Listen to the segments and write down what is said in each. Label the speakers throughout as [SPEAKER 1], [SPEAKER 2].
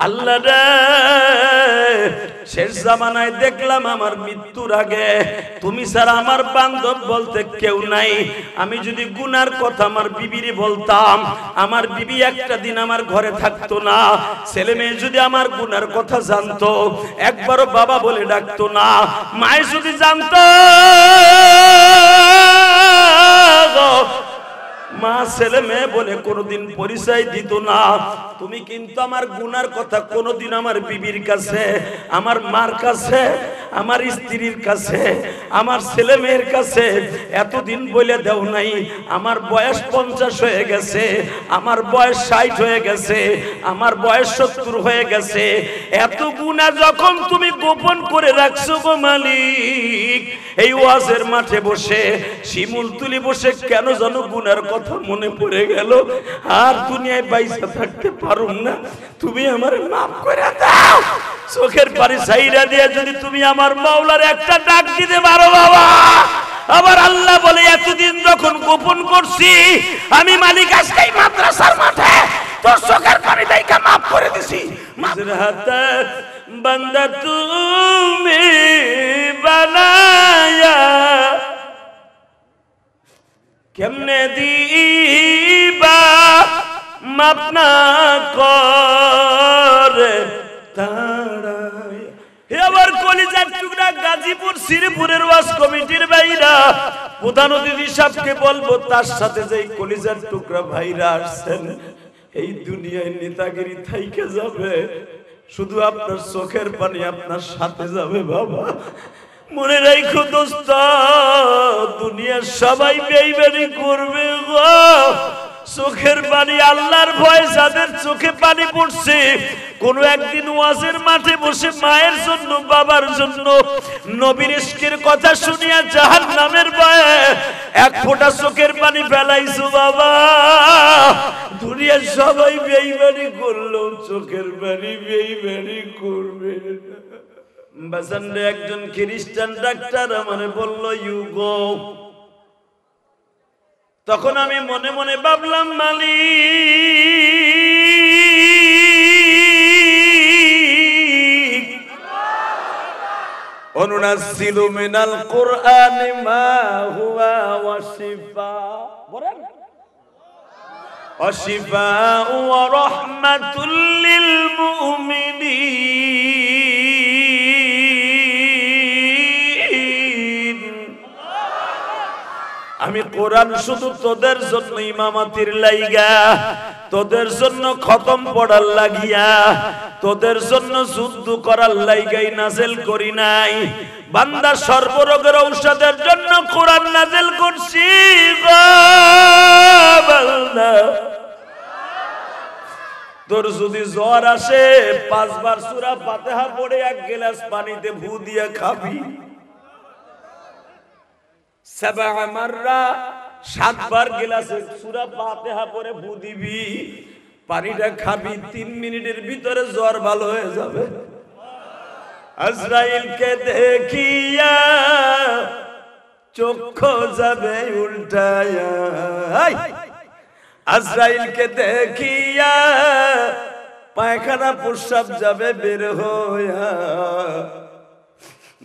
[SPEAKER 1] আল্লাহ রে, শেষ জামানায় দেখলাম আমার মৃত্যুর আগে তুমি ছাড়া আমার বান্ধব বলতে কেউ নাই। আমি যদি গুনার কথা আমার বিবিরে বলতাম, আমার বিবি একটা দিন আমার ঘরে থাকতো না। ছেলে মেয়ে যদি আমার গুনার কথা জানতো, একবারও বাবা বলে ডাকতো না। মায়ে যদি জানতো, মা ছেলে মেয়ে বলে কোনোদিন পরিচয় দিত না। তুমি কিন্তু আমার গুনার কথা কোনোদিন আমার বিবির কাছে, আমার মার কাছে, আমার স্ত্রীর কাছে, আমার ছেলে মেয়ের কাছে এতদিন বলে দেও নাই। আমার বয়স 50 হয়ে গেছে, আমার বয়স 60 হয়ে গেছে, আমার বয়স 70 হয়ে গেছে। এত গুনাহ যখন তুমি গোপন করে রাখছো গো মালিক, এই ওয়াজের মাঠে বসে শিমুল তুলি বসে কেন যেন গুনার কথা মনে পড়ে গেল। আর দুনিয়ায় বাইসা থাকতে পারুম না, তুমি আমার মাফ করে দাও। চোখের পানি ছাইরা দিয়ে যদি তুমি আমার মাওলার একটা ডাক দিতে পারো বাবা। আবার আল্লাহ বলে এতদিন যখন গোপন করছি, আমি মালিক আজকেই মাদ্রাসার মাঠে তোর চোখের পানি দেখা মাফ করে দিছি। হাতে বান্দা তুমি বানায়া কেমনে দিবা মাপ না করে তাড়ায়। এবার কলিজার টুকরা গাজীপুর শ্রীপুরের ওয়াজ কমিটির ভাইরা, প্রধান অতিথি সাহেবকে বলবো তার সাথে যে কলিজার টুকরা ভাইরা আসছেন, এই দুনিয়ায় নেতাগিরি থাইকে যাবে, শুধু আপনার চোখের পানি আপনার সাথে যাবে বাবা। মনে রাখো দোস্ত, দুনিয়ার সবাই বেইমানি করবে গো। চোখের পানি আল্লাহর ভয় যাদের চোখে পানি পড়ছে, কোন একদিন ওয়াজের মাঠে বসে মায়ের জন্য, বাবার জন্য, নবীর ইশকের কথা শুনিয়া জাহান্নামের ভয়ে এক ফোঁটা চোখের পানি ফেলাইছো বাবা। দুনিয়ার সবাই বেইমানি করলেও চোখের পানি বেইমানি করবে না। বাজারে একজন খ্রিস্টান ডাক্তার আমারে বলল ইউ গো। তখন আমি মনে মনে ভাবলাম মালিক, অনুনাজ্জিলু মিনাল কুরআনি মা হুয়া ওয়াশিফা, বলেন ওয়াশিফা ওয়া রাহমাতুল লিল মুমিনিন। আমি কোরআন শুধু তোদের জন্য ইমামাতির লাইগা, তোদের জন্য খতম পড়ার লাগিয়া, তোদের জন্য যুদ্ধ করার লাইগাই নাযিল করি নাই। বান্দা সর্বরোগের ঔষধের জন্য কোরআন নাযিল করছি গো বান্দা। তোর যদি জ্বর আসে 5 বার সূরা ফাতিহা পড়ে 1 গ্লাস পানিতে ভু দিয়ে খাবি। 7 মাররা 7 বার গ্লাসে সূরা ফাতিহা পড়ে ভু দিবি, পানিটা খাবি, 3 মিনিটের ভিতরে জ্বর ভালো হয়ে যাবে। আজরাইলকে দেখিয়া চক্ষু যাবে উল্টায়া, আজরাইলকে দেখিয়া পায়খানা প্রস্রাব যাবে বের হইয়া।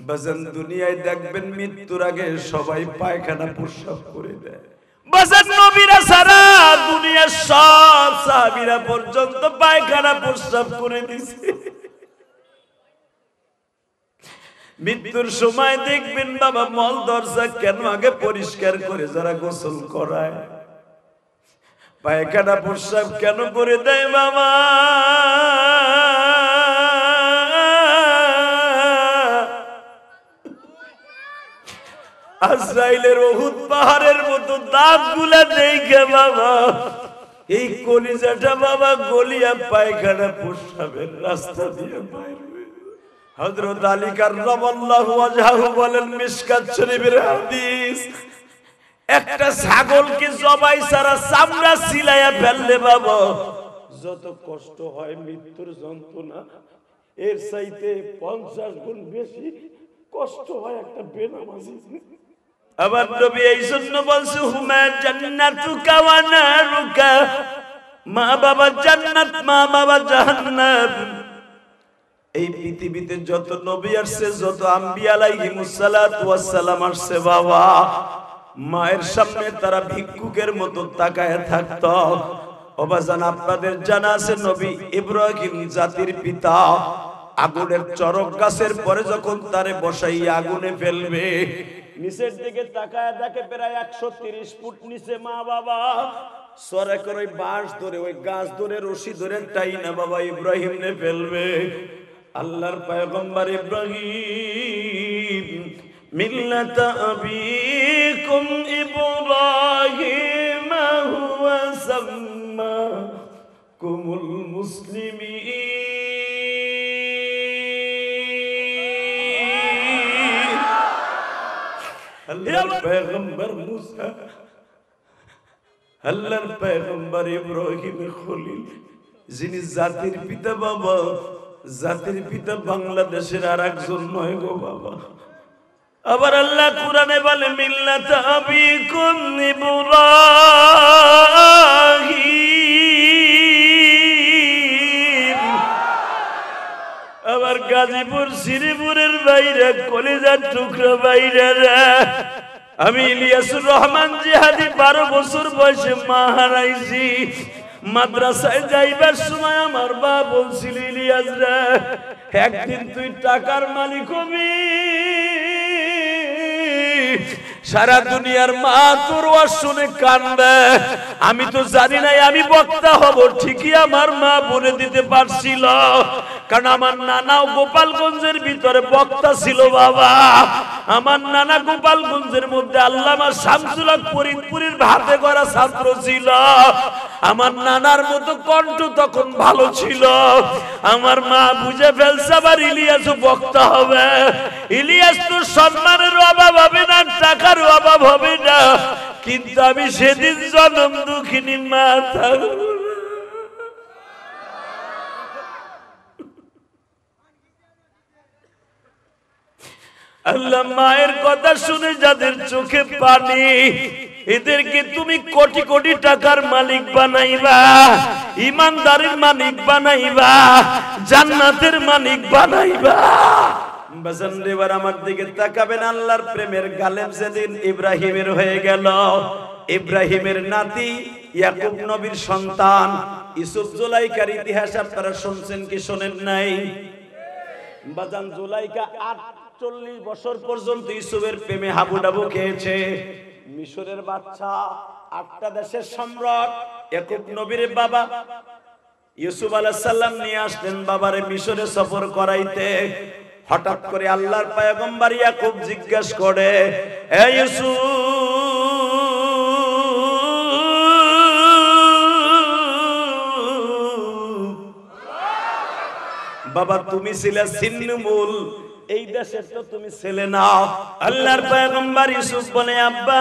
[SPEAKER 1] বাজান দুনিয়ায় দেখবেন মৃত্যুর আগে সবাই পায়খানা প্রস্রাব করে দেয়। বাজান নবীরা সারা দুনিয়ার সব সাহাবীরা পর্যন্ত পায়খানা প্রস্রাব করে দিছে। মৃত্যুর সময় দেখবেন বাবা মল দরজা কেন আগে পরিষ্কার করে যারা গোসল করায়, পায়খানা প্রস্রাব কেন করে দেয় বাবা? আজরাইলের উহুদ পাহাড়ের মতো দাঁতগুলা দেখে বাবা এই কলিজাটা বাবা গলিয়া পায়খানা প্রস্রাবের রাস্তা দিয়ে বাইরে। হযরত আলী কাররামাল্লাহু ওয়াজহাহু বলেন মিশকাত শরীফের হাদিস, একটা ছাগলকে জবাই ছাড়া চামড়া ছিলাইয়া ফেললে বাবা যত কষ্ট হয় মৃত্যুর যন্ত্রণা, এর চাইতে 50 গুণ বেশি কষ্ট হয় একটা বেনামাজি। আবার নবী এই জন্য বলছে হুমা জান্নাতুকা ওয়া নারুকা, মা বাবা জান্নাত মা বাবা জাহান্নাম। এই পৃথিবীতে যত নবী আসছে, যত আম্বিয়া আলাইহিমুস সালাতু ওয়াস সালাম আসছে বাবা, মায়ের সামনে তারা ভিক্ষুকের মতো তাকায় থাকতো। ওবাজান আপনাদের জানা আছে নবী ইব্রাহিম জাতির পিতা আগুনের চরক গাছের পরে যখন তারে বসাইয়া আগুনে ফেলবে, নিচের দিকে তাকায় দেখে প্রায় 130 ফুট নিচে মা বাবা সরে করে ওই বাঁশ ধরে ওই গাছ ধরে রশি ধরে টাইনা বাবা ইব্রাহিম নে ফেলবে। আল্লাহর পয়গম্বর ইব্রাহিম মিল্লাত আবিকুম ইব্রাহিম হুয়া সাম্মাকুমুল মুসলিমিন। আল্লাহর পয়গম্বর মুসা, আল্লাহর পয়গম্বর ইব্রাহিম খলিল, যিনি জাতির পিতা বাবা, জাতির পিতা বাংলাদেশের আর একজন নয় গো বাবা। আবার আল্লাহ কুরআনে বলে মিল্লাত আবিকুম ইব্রাহিম। আবার গাজীপুর শ্রীপুরের বাইরে কলিজার টুকরা বাইরে আমি ইলিয়াসুর রহমান জিহাদি 12 বছর বয়সে মা হারাইছি। মাদ্রাসায় যাইবার সময় আমার বাবা বলছিল, ইলিয়াস রে একদিন তুই টাকার মালিক হবি, সারা দুনিয়ার মা তোর ওয়াজ শুনে কান্দে। আমি তো জানি না আমি বক্তা হব, ঠিকই আমার মা বলে দিতে পারছিল, কারণ আমার নানাও গোপালগঞ্জের ভিতরে বক্তা ছিল বাবা। আমার নানা গোপালগঞ্জের মধ্যে আল্লামা শামসুল হক ফরিদপুরের হাতে গড়া ছাত্র ছিল। আমার নানার মতো কণ্ঠ তখন ভালো ছিল। আমার মা বুঝে ফেলছে আবার ইলিয়াসও বক্তা হবে। ইলিয়াস তো সম্মানের অভাব হবে না, টাকার অভাব হবে না, কিন্তু আমি সেদিন জনম দুঃখিনী মা থাকব। আল্লাহ মায়ের কথা শুনে যাদের চোখে পানি, এদেরকে তুমি কোটি কোটি টাকার মালিক বানাইবা, ইমানদারের মালিক বানাইবা, জান্নাতের মালিক বানাইবা। বাজান এবার আমার দিকে তাকাবেন। আল্লাহর প্রেমের গালেব যেদিন ইব্রাহিমের হয়ে গেল, ইব্রাহিমের নাতি ইয়াকুব নবীর সন্তান ইউসুফ জুলাইকার ইতিহাস আপনারা শুনছেন কি শোনেন নাই? বাজান জুলাইকা 48 বছর পর্যন্ত ইউসুফের প্রেমে হাবুডাবু খেয়েছে। মিশরের বাচ্চা, 8টা দেশের সম্রাট ইয়াকুব নবীর বাবা ইউসুফ আলাইহিস সালাম নিয়ে আসলেন বাবারে মিশরে সফর করাইতে। হঠাৎ করে আল্লাহর পয়গম্বর ইয়াকুব জিজ্ঞাসা করে, এ ইউসুফ, বাবা তুমি ছিলে ছিন্নমূল, এই দেশে তো তুমি ছেলে না। আল্লাহর পয়গম্বর ইউসুফ বলে, আব্বা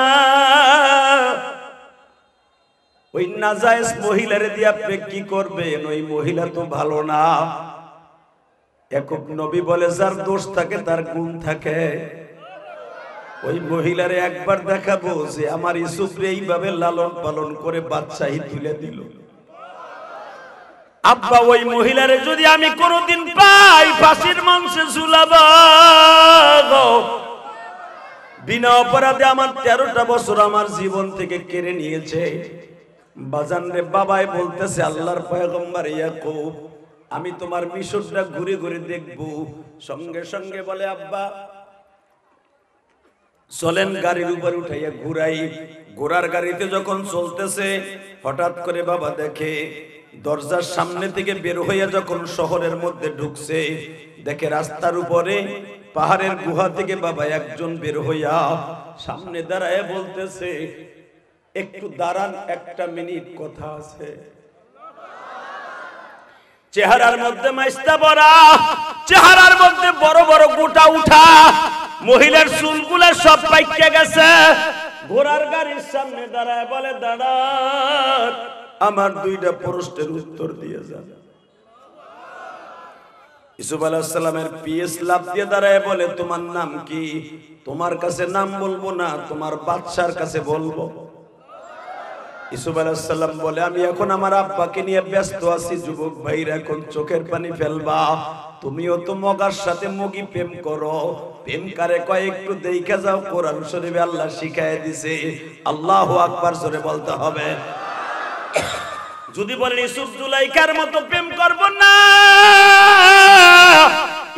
[SPEAKER 1] ওই নাজায়েজ মহিলারে দিয়ে আপনি কি করবেন? ওই মহিলা তো ভালো না। ইয়াকুব নবী বলে, যার দোষ থাকে তার গুণ থাকে। ওই মহিলারে একবার দেখাবো যে আমার ইউসুফরে এইভাবে লালন পালন করে বাচ্চাই তুলে দিল। আব্বা ওই মহিলারে যদি আমি কোনদিন পাই ফাঁসির মঞ্চে ঝুলাবো। বিনা অপরাধে আমার 13টা বছর আমার জীবন থেকে কেড়ে নিয়েছে। বাজান রে বাবাই বলতেছে, আল্লাহর পয়গম্বর ইয়াকুব আমি তোমার মিশরটা ঘুরে ঘুরে দেখব। সঙ্গে সঙ্গে বলে, আব্বা চলেন গাড়ির উপর উঠাইয়া ঘুরাই। ঘোড়ার গাড়িতে যখন চলতেছে হঠাৎ করে বাবা দেখে দরজার সামনে থেকে বের হইয়া যখন শহরের মধ্যে ঢুকছে, দেখে রাস্তার উপরে পাহাড়ের গুহা থেকে বাবা একজন বের হইয়া সামনে দাঁড়ায় বলতেছে, একটু দাঁড়ান, 1 মিনিট কথা আছে। চেহারার মধ্যে মাইস্তা ভরা, চেহারার মধ্যে বড় বড় গোটা উঠা, মহিলার চুলগুলা সব পাইকে গেছে। ঘোড়ার গাড়ির সামনে দাঁড়ায় বলে, দাঁড়ান, আমার 2টা প্রশ্নের উত্তর দিয়ে যান। ইউসুফ আলাইহিস সালামের পিএস লাভ দিয়ে দাঁড়ায় বলে, তোমার নাম কি? তোমার কাছে নাম বলবো না, তোমার বাদশার কাছে বলবো। ইউসুফ আলাইহিস সালাম বলে আমি এখন আমার আব্বাকে নিয়ে ব্যস্ত আছি, যুবক ভাইরা এখন চোখের পানি ফেলবা, তুমিও তো মগার সাথে মগি প্রেম করো, প্রেম কারে কয় একটু দেইখা যাও, কোরআন শরীফে আল্লাহ শিখায় দিছে, আল্লাহু আকবার জোরে বলতে হবে। যদি বলেন ইউসুফ জুলাইখার মতো প্রেম করব না,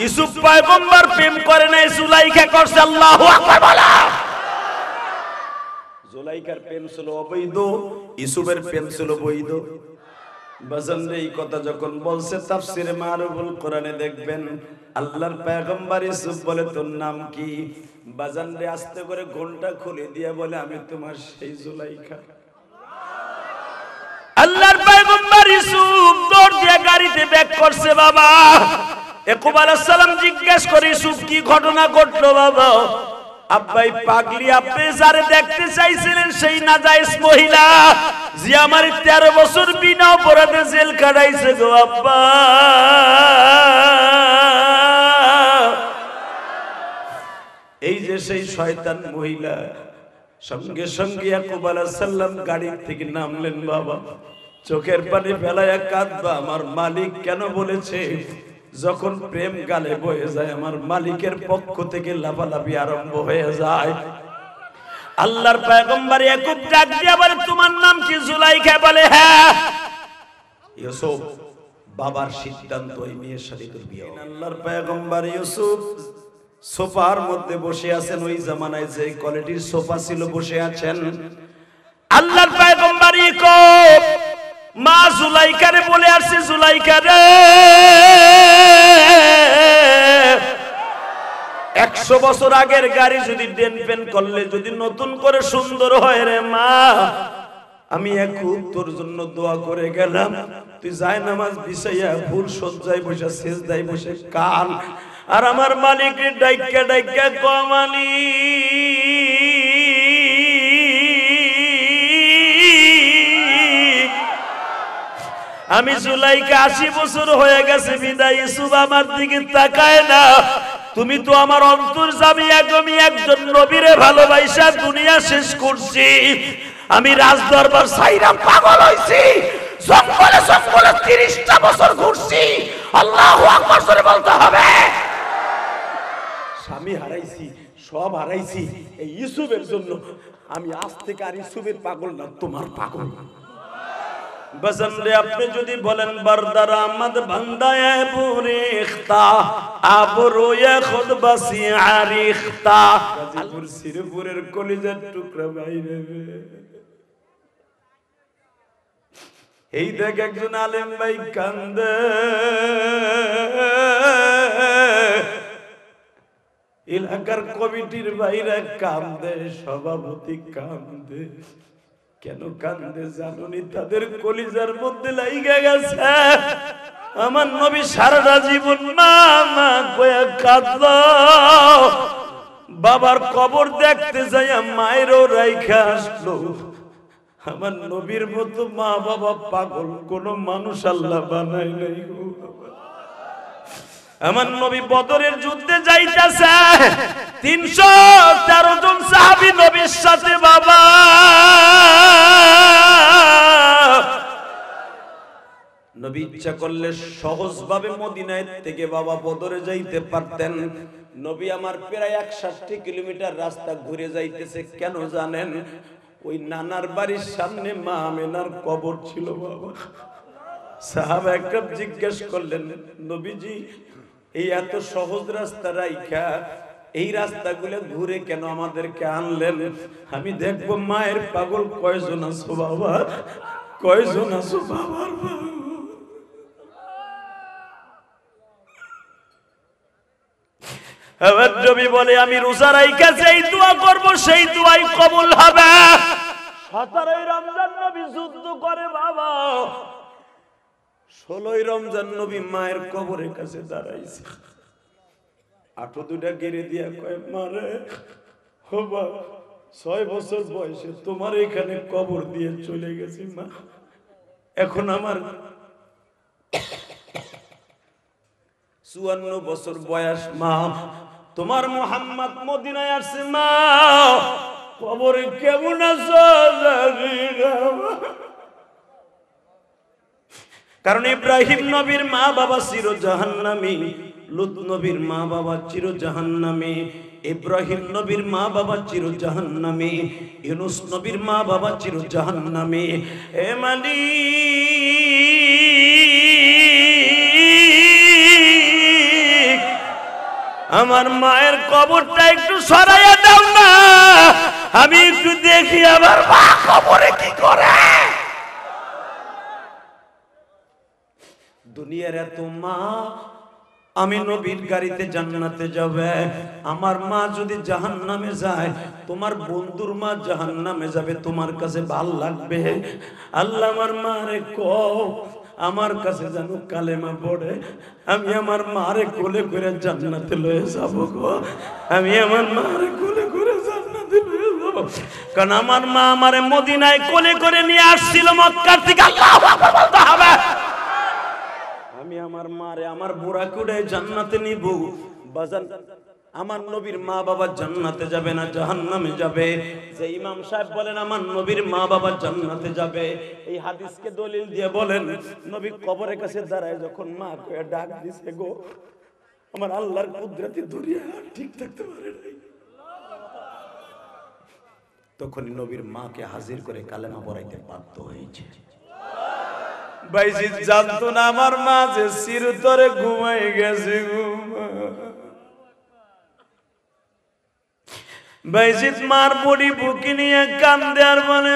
[SPEAKER 1] ইউসুফ পয়গম্বর প্রেম করে নাই, জুলাইখা করছে, আল্লাহু আকবার বলা। জুলাইখার প্রেম ছিল অবৈধ, ইউসুফের প্রেম ছিল বৈধ। বাজান এই কথা যখন বলছে তাফসিরে মারুফুল কোরআনে দেখবেন আল্লাহর পয়গম্বর ইউসুফ বলে তোর নাম কি? বাজান রে আস্তে করে ঘোমটা খুলে দিয়ে বলে আমি তোমার সেই জুলাইখা। আল্লাহর পয়গম্বর ইউসুফ দৌড় দিয়ে গাড়িতে ব্যাক করছে। বাবা ইয়াকুব আলাইহিস সালাম জিজ্ঞেস করে ইউসুফ কি ঘটনা ঘটলো বাবা? আব্বাই পাগলি, আপনি যারে দেখতে চাইছিলেন সেই নাজায়েজ মহিলা যে আমার 13 বছর বিনা অপরাধে জেল কাটাইছে গো আব্বা। এই যে সেই শয়তান মহিলা। সঙ্গে সঙ্গে ইয়াকুব আলাইহিস সালাম গাড়ি থেকে নামলেন। বাবা চোখের পানি ফেলায়া কাঁদবা, আমার মালিক কেন বলেছে যখন প্রেম গালে বয়ে যায় আমার মালিকের পক্ষ থেকে লাফালাফি আরম্ভ হয়ে যায়। আল্লাহর পয়গম্বর ইয়াকুব ডাক দিয়া বলে তোমার নাম কি? জুলাইখা বলে হ্যাঁ। ইউসুফ বাবার সিদ্ধান্ত ওই মেয়ের সাথে তোর বিয়ে। আল্লাহর পয়গম্বর ইউসুফ সোফার মধ্যে বসে আছেন, ওই জামানায় যে কোয়ালিটির সোফা ছিল বসে আছেন। আল্লাহর পয়গম্বর ইয়াকুব মা জুলাইখারে বলে আসছে জুলাইখা রে 100 বছর আগের গাড়ি যদি ডেন পেন করলে যদি নতুন করে সুন্দর হয় রে মা, আমি খুব তোর জন্য দোয়া করে গেলাম, তুই যায় নামাজ বিছাইয়া ফুল সজ্জায় বসে সেজদায় বসে কান, আর আমার মালিকের ডাইকা ডাইকা কমানি আমি জুলাইখা 80 বছর হয়ে গেছে বিদায় ইউসুফ আমার দিকে তাকায় না, তুমি তো আমার অন্তর্যামী, আমি একজন নবীরে ভালোবাসা দুনিয়া শেষ করছি, আমি রাজদরবার সাইরা পাগল হইছি, জঙ্গলে জঙ্গলে 30টা বছর ঘুরছি, আল্লাহু আকবার জোরে বলতে হবে। স্বামী হারাইছি, সব হারাইছি এই ইউসুফের জন্য, আমি আজ থেকে আর ইউসুফের পাগল না, তোমার পাগল। বসন রে আপনি যদি বলেন বরদার আহমদ বান্দায়ে বুরিখতা আবরুয়ে খুদ বসি আরিখতা, গাজীপুর শ্রীপুরের কলিজার টুকরা বাইরে এই দেখ একজন আলেম ভাই কান্দে, এলাকার কমিটির বাইরে কান্দে, সভাপতি কান্দে, কেন কান্দে জানুনি? তাদের কলিজার মধ্যে লাইগা গেছে আমার নবী সারাটা জীবন মা মা কয়া কাঁদলো, বাবার কবর দেখতে যাইয়া মায়েরও রাইখা আসলো। আমার নবীর মতো মা বাবা পাগল কোন মানুষ আল্লাহ বানাই নাই গো। আমার নবী বদরের যুদ্ধে যাইতেছে, 313 জন সাহাবী নবীর সাথে। বাবা নবী ইচ্ছা করলে সহজভাবে মদিনায় থেকে বাবা বদরে যাইতে পারতেন। নবী আমার প্রায় 61 কিলোমিটার রাস্তা ঘুরে যাইতেছে, কেন জানেন? ওই নানার বাড়ির সামনে মা আমেনার কবর ছিল। বাবা সাহাবা একরাম জিজ্ঞেস করলেন নবীজি এই এত সহজ রাস্তা রাইখা এই রাস্তাগুলো ঘুরে কেন আমাদেরকে আনলেন? আমি দেখবো মায়ের পাগল কয়জন আছো বাবা, কয়জন আছো বাবার এবার নবী বলে আমি রোজা রাইখা যেই দোয়া করব সেই দোয়াই কবুল হবে। 17ই রমজান নবী যুদ্ধ করে বাবা, 16ই রমজান নবী মায়ের কবরের কাছে দাঁড়াইছে, 8 দুটা গেড়ে দিয়া কয় মারে ও বাবা 6 বছর বয়সে তোমার এখানে কবর দিয়ে চলে গেছি মা, এখন আমার 54 বছর বয়স মা, তোমার মুহাম্মদ মদিনায় আসছে মা, কবরে কেমন আছো জানি না। কারণ ইব্রাহিম নবীর মা বাবা চির জাহান্নামী, লূত নবীর মা বাবা চির জাহান্নামী, ইব্রাহিম নবীর মা বাবা চির জাহান্নামী, ইউনূস নবীর মা বাবা চির জাহান্নামী। এ মালিক, আমার মায়ের কবরটা একটু সরাইয়া দাও না, আমি একটু দেখি আমার মা কবরে কি করে। দুনিয়ার এত মা, আমি নবীর গাড়িতে জান্নাতে যাবে, আমার মা যদি জাহান্নামে যায়, তোমার বন্ধুর মা জাহান্নামে যাবে, তোমার কাছে ভাল লাগবে? আল্লাহ আমার মারে কও আমার কাছে যেন কালেমা পড়ে, আমি আমার মারে কোলে করে জান্নাতে লয়ে যাব গো, আমি আমার মারে কোলে করে জান্নাতে লয়ে যাব। কারণ আমার মা আমারে মদিনায় কোলে করে নিয়ে আসছিল মক্কার থেকে। আল্লাহু আকবার বলতে হবে। আমি আমার মারে আমার বুড়া করে জান্নাতে নিব। বাজান, আমার নবীর মা বাবা জান্নাতে যাবে না জাহান্নামে যাবে? যে ইমাম সাহেব বলেন আমার নবীর মা বাবা জান্নাতে যাবে, এই হাদিসকে দলিল দিয়ে বলেন, নবী কবরের কাছে দাঁড়ায় যখন মা কয়ে ডাক দিছে গো, আমার আল্লাহর কুদরতি দুনিয়া ঠিক থাকতে পারে নাই, তখনই নবীর মাকে হাজির করে কালেমা পড়াইতে বাধ্য হয়েছে। বাইজিদ জানতো না আমার মা যে চিরতরে ঘুমাই গেছে। বাইজিদ মার বডি বুকে নিয়ে কান্দে আর বলে,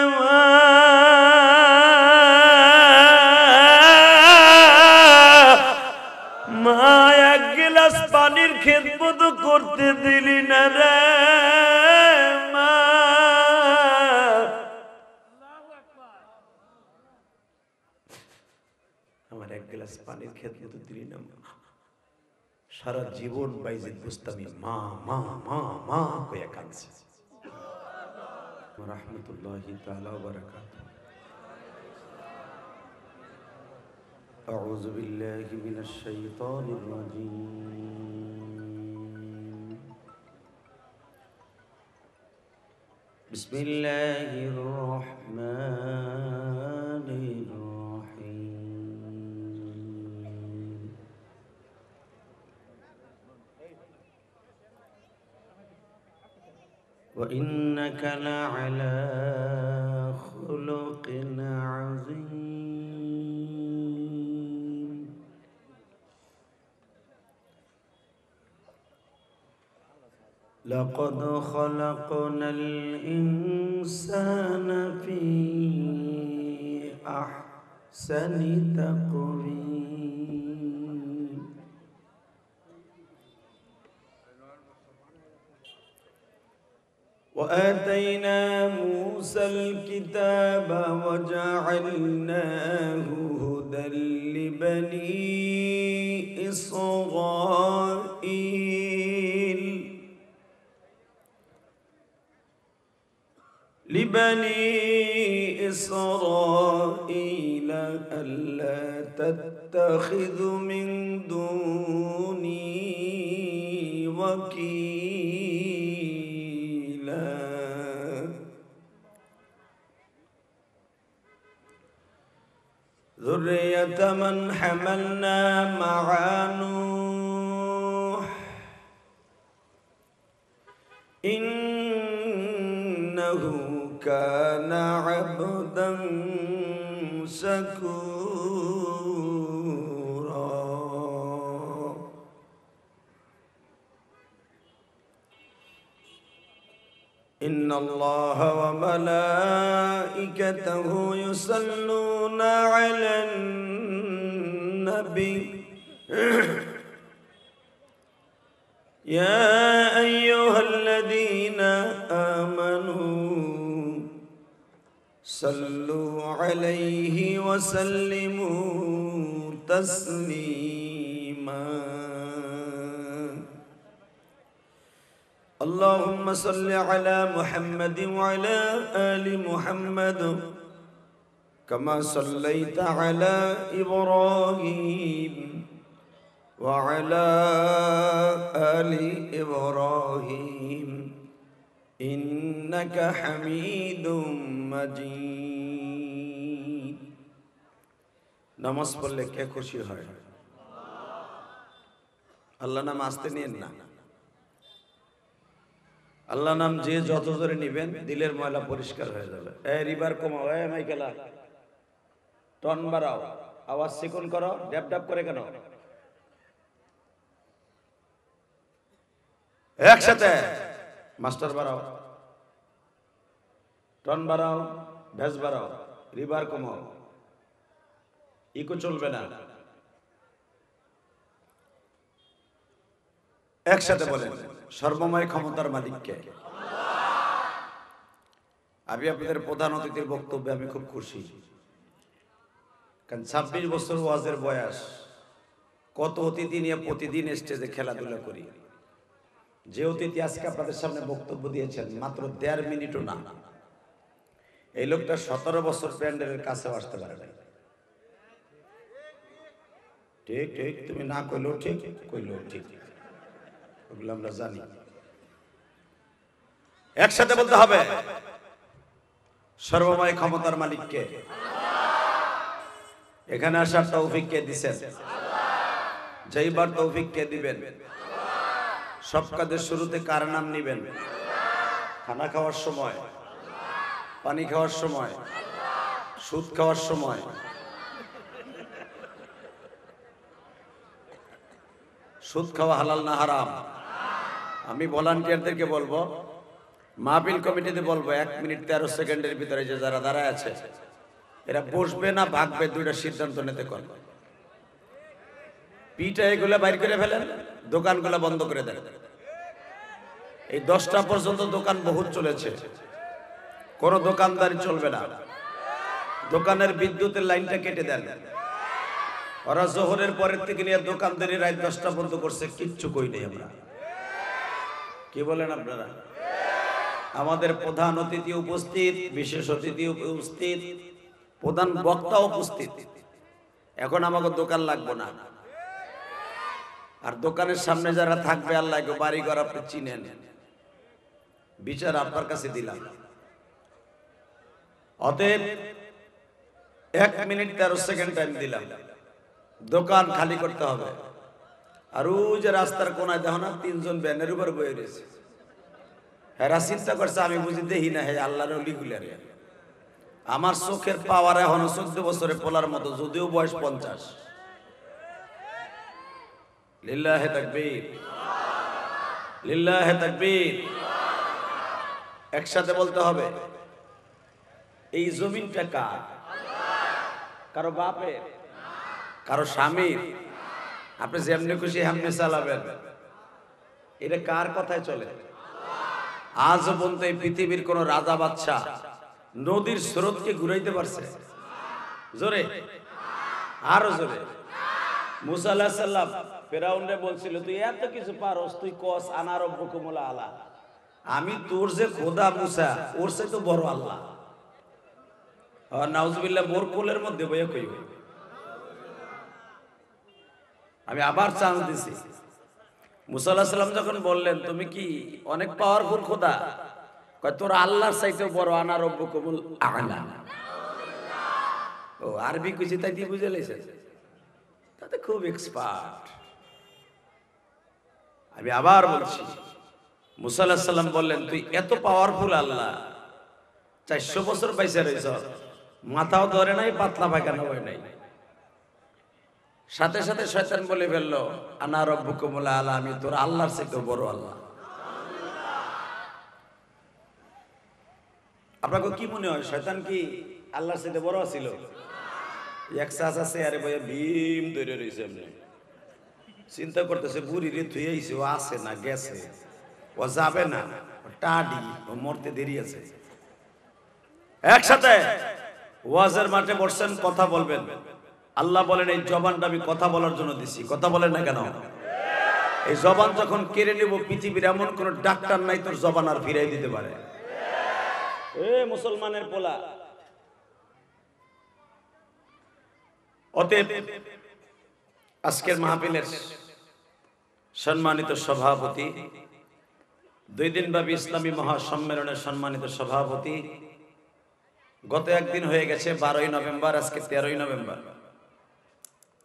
[SPEAKER 1] মা এক গ্লাস পানির খেদমত করতে দিলি না রে মা। আমার এক গ্লাস পানির খেদমত দিলি না। সারা জীবন বাইজিদ বুস্তামি মা মা মা মা কইয়া কাঁদছে। রাহমাতুল্লাহি তাআলা ওয়া বারাকাতুহু। আউযু বিল্লাহি মিনাশ শাইতানির রাজীম। বিসমিল্লাহির রাহমানির রাহিম। وإنك لعلى خلق عظيم. لقد خلقنا الإنسان في أحسن تقويم. وآتينا موسى الكتاب وجعلناه هدى لبني إسرائيل ألا تتخذوا من دوني وكيلا. ذرية من حملنا مع نوح إنه كان عبدا شكورا. إن الله وملائكته يصلون على النبي يا أيها الذين آمنوا صلوا عليه وسلموا تسليما. اللهم صل على محمد وعلى آل محمد كما صليت على إبراهيم وعلى آل إبراهيم ইন্নাকা হামিদুম মাজিদ। নামাজ পড়লে কে খুশি হয়? আল্লাহ নাম আসতে নিয়েন না। আল্লাহ নাম যে যত জোরে নিবেন দিলের ময়লা পরিষ্কার হয়ে যাবে। রিবার কমাও, মাইকেলা টন বাড়াও, আওয়াজ চিকন করো, ড্যাপ ড্যাপ করে কেন? একসাথে মাস্টার বাড়াও, টন বাড়াও, ভেজ বাড়াও, রিবার কমাও, ইকো চলবে না। একসাথে বলেন, সর্বময় ক্ষমতার মালিককে। আমি আপনাদের প্রধান অতিথির বক্তব্যে আমি খুব খুশি, কারণ 26 বছর ওয়াজের বয়স, কত অতিথি নিয়ে প্রতিদিন স্টেজে খেলাধুলা করি। যে অতিথি আজকে আপনাদের সামনে বক্তব্য দিয়েছেন মাত্র 1.5 মিনিটও না, এই লোকটা 17 বছর প্যান্ডেলের কাছে আসতে পারে নাই। ঠিক ঠিক, তুমি না কইলেও ঠিক, কইলেও ঠিক, ওগুলো আমরা জানি। একসাথে বলতে হবে, সর্বময় ক্ষমতার মালিককে। এখানে আসার তৌফিক কে দিবেন? যেইবার তৌফিক কে দিবেন? সব কাজের শুরুতে কার নাম নিবেন? খানা খাওয়ার সময়, পানি খাওয়ার সময়, সুদ খাওয়ার সময়। সুদ খাওয়া হালাল না হারাম? আমি ভলান্টিয়ারদেরকে বলবো, মাহফিল কমিটিতে বলবো, 1 মিনিট 13 সেকেন্ডের ভিতরে যে যারা দাঁড়ায় আছে এরা বসবে না ভাগবে, দুইটা সিদ্ধান্ত নিতে কর। পিঠা এগুলা বাইর করে ফেলেন, দোকানগুলা বন্ধ করে দেন। এই 10টা পর্যন্ত দোকান বহুত চলেছে, কোনো দোকানদারি চলবে না। দোকানের বিদ্যুতের লাইনটা কেটে দেন। ওরা জোহরের পরের থেকে নিয়ে দোকানদারি রাত 10টা বন্ধ করছে, কিচ্ছু কই নেই আমরা। কি বলেন আপনারা? আমাদের প্রধান অতিথি উপস্থিত, বিশেষ অতিথি উপস্থিত, প্রধান বক্তা উপস্থিত। এখন আমাকে দোকান লাগবে না। আর দোকানের সামনে যারা থাকবে, আল্লাহ বাড়ি ঘর আপনি চিনেন, বিচার আপনার কাছে দিলাম। অতএব 1 মিনিট 13 সেকেন্ড টাইম দিলাম, দোকান খালি করতে হবে। আর ওই যে রাস্তার কোনায় দেখো না 3 জন ব্যানের উপর বয়ে রয়েছে, এরা চিন্তা করছে আমি বুঝি দেখি না, হে আল্লাহর ওলি গুলারে। আমার চোখের পাওয়ার এখনো 14 বছরে পোলার মতো, যদিও বয়স 50। লিল্লাহে তাকবীর, লিল্লাহে তাকবীর। একসাথে বলতে হবে, এই জমিনটা কার? কারো বাপের? কারো স্বামীর? আপনি যেমনি খুশি হেমনি চালাবেন। এটা কার কথায় চলে? আজ পর্যন্ত এই পৃথিবীর কোন রাজা বাদশা নদীর স্রোতকে ঘুরাইতে পারছে? জোরে, আরো জোরে। মুসা আলাইহিস সালাম ফেরাউনরে বলছিল, তুই এত কিছু পারস, তুই কস আনা রব্বুকুমুল আলা। আমি তোর যে খোদা মুসা, ওর চেয়ে তো বড় আল্লাহ। আর নাউজুবিল্লাহ, মোর কোলের মধ্যে বইয়া কইব। আমি আবার চান্স দিছি। মুসা আলাইহিস সালাম যখন বললেন, তুমি কি অনেক পাওয়ারফুল খোদা? কয় তোর আল্লাহর চাইতেও বড়, আনা রব্বুকুমুল আলা। ও আরবি কইছি তাই দিয়ে বুঝে লাইছে, তাতে খুব এক্সপার্ট। আমি আবার বলছি, মুসা আলাইহিস সালাম বললেন, তুই এত পাওয়ারফুল আল্লাহ, 400 বছর বাইসা রইছ, মাথাও ধরে নাই, পাতলা পায়খানা হয় নাই। সাথে সাথে শয়তান বলে ফেললো, আনা রব্বুকুমুল আলা, আমি তোর আল্লাহর চাইতেও বড় আল্লাহ। আপনাকে কি মনে হয়, শয়তান কি আল্লাহর চাইতে বড় ছিল? এক চাষ আছে, আরে ভাইয়া ভীম ধরে রয়েছে, এমনি চিন্তা করতেছে, বুড়ি রে থুই আইছে, ও আছে না গেছে, ও যাবে না, টাডি, ও মরতে দেরি আছে। একসাথে ওয়াজের মাঠে বসছেন, কথা বলবেন। আল্লাহ বলেন, এই জবানটা আমি কথা বলার জন্য দিছি। কথা বলেন না কেন? এই জবান যখন কেড়ে নেব, পৃথিবীর এমন কোন ডাক্তার নাই তোর জবান আর ফিরাই দিতে পারে। এ মুসলমানের পোলা। অতএব আজকের মাহফিলের সম্মানিত সভাপতি দুই দিনব্যাপী ইসলামী মহাসম্মেলনের সম্মানিত সভাপতি, গত একদিন হয়ে গেছে 12ই নভেম্বর, আজকে 13ই নভেম্বর।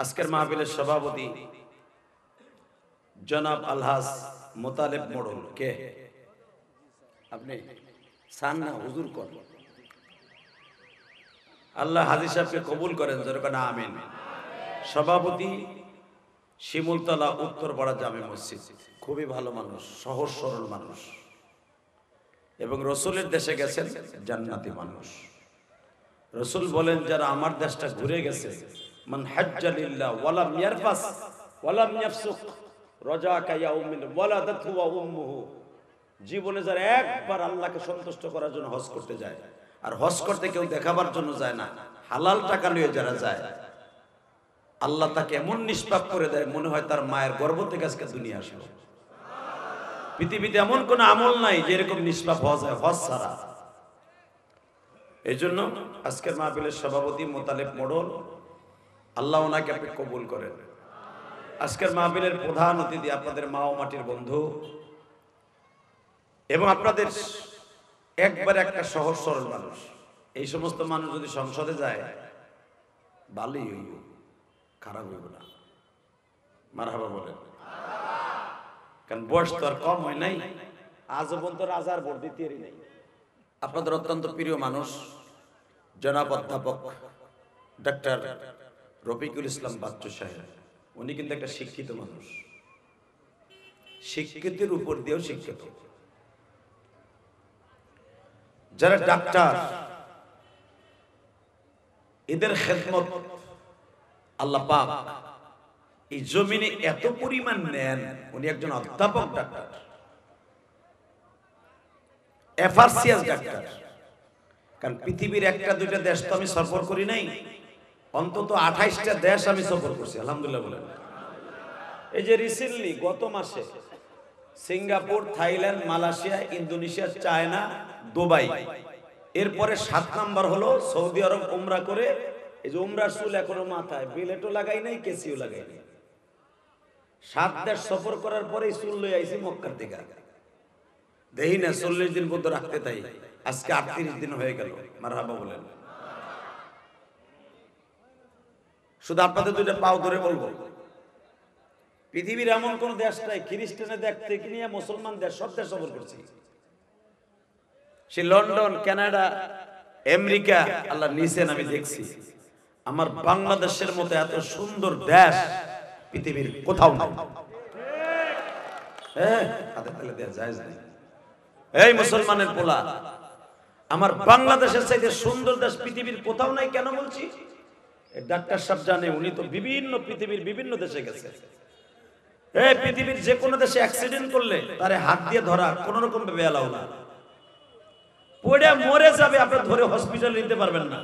[SPEAKER 1] আজকের মাহফিলের সভাপতি জনাব আলহাজ মোতালেব মোড়ল। কে আপনি? সান না হুজুর কর। আল্লাহ হাজী সাহেবকে কবুল করেন, যেরকম আমিন। সভাপতি শিমুলতলা উত্তরপাড়া জামে মসজিদ। খুবই ভালো মানুষ, সহজ সরল মানুষ, এবং রসুলের দেশে গেছেন, জান্নাতি মানুষ। রসুল বলেন, যারা আমার দেশটা ঘুরে গেছে, মান হাজ্জা লিল্লাহ ওয়ালাম ইয়ারফাস ওয়ালাম ইয়াফসুক রাজাকা ইয়াউমিন ওয়ালাদাতহু ওয়া উম্মুহু। জীবনে যারা একবার আল্লাহকে সন্তুষ্ট করার জন্য হজ করতে যায়, আর হজ করতে কেউ দেখাবার জন্য যায় না, হালাল টাকা নিয়ে যারা যায়, আল্লাহ তাকে এমন নিষ্পাপ করে দেয়, মনে হয় তার মায়ের গর্ভ থেকে আজকে দুনিয়া আসলো। পৃথিবীতে এমন কোন আমল নাই যে এরকম নিষ্পাপ হওয়া যায় হজ ছাড়া। এই জন্য আজকের মাহফিলের সভাপতি মোতালেব মোড়ল, আল্লাহ ওনাকে আপনি কবুল করেন। আজকের মাহফিলের প্রধান অতিথি আপনাদের মা ও মাটির বন্ধু, এবং আপনাদের একবার একটা সহজ সরল মানুষ। এই সমস্ত মানুষ যদি সংসদে যায়, ভালোই হইব, খারাপ হইব না। মারহাবা বলেন। কারণ বয়স তো আর কম হয় নাই, আজও পর্যন্ত রাজার ভোট দিতেই নাই। আপনাদের অত্যন্ত প্রিয় মানুষ জনাব অধ্যাপক ডাক্তার রফিকুল ইসলাম বাচ্চু সাহেব। উনি কিন্তু একটা শিক্ষিত মানুষ, শিক্ষিতের উপর দিয়েও শিক্ষিত। যারা ডাক্তার, এদের খেদমত আল্লাহ পাক এই জমিনে এত পরিমাণ নেন। উনি একজন অধ্যাপক ডাক্তার, এফআরসিএস ডাক্তার। কারণ পৃথিবীর একটা দুইটা দেশ তো আমি সফর করি নাই, অন্তত 28টা দেশ আমি সফর করছি, আলহামদুলিল্লাহ বলেন। এই যে রিসেন্টলি গত মাসে Singapore, Thailand, Malaysia, Indonesia, China, Dubai, এরপরে 7 নাম্বার হলো সৌদি আরব উমরা করে। এই যে উমরার চুল এখনো মাথায়, বিলেটও লাগাই নাই, কেসিও লাগাই নাই। 7 দেশ সফর করার পরে চুল লই আইছি মক্কার দিকে। দেখি না 40 দিন পর্যন্ত রাখতে তাই, আজকে 38 দিন হয়ে গেল। মারহাবা বলেন। শুধু আপনাদের দুইটা পাও ধরে বলবো, পৃথিবীর এমন কোন দেশ নাই, খ্রিস্টানের দেশ থেকে নিয়ে মুসলমান দেশ, সব দেশ সফর করছি। সে লন্ডন, কানাডা, আমেরিকা, আল্লাহ নিছেন আমি দেখছি। আমার বাংলাদেশের মতো এত সুন্দর দেশ পৃথিবীর কোথাও নাই। হাতে তালে দেয়া জায়েজ নাই। এই মুসলমানের পোলা, আমার বাংলাদেশের চাইতে সুন্দর দেশ পৃথিবীর কোথাও নাই। কেন বলছি? ডাক্তার সাহেব জানে, উনি তো বিভিন্ন পৃথিবীর বিভিন্ন দেশে গেছে। এই পৃথিবীর যে কোনো দেশে অ্যাক্সিডেন্ট করলে তারে হাত দিয়ে ধরা কোন রকম ভাবে এলাও না। পড়ে মরে যাবে, আপনি ধরে হসপিটালে নিতে পারবেন না।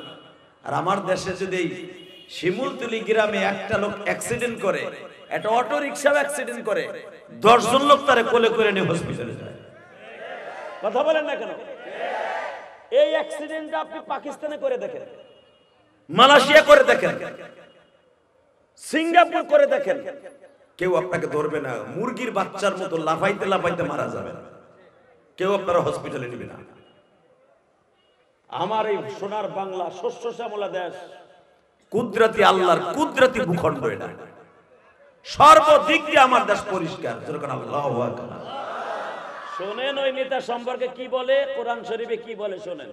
[SPEAKER 1] আর আমার দেশে যদি শিমুলতলি গ্রামে একটা লোক অ্যাক্সিডেন্ট করে, একটা অটো রিকশাও অ্যাক্সিডেন্ট করে, 10 জন লোক তারে কোলে করে নিয়ে হসপিটালে যায়। কথা বলেন না কেন? এই অ্যাক্সিডেন্টটা আপনি পাকিস্তানে করে দেখেন, মালয়েশিয়া করে দেখেন, সিঙ্গাপুর করে দেখেন, কেউ আপনাকে ধরবে না। মুরগির বাচ্চার মতো লাফাইতে লাফাইতে মারা যাবে, কেউ আপনারা হসপিটালে নেবে না। আমার এই সোনার বাংলা, শস্য শ্যামলা দেশ, কুদরতি আল্লাহর কুদরতি ভূখণ্ড। এটা সর্বদিক দিয়ে আমার দেশ পরিষ্কার। আল্লাহু আকবার। শোনেন ওই নেতা সম্পর্কে কি বলে, কোরআন শরীফে কি বলে শোনেন।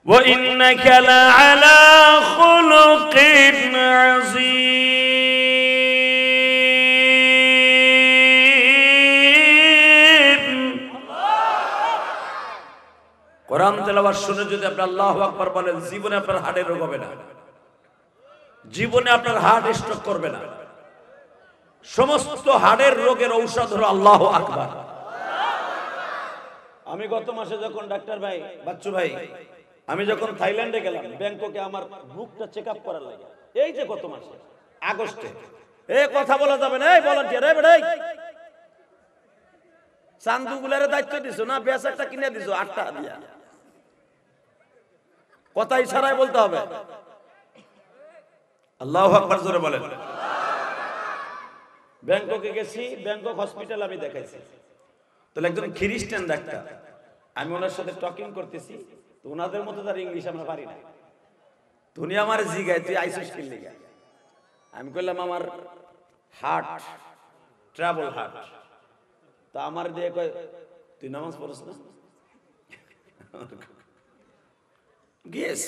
[SPEAKER 1] ওয়া ইন্নাকা লাআলা খুলুকিন আযীম। কোরআন তেলাওয়াত শুনে যদি আপনি আল্লাহু আকবার বলেন, জীবনে আপনার হার্টের রোগ হবে না, জীবনে আপনার হার্ট স্ট্রোক করবে না। সমস্ত হার্টের রোগের ঔষধ হলো আল্লাহু আকবার। আমি গত মাসে যখন ডাক্তার ভাই, বাচ্চু ভাই, আমি যখন থাইল্যান্ডে গেলাম, ব্যাংককে আমার বুকটা চেক আপ করার লাগে, এই যে গত মাসে আগস্টে, কথা বলা যাবে না, এই ভলান্টিয়ার, চান্দুগুলার দায়িত্ব দিছো না, বেচারটা কিনে দিছো 8 টাকা দিয়া, কথা ইশারায় বলতে হবে। আল্লাহু আকবার জোরে বলেন। ব্যাংককে গেছি, ব্যাংকক হসপিটাল আমি দেখাইছি। তো একজন খ্রিস্টান ডাক্তার, আমি ওনার সাথে টকিং করতেছি, তো ওনাদের মতো তার ইংলিশ আমরা পারি না। তো উনি আমার জিগায় তুই আইসিস কি লিগা? আমি কইলাম আমার হার্ট ট্রাবল হার্ট। তা আমার দিয়ে কয় তুই নামাজ পড়ছ না? Yes,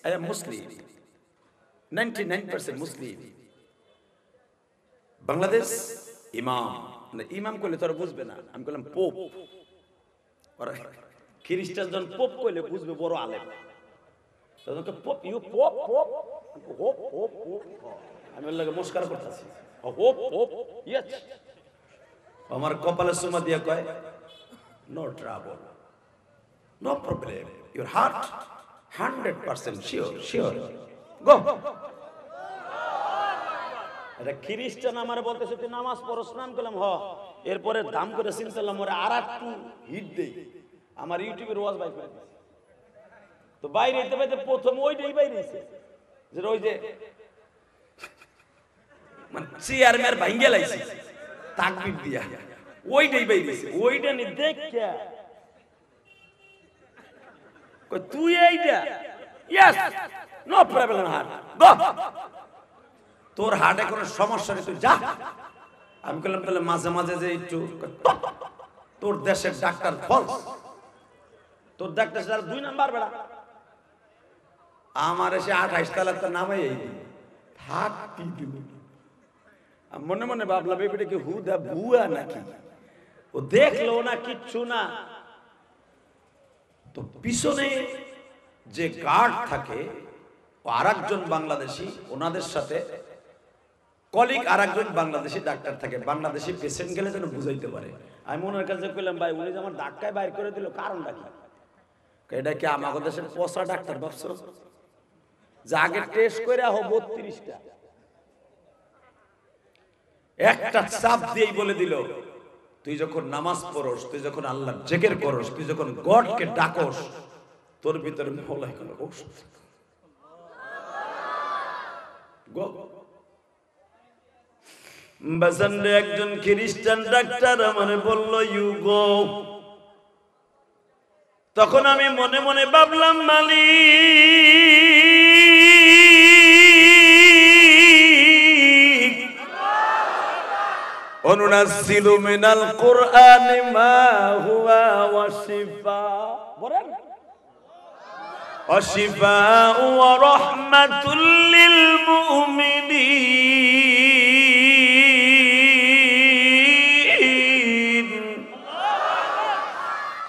[SPEAKER 1] I am Muslim. 99% Muslim. Bangladesh ইমাম, না ইমাম কইলে তোরা বুঝবে না। আমি কইলাম পোপ। ওরা খ্রিস্টান জন পোপ কইলে বুঝবে বড় আলেম। তদকে পোপ ইউ পোপ পোপ পোপ পোপ পোপ। আমি ওর লাগে মস্কার করতেছি। পোপ পোপ ইয়েস। আমার কপালে সুমা দিয়া কয় no trouble, no problem, your heart 100% sure go. এটা খ্রিস্টান আমার বলতেছে তুই নামাজ পড়ছ না? আমি বললাম হ। এরপরে দাম করে চিন্তালাম ওরে আর একটু হিট দেই, আমার ইউটিউবের ওয়াজ বাই করে দিয়েছে। তো বাইরে যেতে পাইতে প্রথম ওইটাই বাইরেছে, যে ওই যে মানে চেয়ারম্যান ভাঙ্গে লাইছে তাকবীর দিয়া, ওইটাই বাইরেছে। ওইটা নি দেখ তুই এইটা ইয়েস নো প্রবলেম হার্ট গো, তোর হার্টে কোনো সমস্যা নেই, তুই যা। আমি বললাম তাহলে মাঝে মাঝে যে একটু তোর দেশের ডাক্তার ফলস, তোর ডাক্তার 2 নাম্বার বেড়া। আমার এসে 28 তালাতে নামাই এই থাক কি দিল। মনে মনে ভাবলাম বেবিটা কি হুদা বুয়া নাকি, ও দেখলো না কিচ্ছু না। তো পিছনে যে গার্ড থাকে ও আরেকজন বাংলাদেশি, ওনাদের সাথে কলিগ আরেকজন বাংলাদেশি ডাক্তার থাকে, বাংলাদেশি পেশেন্ট গেলে যেন বুঝাইতে পারে। আমি ওনার কাছে কইলাম ভাই উনি যে আমার ধাক্কায় বাইর করে দিল কারণটা কি? এটা কি আমাদের দেশের পচা ডাক্তার ভাবছো যে আগে টেস্ট করে আহ 32টা, একটা চাপ দিয়েই বলে দিল তুই যখন নামাজ পড়স, তুই যখন আল্লাহর জিকির করস, তুই যখন গডকে ডাকস, তোর ভিতরে মলাই কোনো ঔষধ গো। বাজারে একজন খ্রিস্টান ডাক্তার আমারে বলল ইউ গো। তখন আমি মনে মনে ভাবলাম মালিক অনুনাজ্জিলু মিনাল কুরআনি মা হুয়া ওয়াশিফা, বলেন ওয়াশিফা ওয়া রাহমাতুল লিল মুমিনিন।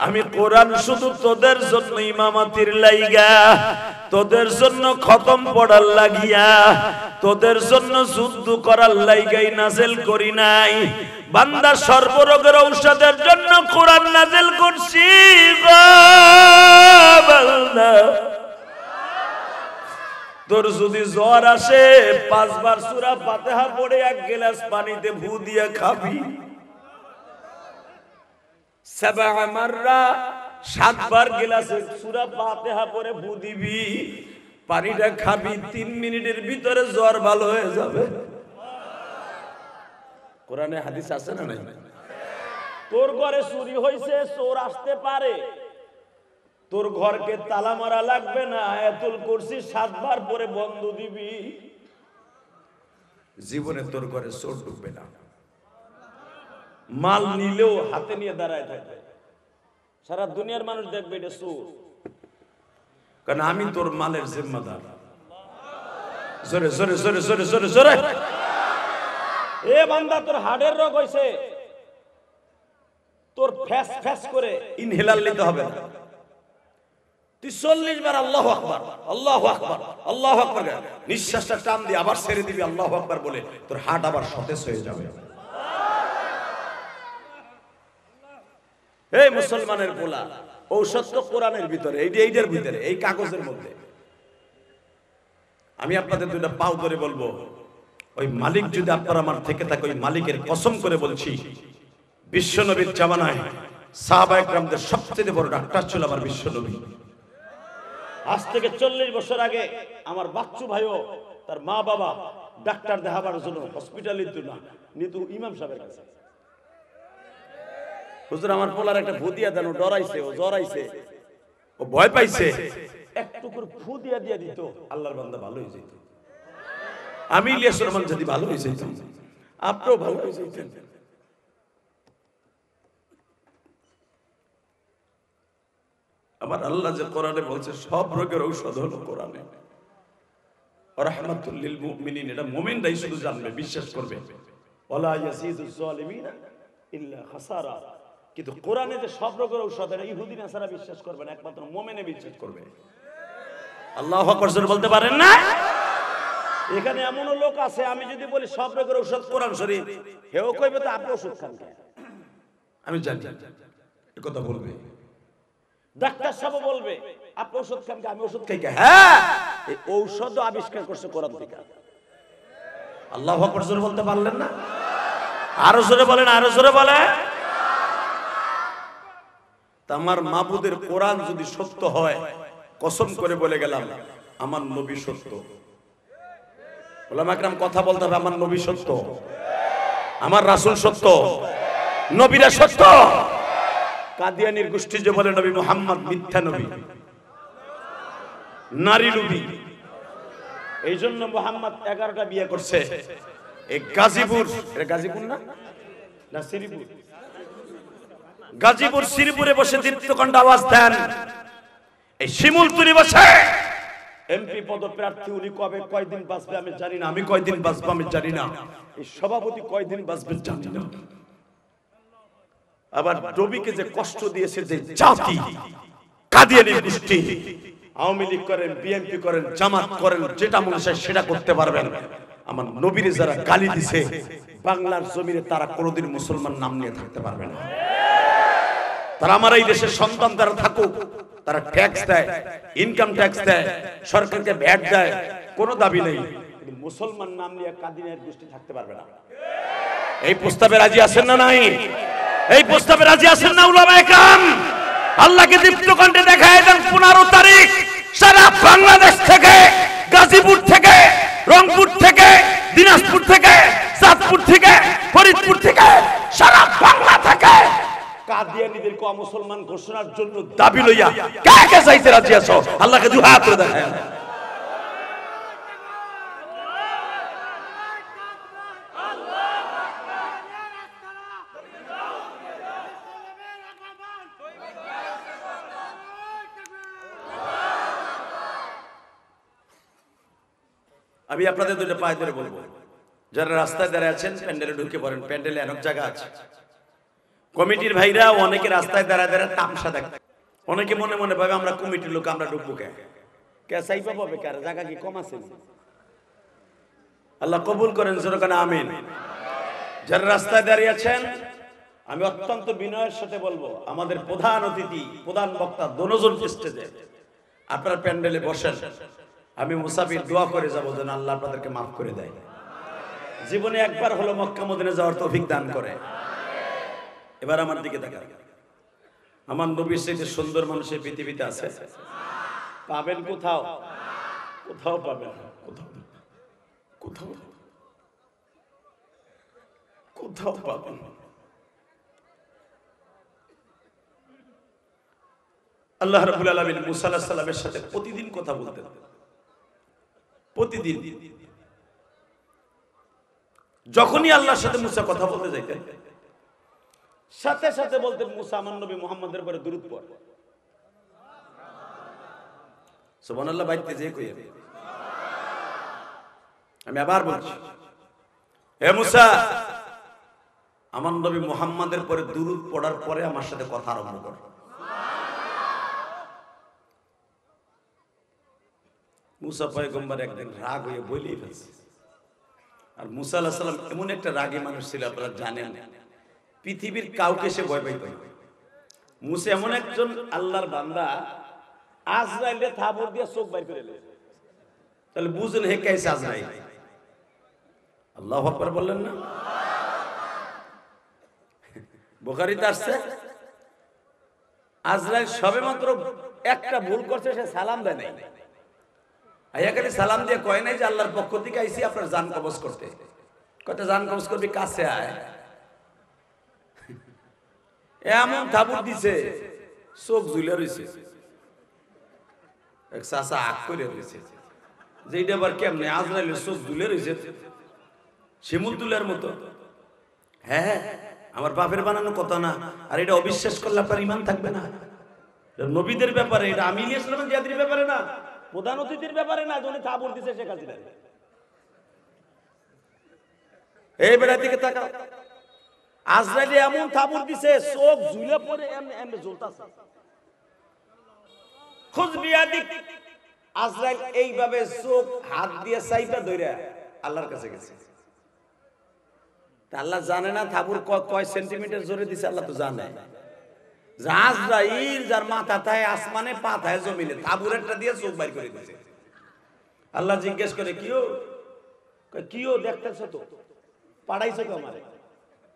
[SPEAKER 1] আমি কোরআন শুধু তোদের জন্য ইমামতির লাইগা, তোদের জন্য খতম পড়ার লাগিয়া, তোদের জন্য যুদ্ধ করার লাইগাই নাযিল করি নাই। বান্দা সর্বরোগের ঔষধের জন্য কোরআন নাযিল করছি গো বান্দা। তোর যদি জ্বর আসে 5 বার সূরা ফাতিহা পড়ে 1 গ্লাস পানিতে ভু দিয়ে খাবি। 7 মাররা 7 বার গ্লাসে সূরা ফাতিহা পড়ে ভু দিবি, পানিটা খাবি, 3 মিনিটের ভিতরে জ্বর ভালো হয়ে যাবে। কোরআনে হাদিস আছে না নাই? তোর ঘরে চুরি হইছে, চোর আসতে পারে, তোর ঘরকে তালা মারা লাগবে না, আয়াতুল কুরসি 7 বার পরে বন্ধ দিবি, জীবনে তোর ঘরে চোর ঢুকবে না। মাল নিলেও হাতে নিয়ে দাঁড়ায় থাকবে, সারা দুনিয়ার মানুষ দেখবে এটা চোর, কারণ আমি তোর মালের জিম্মাদার। জোরে জোরে জোরে জোরে জোরে জোরে। এ বান্দা তোর হার্টের রোগ হইছে, তোর ফ্যাস ফ্যাস করে ইনহেলার নিতে হবে না, তুই 40 বার আল্লাহু আকবার আল্লাহু আকবার আল্লাহু আকবার নিঃশ্বাসটা টান দিয়ে আবার ছেড়ে দিবি আল্লাহু আকবার বলে, তোর হার্ট আবার সতেজ হয়ে যাবে। এই মুসলমানের পোলা, ঔষধ তো কোরআনের ভিতরে, এইটার ভিতরে, এই কাগজের মধ্যে। আমি আপনাদের 2টা পাও ধরে বলবো, ওই মালিক যদি আপনার আমার থেকে থাকে, ওই মালিকের কসম করে বলছি, বিশ্বনবীর জামানায় সাহাবায়ে কেরামদের সবচেয়ে বড় ডাক্তার ছিল আমার বিশ্বনবী। আজ থেকে 40 বছর আগে আমার বাচ্চু ভাইও তার মা বাবা ডাক্তার দেখাবার জন্য হসপিটালে নিত ইমাম সাহেবের কাছে। হুজুর আমার পোলার একটা ফু দিয়া দেন, ও ডরাইছে, ও জ্বরাইছে, ও ভয় পাইছে, একটু করে ফু দিয়া দিয়া দিত, আল্লাহর বান্দা ভালো হয়ে যেত। আমি ইলিয়াস রহমান যদি ভালো হয়ে যেতাম, আপনিও ভালো হয়ে যেতেন। আমার আল্লাহ যে কোরআনে বলছে সব রোগের ঔষধ হলো কোরআনে, রাহমাতুল লিল মুমিনিন, এটা মুমিনরাই শুধু জানবে, বিশ্বাস করবে। ওয়ালা ইয়াজিদুজ জালিমিনা ইল্লা খাসারা। কিন্তু কোরআনে যে সব রোগের ঔষধ, এটা ইহুদি নাসারা বিশ্বাস করবে না, একমাত্র মুমিনে বিশ্বাস করবে। আল্লাহু আকবার জোরে বলতে পারেন না? এখানে এমনও লোক আছে, আমি যদি বলি সব রোগের ঔষধ কোরআন শরীফ, হেও কইবে তো আপনি ওষুধ খান কেন? আমি জানি এই কথা বলবে। ডাক্তার সাহেব বলবে আপনি ওষুধ খান, আমি ওষুধ খাই কেন? হ্যাঁ, এই ঔষধ আবিষ্কার করছে কোরআন থেকে। আল্লাহু আকবার জোরে বলতে পারলেন না? আরো জোরে বলেন, আরো জোরে বলে। আমার মাবুদের কোরআন যদি সত্য হয়, কসম করে বলে গেলাম আমার নবী সত্য। ওলামা একরাম কথা বলতে হবে, আমার নবী সত্য, আমার রাসূল সত্য, নবীরা সত্য। কাদিয়ানির গোষ্ঠী যে বলে নবী মুহাম্মদ মিথ্যা নবী, নারী নবী, এই জন্য মুহাম্মদ 11টা বিয়ে করছে। এই গাজীপুর, এটা গাজীপুর না, না শ্রীপুর, গাজীপুর শ্রীপুরে বসে দীপ্তকণ্ঠ আওয়াজ দেন, এই শিমুলতুলি বসে এমপি পদপ্রার্থী, উনি কবে কয়দিন বাঁচবে আমি জানি না, আমি কয়দিন বাঁচবো আমি জানি না, এই সভাপতি কয়দিন বাঁচবে জানি না। আবার নবীকে যে কষ্ট দিয়েছে যে জাতি, কাদিয়ানি গোষ্ঠী, আওয়ামী লীগ করেন, বিএনপি করেন, জামাত করেন, যেটা মনে চায় সেটা করতে পারবেন। আমার নবীরে যারা গালি দিছে বাংলার জমিনে, তারা কোনোদিন মুসলমান নাম নিয়ে থাকতে পারবে না। তারা আমার এই দেশের সন্তান তারা থাকুক, তারা ট্যাক্স দেয়, ইনকাম ট্যাক্স দেয়, সরকারকে ভ্যাট দেয়, কোনো দাবি নেই, কিন্তু মুসলমান নাম নিয়ে কাদিয়ানির গোষ্ঠী থাকতে পারবে না। এই প্রস্তাবে রাজি আছেন না নাই? এই প্রস্তাবে রাজি আছেন না উলামা একরাম? আল্লাহকে দীপ্ত কণ্ঠে দেখায় দেন 15 তারিখ সারা বাংলাদেশ থেকে, গাজীপুর থেকে, রংপুর থেকে, দিনাজপুর থেকে, চাঁদপুর থেকে, ফরিদপুর থেকে, সারা বাংলা থেকে কাদিয়ানীদের কো মুসলমান ঘোষণার জন্য দাবি লইয়া কে কে চাইতে রাজি আছো? আল্লাহকে দুই হাত করে দেখায়। আমি আপনাদের দুটো পায়ে ধরে বলবো, যারা রাস্তায় দাঁড়িয়ে আছেন প্যান্ডেলে ঢুকে পড়েন, প্যান্ডেলে অনেক জায়গা আছে। কমিটির ভাইরা অনেকে রাস্তায় দাঁড়ায় দাঁড়ায় তামসা দেখে, অনেকে মনে মনে ভাবে আমরা কমিটির লোক, আমরা ঢুকবো কে, কে চাইবা পাবে, কার জায়গা কি কম আছে? আল্লাহ কবুল করেন, যেরকম আমিন। যারা রাস্তায় দাঁড়িয়ে আছেন, আমি অত্যন্ত বিনয়ের সাথে বলবো, আমাদের প্রধান অতিথি, প্রধান বক্তা দোনোজন স্টেজে, আপনারা প্যান্ডেলে বসেন। আমি মুসাফির দোয়া করে যাবো যেন আল্লাহ আপনাদেরকে মাফ করে দেয়, জীবনে একবার হলো মক্কা মদিনা যাওয়ার তৌফিক দান করে। এবার আমার দিকে তাকান, আমার নবীর চাইতে সুন্দর মানুষের পৃথিবীতে আছে? পাবেন কোথাও? কোথাও পাবেন না, কোথাও কোথাও কোথাও পাবেন না। আল্লাহ রাব্বুল আলামিন মুসা আলাইহিস সালামের সাথে প্রতিদিন কথা বলতেন, প্রতিদিন। যখনই আল্লাহর সাথে মুসা কথা বলতে যাইতেন, সাথে সাথে বলতেন মুসা আমার নবী মুহাম্মদের উপরে দুরূদ পড়। সুবহানাল্লাহ, বাইতে যে কই আমি আবার বলছি, হে মুসা আমার নবী মুহাম্মদের উপরে দুরূদ পড়ার পরে আমার সাথে কথা আরম্ভ কর। মুসা পয়গম্বর একদিন রাগ হয়ে বলেই ফেলছে। আর মুসা আলাইহিস সালাম এমন একটা রাগী মানুষ ছিল, আপনারা জানেন, পৃথিবীর কাউকে সে ভয় পাইত না। মুসা এমন একজন আল্লাহর বান্দা, আজরাইলে থাবর দিয়ে চোখ বাইর করে দিল। তাহলে বুঝেন হে কাইছে আজরাইল। আল্লাহু আকবার বললেন না? বুখারীতে আসছে, আজরাইল সবেমাত্র একটা ভুল করছে, সে সালাম দেয় নাই। আইয়া খালি সালাম দিয়ে কয় নাই যে আল্লাহর পক্ষ থেকে আইছি আপনার জান কবজ করতে। কয়টা জান কবজ করবি, কাছে আয়। এমন থাবুর দিছে চোখ ঝুলে রয়েছে। এক চাচা আগ করে রয়েছে যে এটা আবার কেমনে আজরাইলের চোখ ঝুলে রয়েছে শিমুল তুলার মতো। হ্যাঁ, আমার বাপের বানানো কথা না। আর এটা অবিশ্বাস করলে আপনার ইমান থাকবে না। নবীদের ব্যাপারে, এটা আমি ইসলামের জিয়াদের ব্যাপারে না, প্রধান অতিথির ব্যাপারে না। উনি থাবুর দিছে শেখ হাসিনা। এই বেড়া দিকে তাকাও, আজরাইলে এমন থাবুর দিছে চোখ ঝুলে পড়ে এমনি এমনি জ্বলতাছে। খুজ বিয়াদিক, আজরাইল এইভাবে চোখ হাত দিয়ে চাইপা ধইরা আল্লাহর কাছে গেছে। আল্লাহ জানে না থাবুর কয় সেন্টিমিটার জোরে দিছে, আল্লাহ তো জানে। আজরাইল যার মাথা থায় আসমানে, পা থায় জমিনে, থাবুরেরটা দিয়ে চোখ বাইর করে দিয়েছে। আল্লাহ জিজ্ঞেস করে কিও দেখতেছো তো, পাড়াইছো তো আমারে।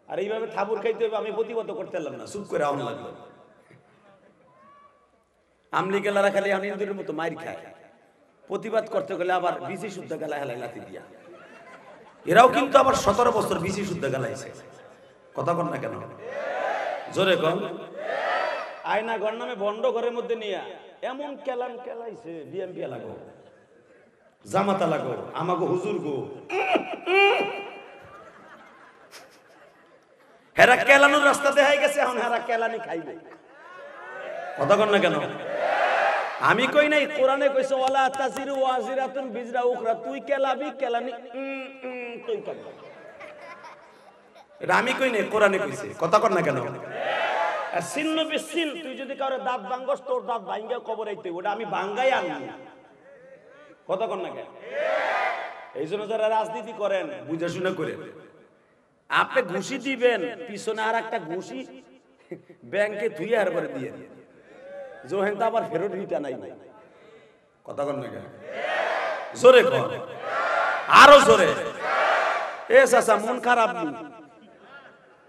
[SPEAKER 1] আর এইভাবে থাবুর খাইতে হবে, আমি প্রতিবাদ করতে পারলাম না, চুপ করে আউন লাগলো। আমলি গেলারা খালি ইন্দুরের মতো মাইর খায়, প্রতিবাদ করতে গেলে আবার বিসি শুদ্ধ গেলা হেলাই লাথি দিয়া। এরাও কিন্তু আবার 17 বছর বিসি শুদ্ধ গেলাইছে। কথা কন না কেন? জোরে কন। আয়না ঘর নামে বন্ধ ঘরের মধ্যে নিয়ে এমন কেলান কেলাইছে, বিএমপি লাগো, জামাতা লাগো, আমাগো হুজুর গো, হেরা কেলানোর রাস্তা দেখাই গেছে। এখন হেরা কেলানি খাইবে। কথা কন না কেন? আমি কই নাই, কোরআনে কইছে ওয়ালা তাজিরু ওয়াজিরাতুন বিজরা উখরা। তুই কেলাবি, কেলানি তুই কেলাবি, এটা আমি কই নাই, কোরআনে কইছে। কথা কন না কেন? সিন্ন বিসিন, তুই যদি কারো দাঁত ভাঙ্গস, তোর দাঁত ভাঙ্গা কবর আইতে, ওটা আমি ভাঙ্গাই আনবো। কথা কন না কেন? এই জন্য যারা রাজনীতি করেন বুঝে শুনে করেন। আপনি ঘুষি দিবেন, পিছনে আর একটা ঘুষি ব্যাংকে ধুয়ে আর করে দিয়ে জোহেন তো আবার ফেরত রিটা নাই। কথা কন না কেন? জোরে কর, আরো জোরে। এ চাচা মন খারাপ নি,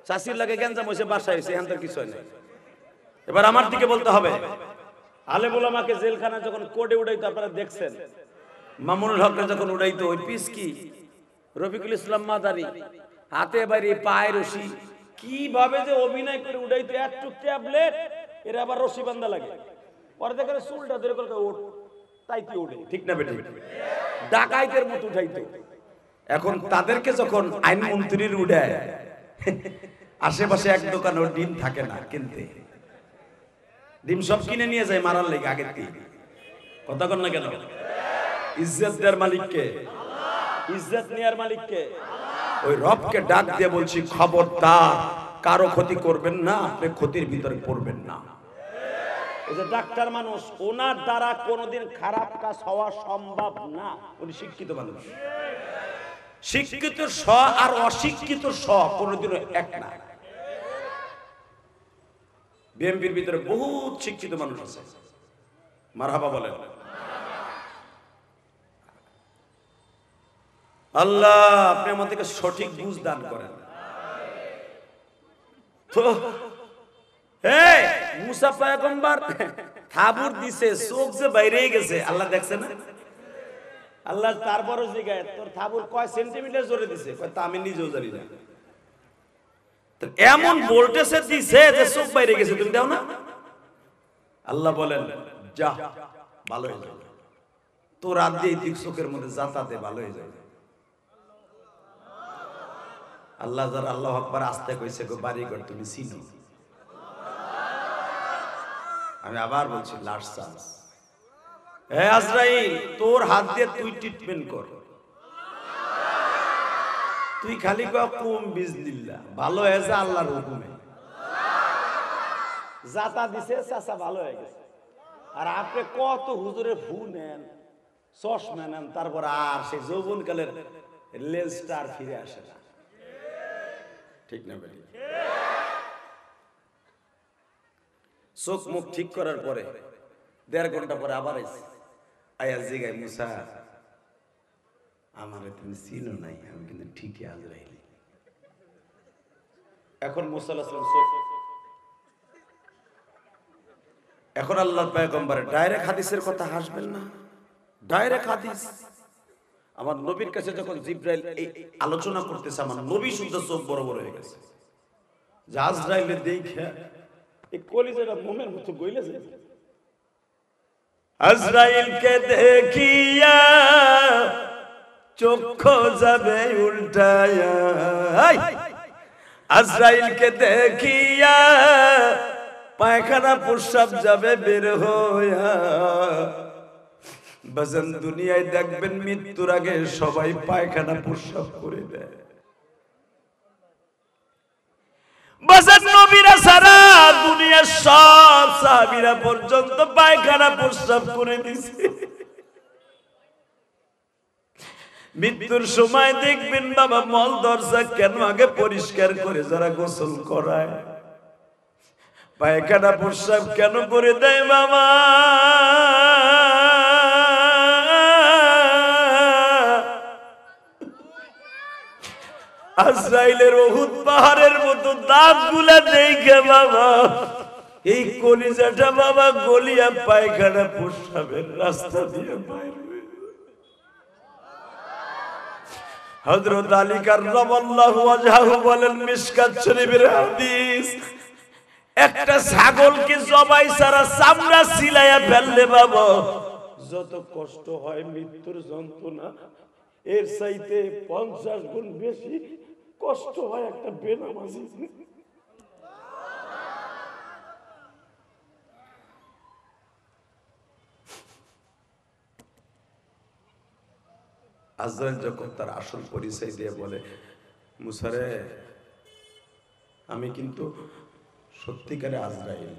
[SPEAKER 1] চাষির লাগে গেঞ্জাম হয়েছে, বাসায় হয়েছে, এখান কিছু হয় না। এবার আমার দিকে বলতে হবে। আলেম ওলামাকে জেলখানা যখন কোর্টে উঠাইতো, আপনারা দেখছেন, মামুনুল হকরে যখন উঠাইতো, ওই পিস কি রফিকুল ইসলাম মাদারি হাতে বাইরে পায়ে রশি, কিভাবে যে অভিনয় করে উঠাইতো। একটু ট্যাবলেট, এর আবার রশি বান্ধা লাগে, পরে দেখে চুলটা ধরে ওঠ, তাই কি ওঠে। ঠিক না বেটি? ডাকাইতের মতো উঠাইতো। এখন তাদেরকে যখন আইনমন্ত্রীর উঠায়, আশেপাশে এক দোকানে ডিম থাকে না কিনতে, ডিম সব কিনে নিয়ে যায় মারার লেগে আগের থেকে। কথা কন না কেন? ইজ্জত দেওয়ার মালিককে, ইজ্জত নেওয়ার মালিককে, ওই রবকে ডাক দিয়ে বলছি, খবরদার কারো ক্ষতি করবেন না, আপনি ক্ষতির ভিতরে পড়বেন না। এই যে ডাক্তার মানুষ, ওনার দ্বারা কোনোদিন খারাপ কাজ হওয়া সম্ভব না। উনি শিক্ষিত মানুষ। শিক্ষিত স আর অশিক্ষিত স কোনোদিনও এক না। বিএনপির ভিতরে বহুত শিক্ষিত মানুষ আছে, মারহাবা বলেন। আল্লাহ আপনি আমাদেরকে সঠিক বুঝ দান করেন। তো এই মুসা পয়গম্বর থাবুর দিছে, চোখ যে বাইরে গেছে, আল্লাহ দেখছে না? আল্লাহ তারপরও জিগায়, তোর থাবুর কয় সেন্টিমিটার জোরে দিছে? কয় তা আমি নিজেও জানি না। এমন ভোল্টেজে দিছে যে চোখ বাইরে গেছে, তুমি দাও না? আল্লাহ বলেন যা ভালো হয়ে যাবে, তোর রাত দিয়ে দিক চোখের মধ্যে যাতাতে ভালো হয়ে যাবে। আল্লাহ যারা আল্লাহ আকবার আসতে কইছে, গো বাড়িঘর তুমি চিনো। আমি আবার বলছি লাস্ট চান্স। হে আজরাইল, তোর হাত দিয়ে তুই ট্রিটমেন্ট কর। তুই খালি কুম বিজনিল্লাহ, ভালো হয়েছে আল্লাহর হুকুমে। জাতা দিছে, চাচা ভালো হয়ে গেছে। আর আপনি কত হুজুরের ফু নেন, চশমা নেন, তারপর আর সেই যৌবনকালের লেন্সটা আর ফিরে আসে না। ঠিক না বেটি? চোখ মুখ ঠিক করার পরে 1.5 ঘন্টা পরে আবার আয়া জিগাই, মুসা আমারে তুমি চিনো নাই, আমি কিন্তু ঠিকই আজরাইল। এখন মুসা আলাইহিস সালাম এখন আল্লাহর পয়গম্বর ডাইরেক্ট হাদিসের কথা হাসবেন না, ডাইরেক্ট হাদিস। আমার নবীর কাছে যখন জিবরাইল এই আলোচনা করতেছে, আমার নবী শুদ্ধ চোখ বড় বড় হয়ে গেছে। যে আজরাইলের দেখে এই কলিজাটা মোমের মতো গইলে যায়। আজরাইলকে দেখিয়া চক্ষু যাবে উল্টায়া, আজরাইলকে দেখিয়া পায়খানা প্রস্রাব যাবে বের হইয়া। বাজান দুনিয়ায় দেখবেন মৃত্যুর আগে সবাই পায়খানা প্রস্রাব করে দেয়। বাজান নবীরা সারা দুনিয়ার সব সাহাবীরা পর্যন্ত পায়খানা প্রস্রাব করে দিছে। মৃত্যুর সময় দেখবেন বাবা মল দরজা কেন আগে পরিষ্কার করে যারা গোসল করায়, পায়খানা প্রস্রাব কেন করে দেয় বাবা? আজরাইলের উহুদ পাহাড়ের মতো দাঁতগুলা দেখে বাবা এই কলিজাটা বাবা গলিয়া পায়খানা প্রস্রাবের রাস্তা দিয়ে বাইর হয়ে। হযরত আলী কাররামাল্লাহু ওয়াজহাহু বলেন মিশকাত শরীফের হাদিস, একটা ছাগলকে জবাই ছাড়া চামড়া ছিলাইয়া ফেললে বাবা যত কষ্ট হয় মৃত্যুর যন্ত্রণা এর চাইতে 50 গুণ বেশি কষ্ট হয় একটা বেনামাজি। আজরাইল যখন তার আসল পরিচয় দিয়ে বলে, মুসা রে আমি কিন্তু সত্যিকারে আজরাইল।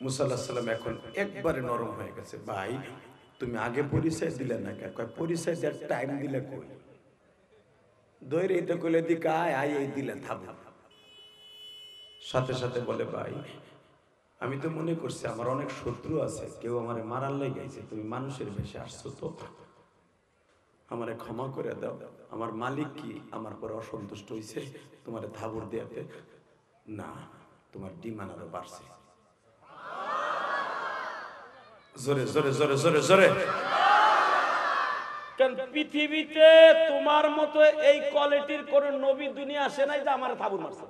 [SPEAKER 1] মুসা আলাইহিস সালাম এখন একবারে নরম হয়ে গেছে। ভাই তুমি আগে পরিচয় দিলে না কেন? কয় পরিচয় দেওয়ার টাইম দিলে কই? দইরে এটা কইলে দি কায় আই এই দিলে থাম। সাথে সাথে বলে ভাই আমি তো মনে করছি আমার অনেক শত্রু আছে, কেউ আমারে মারার লেগে গেছে, তুমি মানুষের বেশে আসছো তো আমারে ক্ষমা করে দাও। আমার মালিক কি আমার পর অসন্তুষ্ট হইছে তোমারে থাবর দেয়াতে? না, তোমার ডিমান্ড আরো বাড়ছে। জোরে জোরে জোরে জোরে জোরে।
[SPEAKER 2] কারণ পৃথিবীতে তোমার মতো এই কোয়ালিটির কোন নবী দুনিয়া আসে নাই যে আমার থাবুর মারছে।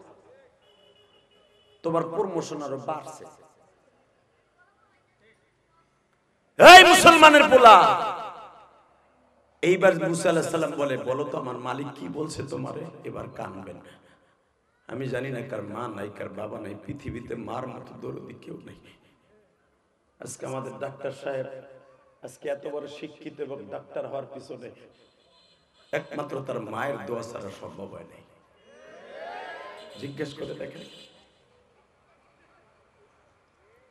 [SPEAKER 1] তোমার প্রমোশন আরো বাড়ছে। এই মুসলমানের পোলা, এইবার মুসা আলাইহিস সালাম বলে বলো তো আমার মালিক কি বলছে তোমারে? এবার কানবেন। আমি জানি না কার মা নাই কার বাবা নাই, পৃথিবীতে মার মতো দরদি কেউ নেই। আজকে আমাদের ডাক্তার সাহেব আজকে এত বড় শিক্ষিত এবং ডাক্তার হওয়ার পিছনে একমাত্র তার মায়ের দোয়া ছাড়া সম্ভব হয় নাই। জিজ্ঞেস করে দেখেন,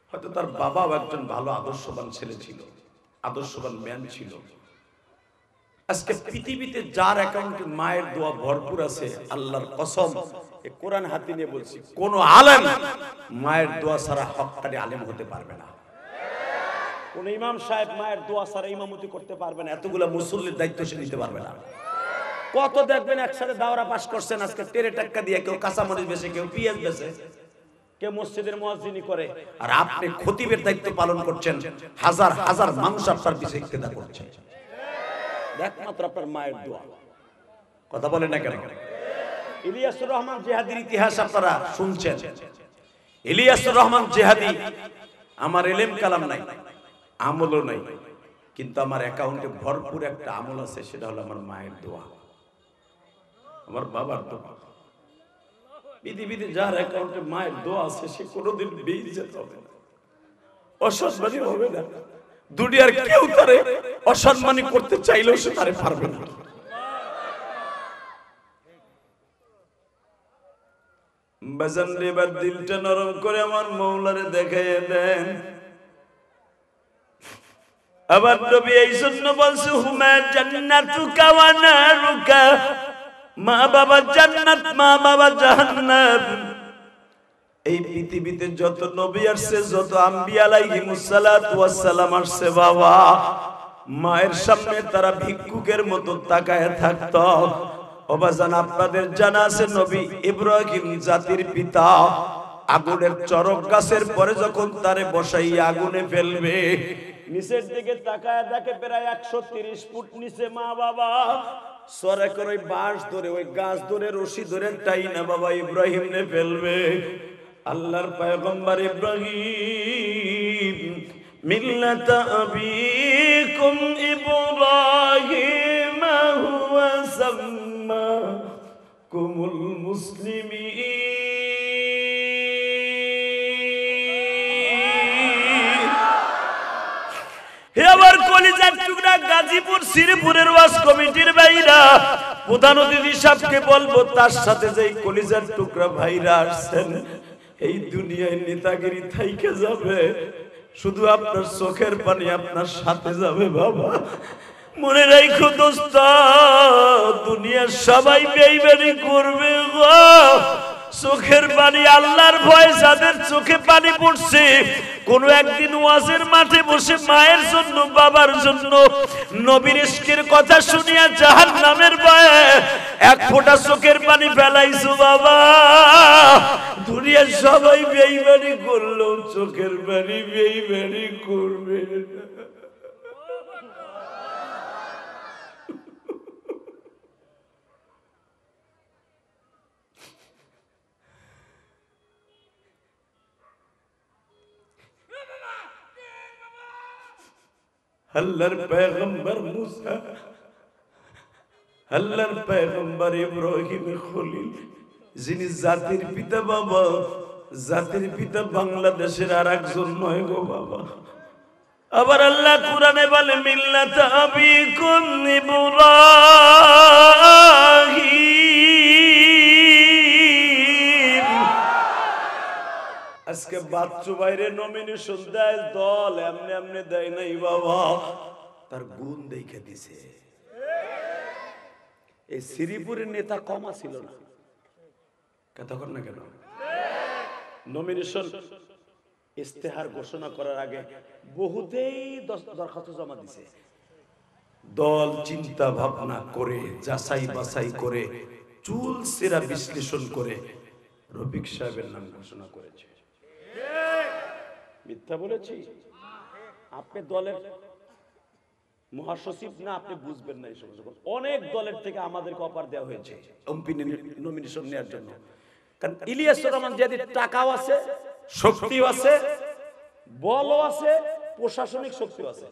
[SPEAKER 1] হয়তো তার বাবাও একজন ভালো আদর্শবান ছেলে ছিল, আদর্শবান ম্যান ছিল। আজকে পৃথিবীতে যার অ্যাকাউন্টে মায়ের দোয়া ভরপুর আছে, আল্লাহর কসম এই কোরআন হাতে নিয়ে বলছি, কোন আলেম মায়ের দোয়া ছাড়া হক্কানি আলেম হতে পারবে না।
[SPEAKER 2] কোন ইমাম সাহেব মায়ের দোয়া ছাড়া ইমামতি করতে পারবে না।
[SPEAKER 1] এতগুলা মুসল্লির দায়িত্ব সে নিতে পারবে না।
[SPEAKER 2] কত দেখবেন একসাথে দাওরা পাস করছেন, আজকে টেরে টাক্কা দিয়ে কেউ কাঁচামরিচ বেচে, কেউ পেঁয়াজ বেচে, কেউ মসজিদের মুয়াজ্জিনি করে,
[SPEAKER 1] আর আপনি খতিবের দায়িত্ব পালন করছেন, হাজার হাজার মানুষ আপনার পিছে ইক্তেদা করছে।
[SPEAKER 2] একমাত্র আপনার মায়ের দোয়া।
[SPEAKER 1] কথা বলেন না কেন?
[SPEAKER 2] ইলিয়াসুর রহমান জিহাদির
[SPEAKER 1] ইতিহাস আপনারা শুনছেন। ইলিয়াসুর রহমান জিহাদি, আমার ইলম কালাম নাই, আমলও নাই, কিন্তু আমার অ্যাকাউন্টে ভরপুর একটা আমল আছে, সেটা হলো আমার মায়ের দোয়া, আমার বাবার দোয়া। পৃথিবীতে যার অ্যাকাউন্টে মায়ের দোয়া আছে সে কোনোদিন বেইজ্জত হবে না, অসম্মানী হবে না। দুনিয়ার কেউ তারে অসম্মানী করতে চাইলেও সে তারে পারবে না। বাজান রে, এবার দিলটা নরম করে আমার মৌলারে দেখাইয়া দেন। আবার নবী এই জন্য বলছে হুমা জান্নাতুকা ওয়া নারুকা, মা বাবা জান্নাত, মা বাবা জাহান্নাম। এই পৃথিবীতে যত নবী আসছে, যত আম্বিয়া আলাইহিমুস সালাতু ওয়াস সালাম আসছে বাবা, মায়ের সামনে তারা ভিক্ষুকের মতো তাকায় থাকতো। ওবাজান আপনাদের জানা আছে নবী ইব্রাহিম জাতির পিতা আগুনের চরক গাছের পরে যখন তারে বসাইয়া আগুনে ফেলবে,
[SPEAKER 2] নিচের দিকে তাকায় দেখে প্রায় 130 ফুট নিচে মা বাবা
[SPEAKER 1] সরে করে ওই বাঁশ ধরে, ওই গাছ ধরে, রশি ধরে টাইনা বাবা ইব্রাহিম নে ফেলবে। আল্লাহর পয়গম্বর ইব্রাহিম মিল্লাত আবিকুম ইব্রাহিম হুয়া সাম্মাকুমুল মুসলিমিন। হে আমার কলিজার টুকরা গাজীপুর শ্রীপুরের ওয়াজ কমিটির ভাইরা, প্রধান অতিথি সাহেবকে বলবো তার সাথে যে কলিজার টুকরা ভাইরা আসছেন, এই দুনিয়ায় নেতাগিরি থাইকে যাবে, শুধু আপনার চোখের পানি আপনার সাথে যাবে বাবা। মনে রাখো দোস্ত, দুনিয়ার সবাই বেইমানি করবে গো। চোখের পানি আল্লাহর ভয় যাদের চোখে পানি পড়ছে, কোন একদিন ওয়াজের মাঠে বসে মায়ের জন্য বাবার জন্য নবীর ইশকের কথা শুনিয়া জাহান্নামের ভয়ে এক ফোঁটা চোখের পানি ফেলাইছো বাবা। দুনিয়ার সবাই বেইমানি করলেও চোখের পানি বেইমানি করবে না। আল্লাহর পয়গম্বর মুসা, আল্লাহর পয়গম্বর ইব্রাহিম খলিল, যিনি জাতির পিতা বাবা, জাতির পিতা বাংলাদেশের আর একজন নয় গো বাবা। আবার আল্লাহ কুরআনে বলে মিল্লাত আবিকুম ইব্রাহিম। আজকে বাচ্চু বাইরে নমিনেশন দেয় দল, এমনি এমনি দেয় নাই বাবা, তার গুণ দেখে দিছে। এই শ্রীপুরের নেতা কমা ছিল না, কথা কর না কেন? নমিনেশন ইস্তেহার ঘোষণা করার আগে বহুতেই দরখাস্ত জমা দিছে। দল চিন্তা ভাবনা করে, যাচাই বাছাই করে, চুল সেরা বিশ্লেষণ করে রফিক সাহেবের নাম ঘোষণা করেছে। মিথ্যা বলেছি? আপনি দলের মহাসচিব না, আপনি বুঝবেন না। এই সমস্ত অনেক দলের থেকে আমাদেরকে অফার দেওয়া হয়েছে এমপি নমিনেশন নেওয়ার জন্য। কারণ ইলিয়াসুর রহমান জিয়াদির টাকাও আছে, শক্তিও আছে, বলও আছে, প্রশাসনিক শক্তিও আছে।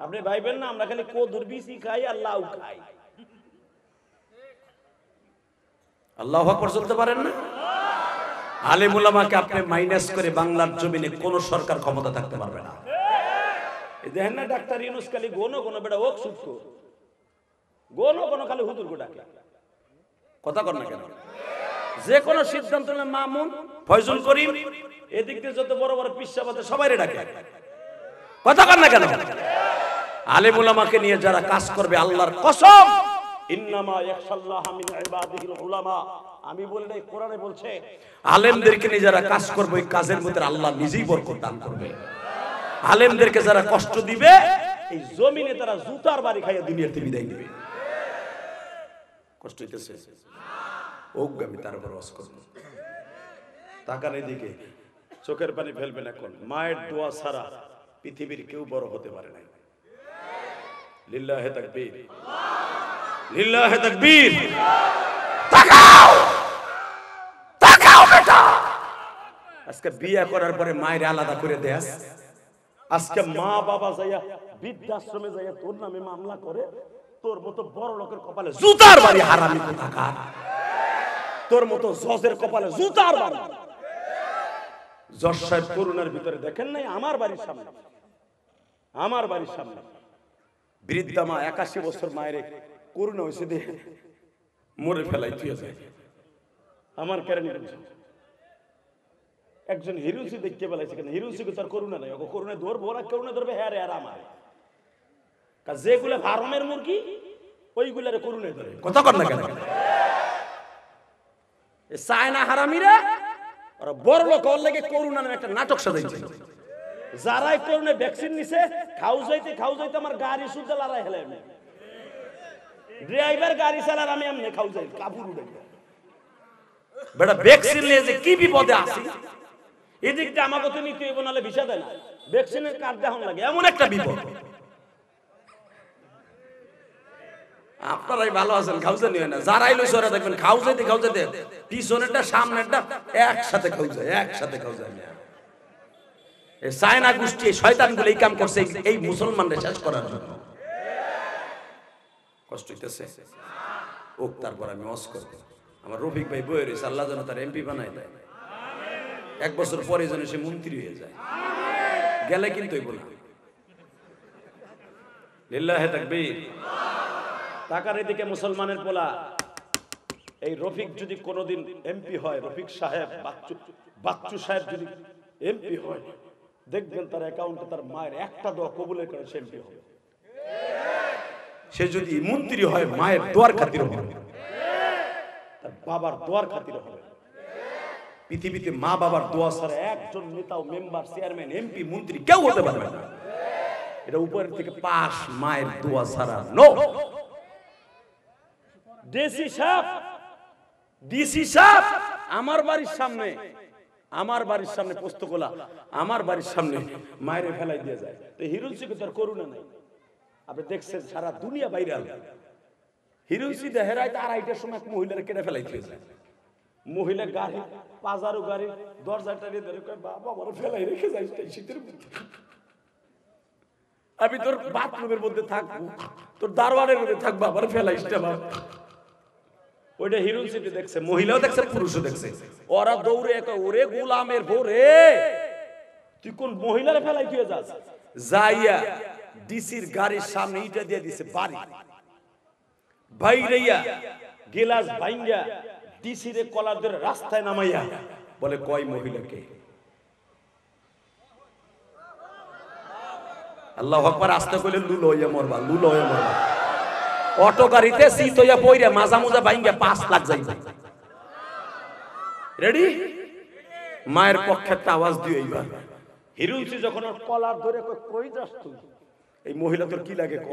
[SPEAKER 1] আপনি ভাইবেন না আমরা খালি কদুর বিসি খাই আর লাউ খাই। আল্লাহু আকবার বলতে পারেন না? আলেম উলামাকে আপনি মাইনাস করে বাংলার জমিনে কোন সরকার ক্ষমতা থাকতে পারবে না। এই দেখেন না ডাক্তার ইউনূস খালি গোনো গোনো বেটা ওক সুৎক গোনো গোনো খালি হুজুর গো ডাকে, কথা কর না কেন? যে কোন সিদ্ধান্ত নিলে মামুন, ফয়জুল করিম, এদিক দিয়ে যত বড় বড় পিসাবাতে সবাইরে ডাকে, কথা কর না কেন? আলেম উলামাকে নিয়ে যারা কাজ করবে, আল্লাহর কসম, ইন্নামা ইয়াখশাল্লাহ মিন ইবাদিহিল উলামা, আমি বলি নাই, কোরআনে বলছে আলেমদেরকে নিয়ে যারা কাজ করবে ওই কাজের মধ্যে আল্লাহ নিজেই বরকত দান করবে। আলেমদেরকে যারা কষ্ট দিবে এই জমিনে তারা জুতার বাড়ি খাইয়া দুনিয়াতে বিদায় নেবে। কষ্ট হইতেছে? আমি তার উপর ওয়াজ করব। তাকান এদিকে, চোখের পানি ফেলবেন এখন। মায়ের দোয়া ছাড়া পৃথিবীর কেউ বড় হতে পারে নাই। লিল্লাহে তাকবীর, লিল্লাহে তাকবীর। তাকাও, তাকাও বেটা। আজকে বিয়ে করার পরে মায়ের আলাদা করে দেয়াস। আজকে মা বাবা যাইয়া বৃদ্ধাশ্রমে যাইয়া তোর নামে মামলা করে, তোর মতো বড় লোকের কপালে জুতার বাড়ি, হারামি কোথাকার। তোর মতো জজের কপালে জুতার বাড়ি। জজ সাহেব করুণার ভিতরে দেখেন নাই? আমার বাড়ির সামনে, আমার বাড়ির সামনে বৃদ্ধা মা, 81 বছর মায়ের করুণা হয়েছে দিয়ে মরে ফেলাই তুই যায়। আমার কেরানি একজন হিরুসি দেখতে পেলাইছে, কেন হিরুসিকে তার করুণা নাই। ওকে করুণা ধরবো, ওরা করুণা ধরবে হ্যাঁ রে আর আমার। যেগুলো ফার্মের মুরগি ওইগুলারে করুণা ধরে, কথা কর না কেন? চায়না হারামিরা ওরা বড় লোক ওর লাগে করুণা নামে একটা নাটক সাজাইছে। যারাই করুণা ভ্যাকসিন নিছে, খাও যাইতে আমার গাড়ি শুদ্ধ লড়াই হেলে, ড্রাইভার গাড়ি চালার আমি এমনি খাও যাই কাপুর উঠে বেটা। ভ্যাকসিন নিয়ে যে কি বিপদে আছে, এদিকটা আমাকে তো নিতে হইব, নাহলে ভিসা দেয় না। ভ্যাকসিনের কার্ড দেখান লাগে, এমন একটা বিপদ।
[SPEAKER 2] আপনারাই ভালো আছেন, খাউজা নিয়ে না। যারাই লইছে ওরা দেখবেন খাউজাইতে খাউজাইতে পিছনেরটা সামনেরটা একসাথে খাউজায়, একসাথে খাউজায়। এই চায়না গোষ্ঠী শয়তানগুলো এই কাম করছে এই মুসলমানদের শেষ করার জন্য। কষ্ট হইতেছে ওক, তারপর আমি ওয়াজ করব। আমার রফিক ভাই বইয়ে রয়েছে, আল্লাহ যেন তার এমপি বানাই দেয়। 1 বছর পরে যেন সে মন্ত্রী হয়ে যায়। গেলে কিন্তু হইব না। লিল্লাহে তাকবীর। টাকার এদিকে মুসলমানের পোলা এই রফিক যদি কোনোদিন এমপি হয়, রফিক সাহেব বাচ্চু সাহেব যদি এমপি হয়, দেখবেন তার অ্যাকাউন্টে তার মায়ের একটা দোয়া কবুলের করে সে এমপি হবে। সে যদি মন্ত্রী হয় মায়ের দোয়ার খাতির হবে, তার বাবার দোয়ার খাতির হবে। পৃথিবীতে মা বাবার দোয়া ছাড়া একজন নেতাও, মেম্বার, চেয়ারম্যান, এমপি, মন্ত্রী কেউ হতে পারবে না। এটা উপরের থেকে পাস, মায়ের দোয়া ছাড়া নো। ডিসি সাহেব আমার বাড়ির সামনে পোস্তকোলা, আমার বাড়ির সামনে মায়ের ফেলাই দিয়ে যায়। তো হিরুনসিকে তার করুণা নাই। আপনি দেখছেন সারা দুনিয়া ভাইরাল। হিরুনসি হেরাইতে 2:30টার সময় এক মহিলার কেটে ফেলাই দিয়ে যায়। মহিলা গাড়ি, পাজারো গাড়ি, দরজাটা নিয়ে ধরে কয়, বাবা আমার ফেলাই রেখে যাইস শীতের মধ্যে। আমি তোর বাথরুমের মধ্যে থাকবো, তোর দারোয়ানের মধ্যে থাকবো, আবার ফেলাইস না বাবা। ওইটা হিরোইন সিটি দেখছে, মহিলাও দেখছে, পুরুষও দেখছে। ওরা দৌড়ে একা, ওরে গোলামের বউ রে, তুই কোন মহিলারে ফেলাই তুই যাস? যাইয়া ডিসির গাড়ির সামনে ইটা দিয়ে দিছে বাড়ি। বাইরেইয়া গিলাস ভাঙ্গা ডিসিরে কলার ধরে রাস্তায় নামাইয়া বলে, কয় মহিলাকে? আল্লাহু আকবার। আস্তে কইলে লুলো হইয়া মরবা, লুলো হইয়া মরবা। অটো গাড়িতে সিট হইয়া পইরা মাজা মুজা ভাঙ্গা 5 লাখ যাইবে। রেডি? মায়ের পক্ষে একটা আওয়াজ দিও এইবার। হিরুনসি যখন ওর কলার ধরে কই যাস তুই? এই মহিলা তোর কি লাগে ক?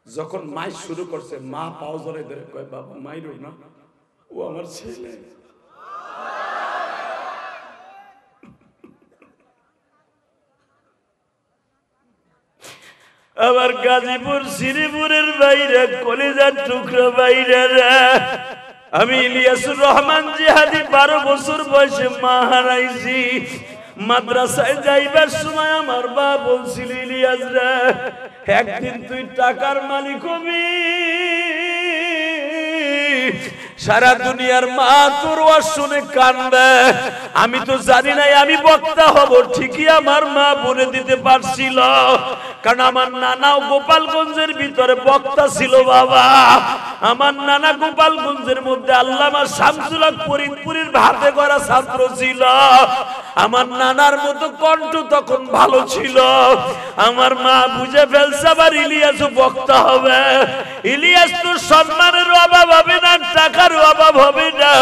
[SPEAKER 2] যখন মাই শুরু করছে, মা পাও ধরে ধরে কয়, বাবা মাইরো না, ও আমার ছেলে। আবার গাজীপুর শ্রীপুরের বাইরে কলিজার টুকরো বাইরে আমি ইলিয়াসুর রহমান জিহাদি 12 বছর বয়সে মা হারাইছি। মাদ্রাসায় যাইবার সময় আমার বাবা বলছিল, ইলিয়াস রে একদিন তুই টাকার মালিক হবি, সারা দুনিয়ার মা তোর ওয়াজ শুনে কান্দে। আমি তো জানি না আমি বক্তা হব। ঠিকই আমার মা বলে দিতে পারছিল, কারণ আমার নানাও গোপালগঞ্জের ভিতরে বক্তা ছিল। বাবা, আমার নানা গোপালগঞ্জের মধ্যে আল্লামা শামসুল হক ফরিদপুরের হাতে গড়া ছাত্র ছিল। আমার নানার মতো কণ্ঠ তখন ভালো ছিল। আমার মা বুঝে ফেলছে আবার ইলিয়াসও বক্তা হবে। ইলিয়াস তো সম্মানের অভাব হবে না, টাকার অভাব হবে না,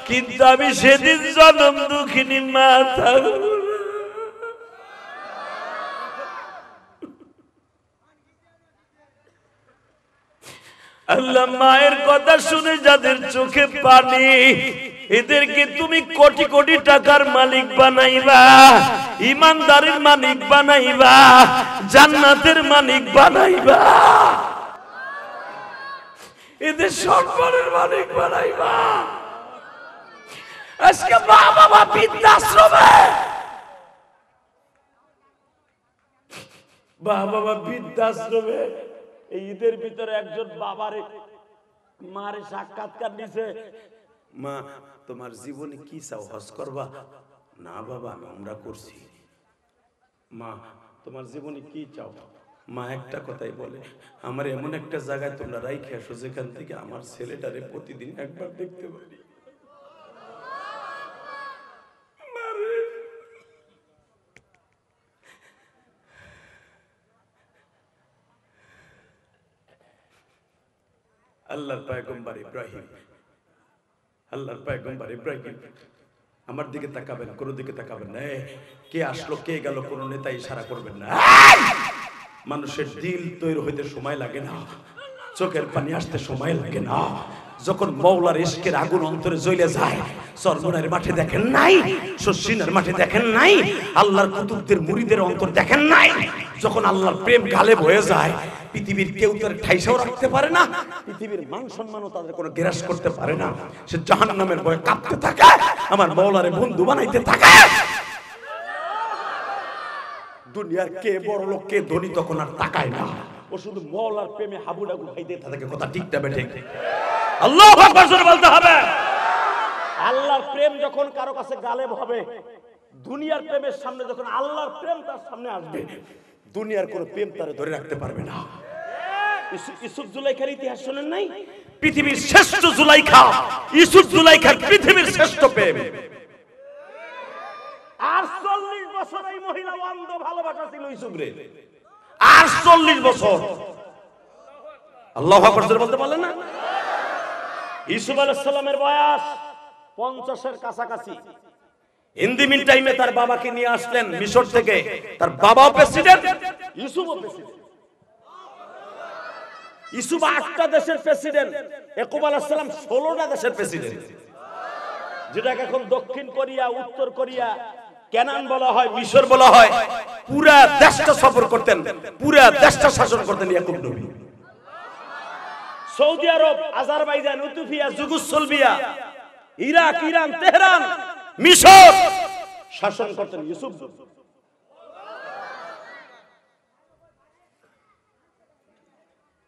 [SPEAKER 2] কিন্তু আমি সেদিন জনম দুঃখিনী মা থাকব। আল্লাহ, মায়ের কথা শুনে যাদের চোখে পানি, এদেরকে তুমি কোটি কোটি টাকার মালিক বানাইবা, ইমানদারের মালিক বানাইবা, জান্নাতের মালিক বানাইবা, এদের সম্মানের মালিক বানাইবা। আজকে মা বাবা বৃদ্ধাশ্রমে, বাবা বৃদ্ধাশ্রমে এই ঈদের ভিতরে একজন বাবারে মারে সাক্ষাৎকার দিছে, মা তোমার জীবনে কি চাও, হজ করবা? না বাবা আমি উমরা করছি। মা তোমার জীবনে কি চাও? মা একটা কথাই বলে, আমার এমন একটা জায়গায় তোমরা রাইখে আসো যেখান থেকে আমার ছেলেটারে প্রতিদিন একবার দেখতে পারি। আল্লাহর পয়গম্বর ইব্রাহিম, আল্লাহর পয়গম্বর ইব্রাহিম আমার দিকে তাকাবেন, কোনো দিকে তাকাবেন না। কে আসলো কে গেল কোনো নেতা ইশারা করবেন না। মানুষের দিল তৈরি হইতে সময় লাগে না, চোখের পানি আসতে সময় লাগে না,
[SPEAKER 1] যখন মওলার ইশকের আগুন অন্তরে জ্বলে যায়, চরমনের মাঠে দেখেন নাই, শর্ষিনার মাঠে দেখেন নাই, আল্লাহর কুতুবদের মুরিদের অন্তর দেখেন নাই, যখন আল্লাহর প্রেম গালেব হয়ে যায়, পৃথিবীর কেউ তার ঠাইসাও রাখতে পারে না, পৃথিবীর মান সম্মানও তাদের কোনো গ্রাস করতে পারে না। সে জাহান্নামের ভয়ে কাঁপতে থাকে, আমার মওলারে বন্ধু বানাইতে থাকে। দুনিয়ার কে বড় লোক কে ধনী তখন আর তাকায় না, ও শুধু মওলার প্রেমে হাবুডাবু খাইতে থাকে। কথা ঠিক না বেঠিক? আল্লাহু আকবার জোরে বলতে হবে। আল্লাহর প্রেম যখন কারো কাছে গালেব হবে, দুনিয়ার প্রেমের সামনে যখন আল্লাহর প্রেম তার সামনে আসবে, দুনিয়ার কোনো প্রেম তারে ধরে রাখতে পারবে না। ইউসুফ জুলাইখার ইতিহাস শুনেন নাই? পৃথিবীর শ্রেষ্ঠ জুলাইখা, ইউসুফ জুলাইখার পৃথিবীর শ্রেষ্ঠ প্রেম। 48 বছর এই মহিলা অন্ধ ভালোবাসা ছিল ইউসুফরে, 48 বছর। আল্লাহু আকবার জোরে বলতে পারলেন না? ইউসুফ আলাইহিস সালামের বয়স 50-এর কাছাকাছি। ইন দি মিন টাইমে তার বাবাকে নিয়ে আসলেন মিশর থেকে। তার বাবাও প্রেসিডেন্ট, ইউসুফও প্রেসিডেন্ট। ইউসুফ 8টা দেশের প্রেসিডেন্ট, ইয়াকুব আলাইহিস সালাম 16টা দেশের প্রেসিডেন্ট। যেটাকে এখন দক্ষিণ কোরিয়া, উত্তর কোরিয়া, কেনান বলা হয়, মিশর বলা হয়। পুরা দেশটা সফর করতেন, পুরা দেশটা শাসন করতেন ইয়াকুব নবী। Saudi Arab, Azerbaijan, Ethiopia, Yugoslavia, Iraq, Iran, Tehran, মিশর শাসন করতেন ইউসুফ।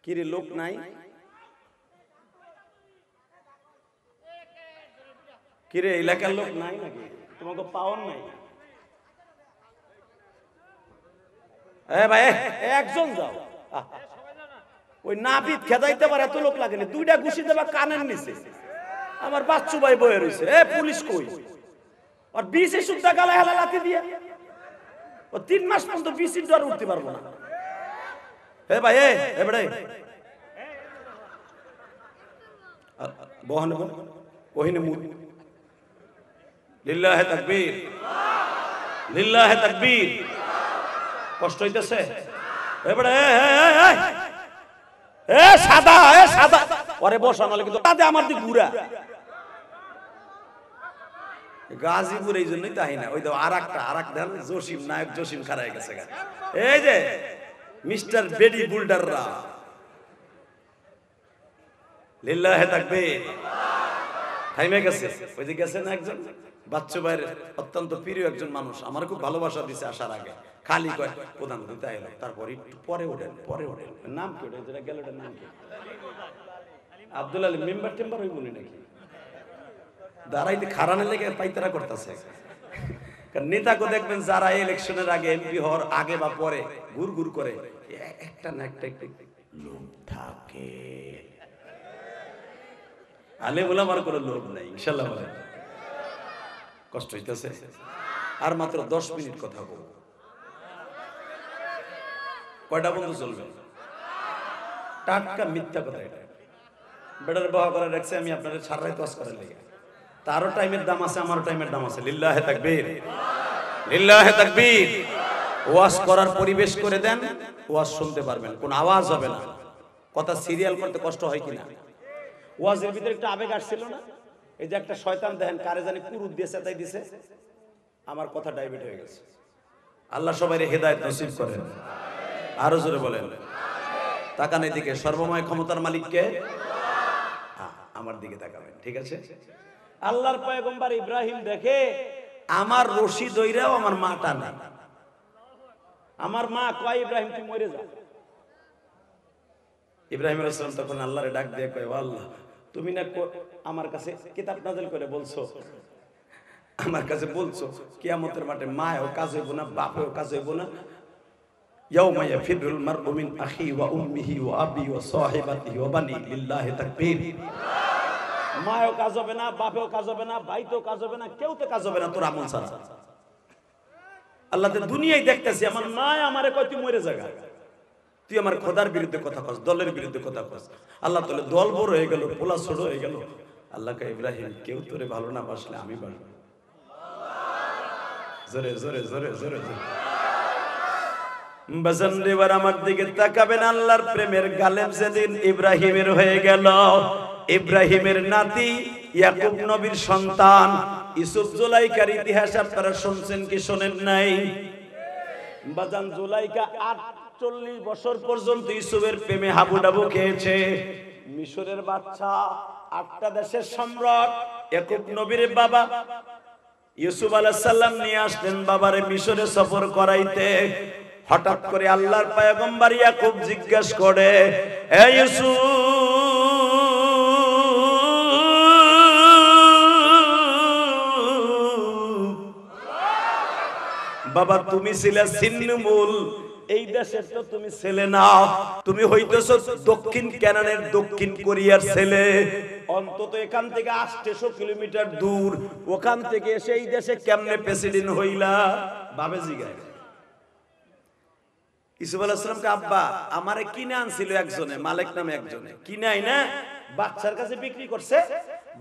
[SPEAKER 1] কিরে লোক নাই? কিরে এলাকার লোক নাই নাকি? তোমাকে পাওয়ার নাই? ভাই একজন যাও, ওই নাপিত খেদাইতে পারে এত লোক লাগে না, 2টা ঘুষি দেবা কানের নিচে। আমার বাচ্চু ভাই বয়ে রয়েছে, পুলিশ কই? আর 20 সুদ্ধা গালা হেলা লাথি দিয়ে ও 3 মাস পর্যন্ত 20 ডর উঠতে পারবো না। ভাই এবারে বহনে ওহিনে মুদ লিল্লাহে তাকবীর, লিল্লাহে তাকবীর। কষ্ট হইতেছে? এবারে সাদা সাদা পরে বসা, নাহলে কিন্তু আমার দিক ঘুরা। গাজীপুর এই জন্যই তাই না, ওই তো আর একটা জসিম, নায়ক জসিম খারাই গেছে। এই যে মিস্টার বেডি বুল্ডাররা, লিল্লাহে তাকবীর। থাইমে গেছে, ওই যে গেছে না একজন বাচ্চু ভাইয়ের অত্যন্ত প্রিয় একজন মানুষ, আমার খুব ভালোবাসা দিছে আসার আগে। খালি কয় প্রধান দিতে এলো, তারপর একটু পরে ওঠেন, পরে ওঠেন। নাম কি ওটা যেটা গেল, ওটার নাম কি? আব্দুল আলী মেম্বার টেম্বার হই বলি নাকি? দাঁড়াইতে খারানের লেগে পাইতারা করতেছে। কারণ নেতাকে দেখবেন যারা ইলেকশনের আগে, এমপি হওয়ার আগে বা পরে ঘুর ঘুর করে, একটা না একটা লোক থাকে। আলে বলে আমার কোনো লোভ নাই, ইনশাল্লাহ বলে। কষ্ট হইতেছে? আর মাত্র 10 মিনিট কথা বলবো। কয়টা বন্ধু চলবে? টাটকা মিথ্যা কথা এটা। বেটার বাবা করে রাখছে, আমি আপনাদের ছাড়াই তোয়াজ করার লেগে। তারও টাইমের দাম আছে, আমারও টাইমের দাম আছে। লিল্লাহে তাকবীর, লিল্লাহে তাকবীর। ওয়াজ করার পরিবেশ করে দেন, ওয়াজ শুনতে পারবেন, কোন আওয়াজ হবে না। কথা সিরিয়াল করতে কষ্ট হয় কিনা? ওয়াজের ভিতরে একটা আবেগ আসছিল না? এই যে একটা শয়তান দেখেন কারে জানি কুরুত দিয়ে চেতাই দিছে, আমার কথা ডাইভার্ট হয়ে গেছে। আল্লাহ সবাইরে হেদায়েত নসিব করেন। আরো জোরে বলেন। তাকান এদিকে, সর্বময় ক্ষমতার মালিক কে? আমার দিকে তাকাবেন, ঠিক আছে? আল্লাহর পয়গম্বর ইব্রাহিম দেখে আমার রশি দইরাও আমার মাটা না। আমার মা কয় ইব্রাহিম তুই মরে যা। ইব্রাহিম আলাইহিস সালাম তখন আল্লাহরে ডাক দিয়ে কয়, আল্লাহ তুমি না আমার কাছে কিতাব নাযিল করে বলছো, আমার কাছে বলছো কিয়ামতের মাঠে মায়ও কাজ হইব না, বাপেও কাজ হইব না। ইয়াউমা ইয়াফিরুল মারউ মিন আখি ওয়া উম্মিহি ওয়া আবি ওয়া সাহিবাতিহি ওয়া বানি। লিল্লাহি তাকবীর। মায়ও কাজ হবে না, বাপেও কাজ হবে না, ভাইতেও কাজ হবে না, কেউ তো কাজ হবে না তোর আমল ছাড়া। আল্লাহ তো দুনিয়ায় দেখতেছি, আমার মা আমারে কয় তুই মরে যাগা, তুই আমার খোদার বিরুদ্ধে কথা কস, দলের বিরুদ্ধে কথা কস। আল্লাহ তাহলে দল বড় হয়ে গেল, পোলা ছোট হয়ে গেল। আল্লাহ কে ইব্রাহিম কেউ তোরে ভালো না বাসলে আমি বাসবো। জোরে জোরে জোরে জোরে জোরে বাজান দেবার আমার দিকে তাকাবেন। আল্লাহর প্রেমের গালেব যেদিন ইব্রাহিমের হয়ে গেল, ইব্রাহিমের নাতি, ইয়াকুব নবীর সন্তান। ইউসুফ জুলাইকার ইতিহাস আপনারা শুনছেন কি শোনেন নাই? বাজান জুলাইকা 48 বছর পর্যন্ত ইউসুফের প্রেমে হাবুডাবু খেয়েছে। মিশরের বাদশা, 8টা দেশের সম্রাট ইয়াকুব নবীর বাবা ইউসুফ আলাইহিস সালাম নিয়ে আসলেন বাবারে মিশরে সফর করাইতে। হঠাৎ করে আল্লাহর পয়গম্বর ইয়াকুব জিজ্ঞেস করে, হে ইউসুফ, বাবা তুমি ছিলে ছিন্নমূল, এই দেশের তো তুমি ছেলে না, তুমি হইতেছো দক্ষিণ কানানের দক্ষিণ কোরিয়ার ছেলে। অন্তত এখান থেকে 800 কিলোমিটার দূর, ওখান থেকে এসে এই দেশে কেমনে প্রেসিডেন্ট হইলা? বাবে জিগায় ইউসুফ আলাইহিস সালামকে, আব্বা আমারে কিনে আনছিল একজনে, মালিক নামে একজনে, কিনে আইনা বাদশার কাছে বিক্রি করছে।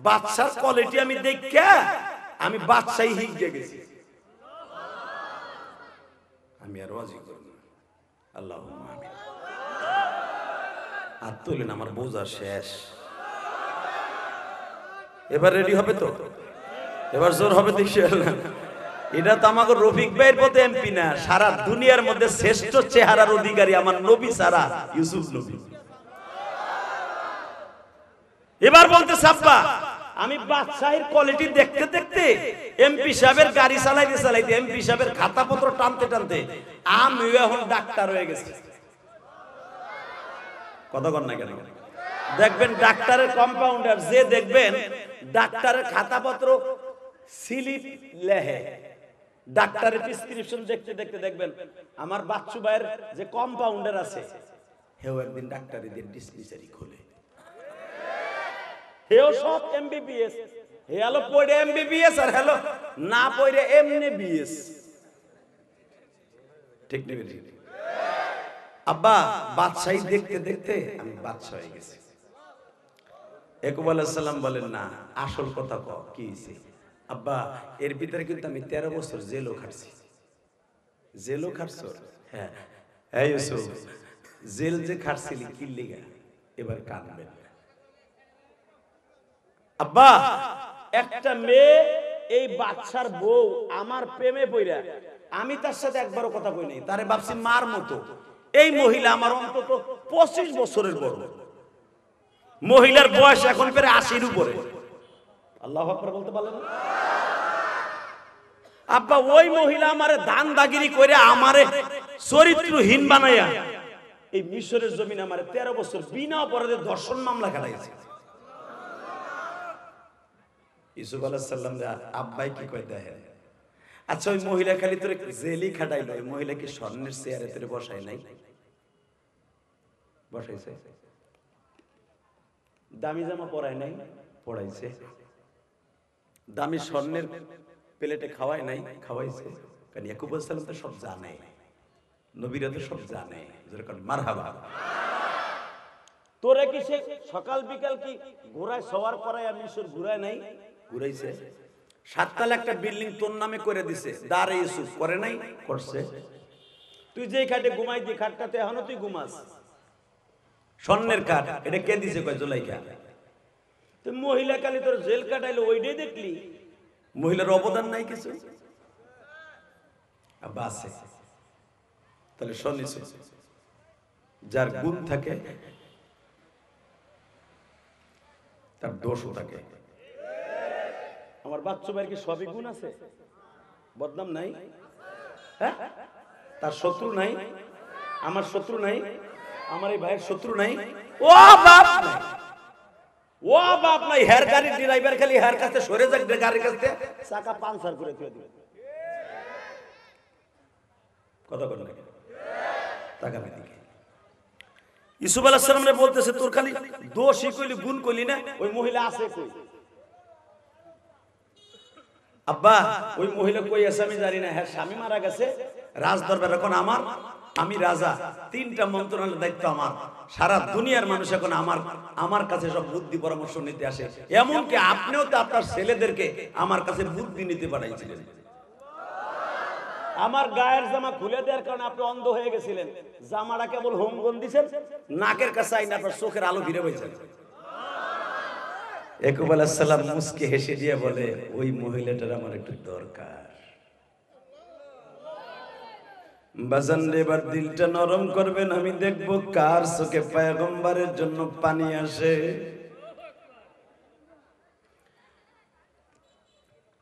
[SPEAKER 1] বাদশার কোয়ালিটি আমি দেখা আমি বাদশাই হিগে গেছি। আমি আর রাজি করব না। আল্লাহুম্মা আমিন। আর তুলেন, আমার বোঝা শেষ। এবার রেডি হবে তো? এবার জোর হবে ইনশাআল্লাহ। এটা তো আমাকে রফিক ভাইয়ের পথে এমপি না, সারা দুনিয়ার মধ্যে শ্রেষ্ঠ চেহারার অধিকারী আমার নবী সারা ইউসুফ নবী। এবার বলতে সাব্বা, আমি বাদশাহের কোয়ালিটি দেখতে দেখতে এমপি সাহেবের গাড়ি চালাইতে চালাইতে, এমপি সাহেবের খাতাপত্র টানতে টানতে আমি এখন ডাক্তার হয়ে গেছি। কথা কর না কেন? দেখবেন ডাক্তারের কম্পাউন্ডার যে দেখবেন ডাক্তারের খাতাপত্র স্লিপ লেহে, ডাক্তারের প্রেসক্রিপশন দেখতে দেখতে দেখবেন আমার বাচ্চু ভাইয়ের যে কম্পাউন্ডার আছে হেও একদিন ডাক্তারদের ডিসপেন্সারি খোলে। হেও সব এমবিবিএস, হে হলো পড়ে এমবিবিএস আর হলো না পড়ে এমনি বিএস। ঠিক নেই? আব্বা বাদশাহী দেখতে দেখতে আমি বাদশা হয়ে গেছি। ইয়াকুব আলাইহিস সালাম বলেন, না আসল কথা কও কি হইছে? আব্বা এর ভিতরে কিন্তু আমি 13 বছর জেলও খাটছি। জেলও খাটছো? হ্যাঁ। এই ইউসুফ, জেল যে খাটছিলি কি লিগা? এবার কাঁদবেন। আব্বা একটা মেয়ে এই বাদশার বউ আমার প্রেমে পইরা, আমি তার সাথে একবারও কথা কই নাই, তারে ভাবছি মার মতো। এই মহিলা আমার অন্তত 25 বছরের বড়। মহিলার বয়স এখন প্রায় 80-র উপরে। আল্লাহু আকবার বলতে পারলেন না? আব্বা ওই মহিলা আমারে দান দাগিরি করে আমারে চরিত্রহীন বানাইয়া এই মিশরের জমিন আমারে 13 বছর বিনা অপরাধে ধর্ষণ মামলা খেলাইছে। ইউসুফ আলাইহিস সালাম আব্বাই কি কয় দেখেন, আচ্ছা ওই মহিলা খালি তোরে জেলি খাটাইলো, ওই মহিলা কি স্বর্ণের চেয়ারে তোরে বসায় নাই? বসাইছে। দামি জামা পরায় নাই? পরাইছে। দামি স্বর্ণের প্লেটে খাওয়ায় নাই? খাওয়াইছে। কারণ ইয়াকুব আলাইহিস সালাম তো সব জানে, নবীরা তো সব জানে। যেরকম মারহাবা, তোরে কি সে সকাল বিকাল কি ঘোড়ায় সওয়ার করায় মিশর ঘুরায় নাই? ঘুরাইছে। 7 তলা একটা বিল্ডিং তোর নামে করে দিছে, দারে ইউসুফ করে নাই? করছে। তুই যে খাটে ঘুমাই দি খাটটাতে এখনো তুই ঘুমাস, স্বর্ণের কাঠ। এটা কে দিছে? কয় জুলাইখা। তুই মহিলা কালি তোর জেল কাটাইলো, ওইটাই দেখলি? মহিলার অবদান নাই কিছু? বাসে তাহলে শুনিস, যার গুণ থাকে তার দোষও থাকে। আমার বাচ্চু ভাইয়ের কি সবই গুণ আছে? বদনাম নাই? হ্যাঁ, তার শত্রু নাই? আমার শত্রু নাই? আমার এই ভাইয়ের শত্রু নাই? ও বাপ নাই, ও বাপ নাই। হেয়ার গাড়ির ড্রাইভার খালি হেয়ার কাছে সরে যাক, গাড়ির কাছে চাকা পাঞ্চার করে দিয়ে দিবে। কথা বল না, তাকাবে দিকে। ইউসুফ আলাইহিস সালামরে বলতেছে তোর খালি দোষই কইলি, গুণ কইলি না? ওই মহিলা আছে কই? আব্বা ওই মহিলা কই আছে আমি জানি না। হ্যাঁ স্বামী মারা গেছে, রাজ দরবার এখন আমার, আমি রাজা, 3টা মন্ত্রণালয়ের দায়িত্ব আমার। সারা দুনিয়ার মানুষ এখন আমার কাছে সব বুদ্ধি পরামর্শ নিতে আসে। এমনকি আপনিও তো আপনার ছেলেদেরকে আমার কাছে বুদ্ধি নিতে পাঠাইছিলেন। আমার গায়ের জামা খুলে দেওয়ার কারণে আপনি অন্ধ হয়ে গেছিলেন। জামাটা কেবল হোমগন দিছেন, নাকের কাছে আইনা আপনার চোখের আলো ফিরে পাইছেন। ইয়াকুব আলাইহিস সালাম মুস্কি হেসে দিয়ে বলে, ওই মহিলাটার আমার একটু দরকার। বাজান রে, এবার দিলটা নরম করবেন, আমি দেখব কার চোখে পয়গম্বরের জন্য পানি আসে।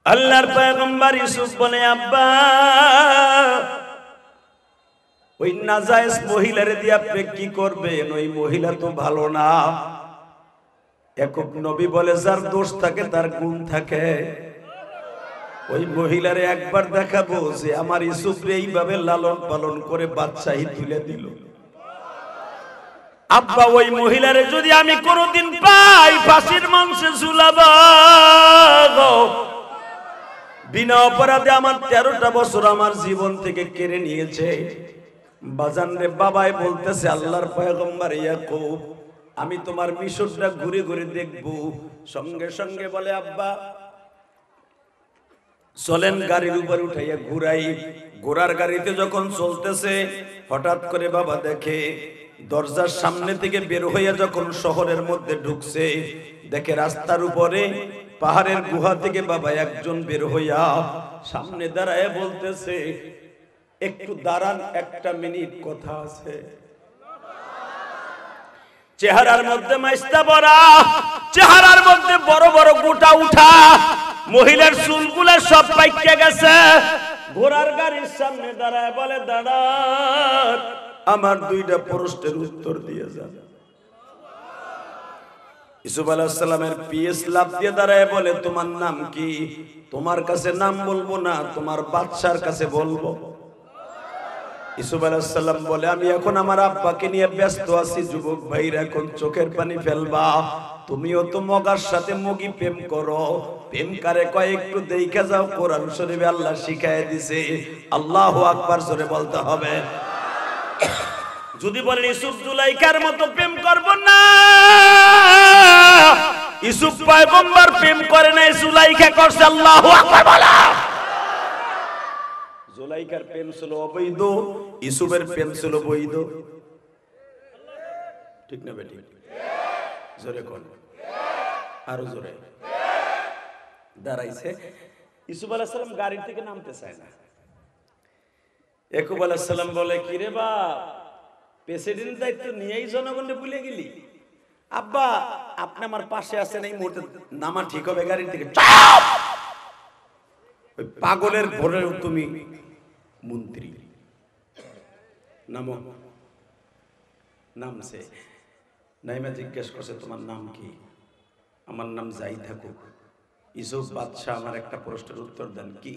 [SPEAKER 1] আল্লাহর পয়গম্বর ইউসুফ বলে, আব্বা ওই নাজায়েজ মহিলারে দিয়ে আপনি কি করবেন? ওই মহিলা তো ভালো না। ইয়াকুব নবী বলে, যার দোষ থাকে তার গুণ থাকে। ওই মহিলারে একবার দেখাবো যে আমার ইউসুফরে এইভাবে লালন পালন করে বাদশাহী তুলে দিল। আব্বা ওই মহিলারে যদি আমি কোনোদিন পাই, ফাঁসির মঞ্চে ঝুলাবো। বিনা অপরাধে আমার 13টা বছর আমার জীবন থেকে কেড়ে নিয়েছে। বাজান রে, বাবাই বলতেছে, আল্লাহর পয়গম্বর ইয়াকুব, আমি তোমার মিশরটা ঘুরে ঘুরে দেখব। সঙ্গে সঙ্গে বলে, আব্বা চলেন গাড়ির উপর উঠাইয়া ঘুরাই। ঘোড়ার গাড়িতে যখন চলতেছে, হঠাৎ করে বাবা দেখে দরজার সামনে থেকে বের হইয়া যখন শহরের মধ্যে ঢুকছে, দেখে রাস্তার উপরে পাহাড়ের গুহা থেকে বাবা একজন বের হইয়া সামনে দাঁড়ায় বলতেছে, একটু দাঁড়ান, 1 মিনিট কথা আছে। চেহারার মধ্যে মাইস্তা ভরা, চেহারার মধ্যে বড় বড় গোটা উঠা, মহিলার চুলগুলা সব পাইকে গেছে। ঘোড়ার গাড়ির সামনে দাঁড়ায় বলে, দাঁড়ান, আমার 2টা প্রশ্নের উত্তর দিয়ে যান। ইউসুফ আলাইহিস সালামের পিএস লাভ দিয়ে দাঁড়ায় বলে, তোমার নাম কি? তোমার কাছে নাম বলবো না, তোমার বাদশার কাছে বলবো। ইউসুফ আলাইহিস সালাম বলে, আমি এখন আমার আব্বাকে নিয়ে ব্যস্ত আছি। যুবক ভাইরা, এখন চোখের পানি ফেলবা। তুমিও তো মগার সাথে মগি প্রেম করো। প্রেম কারে কয় একটু দেখা যাও। কোরআন শরীফে আল্লাহ শিখায় দিছে, আল্লাহু আকবার জোরে বলতে হবে। যদি বলেন ইউসুফ জুলাইখার মতো প্রেম করব না, ইউসুফ পয়গম্বর প্রেম করে নাই, জুলাইখা করছে। আল্লাহু আকবার বলা। জুলাইখার প্রেম ছিল অবৈধ, ইউসুফের প্রেম ছিল বৈধ। ঠিক না বেটি? জোরে কোন, আরো জোরে। দাঁড়াইছে। ইউসুফ আলাইহিস সালাম গাড়ি থেকে নামতে চায় না। ইয়াকুব আলাইহিস সালাম বলে, কি রে বাপ, প্রেসিডেন্ট দায়িত্ব নিয়েই জনগণকে ভুলে গেলি? আব্বা আপনি আমার পাশে আছেন, এই মুহূর্তে নামা ঠিক হবে গাড়ি থেকে। ওই পাগলের ঘরে তুমি মন্ত্রী। নামো। নামছে। নাইমা জিজ্ঞেস করছে, তোমার নাম কি? আমার নাম যাই থাকুক। ইউসুফ বাদশাহ, আমার একটা প্রশ্নের উত্তর দেন। কি?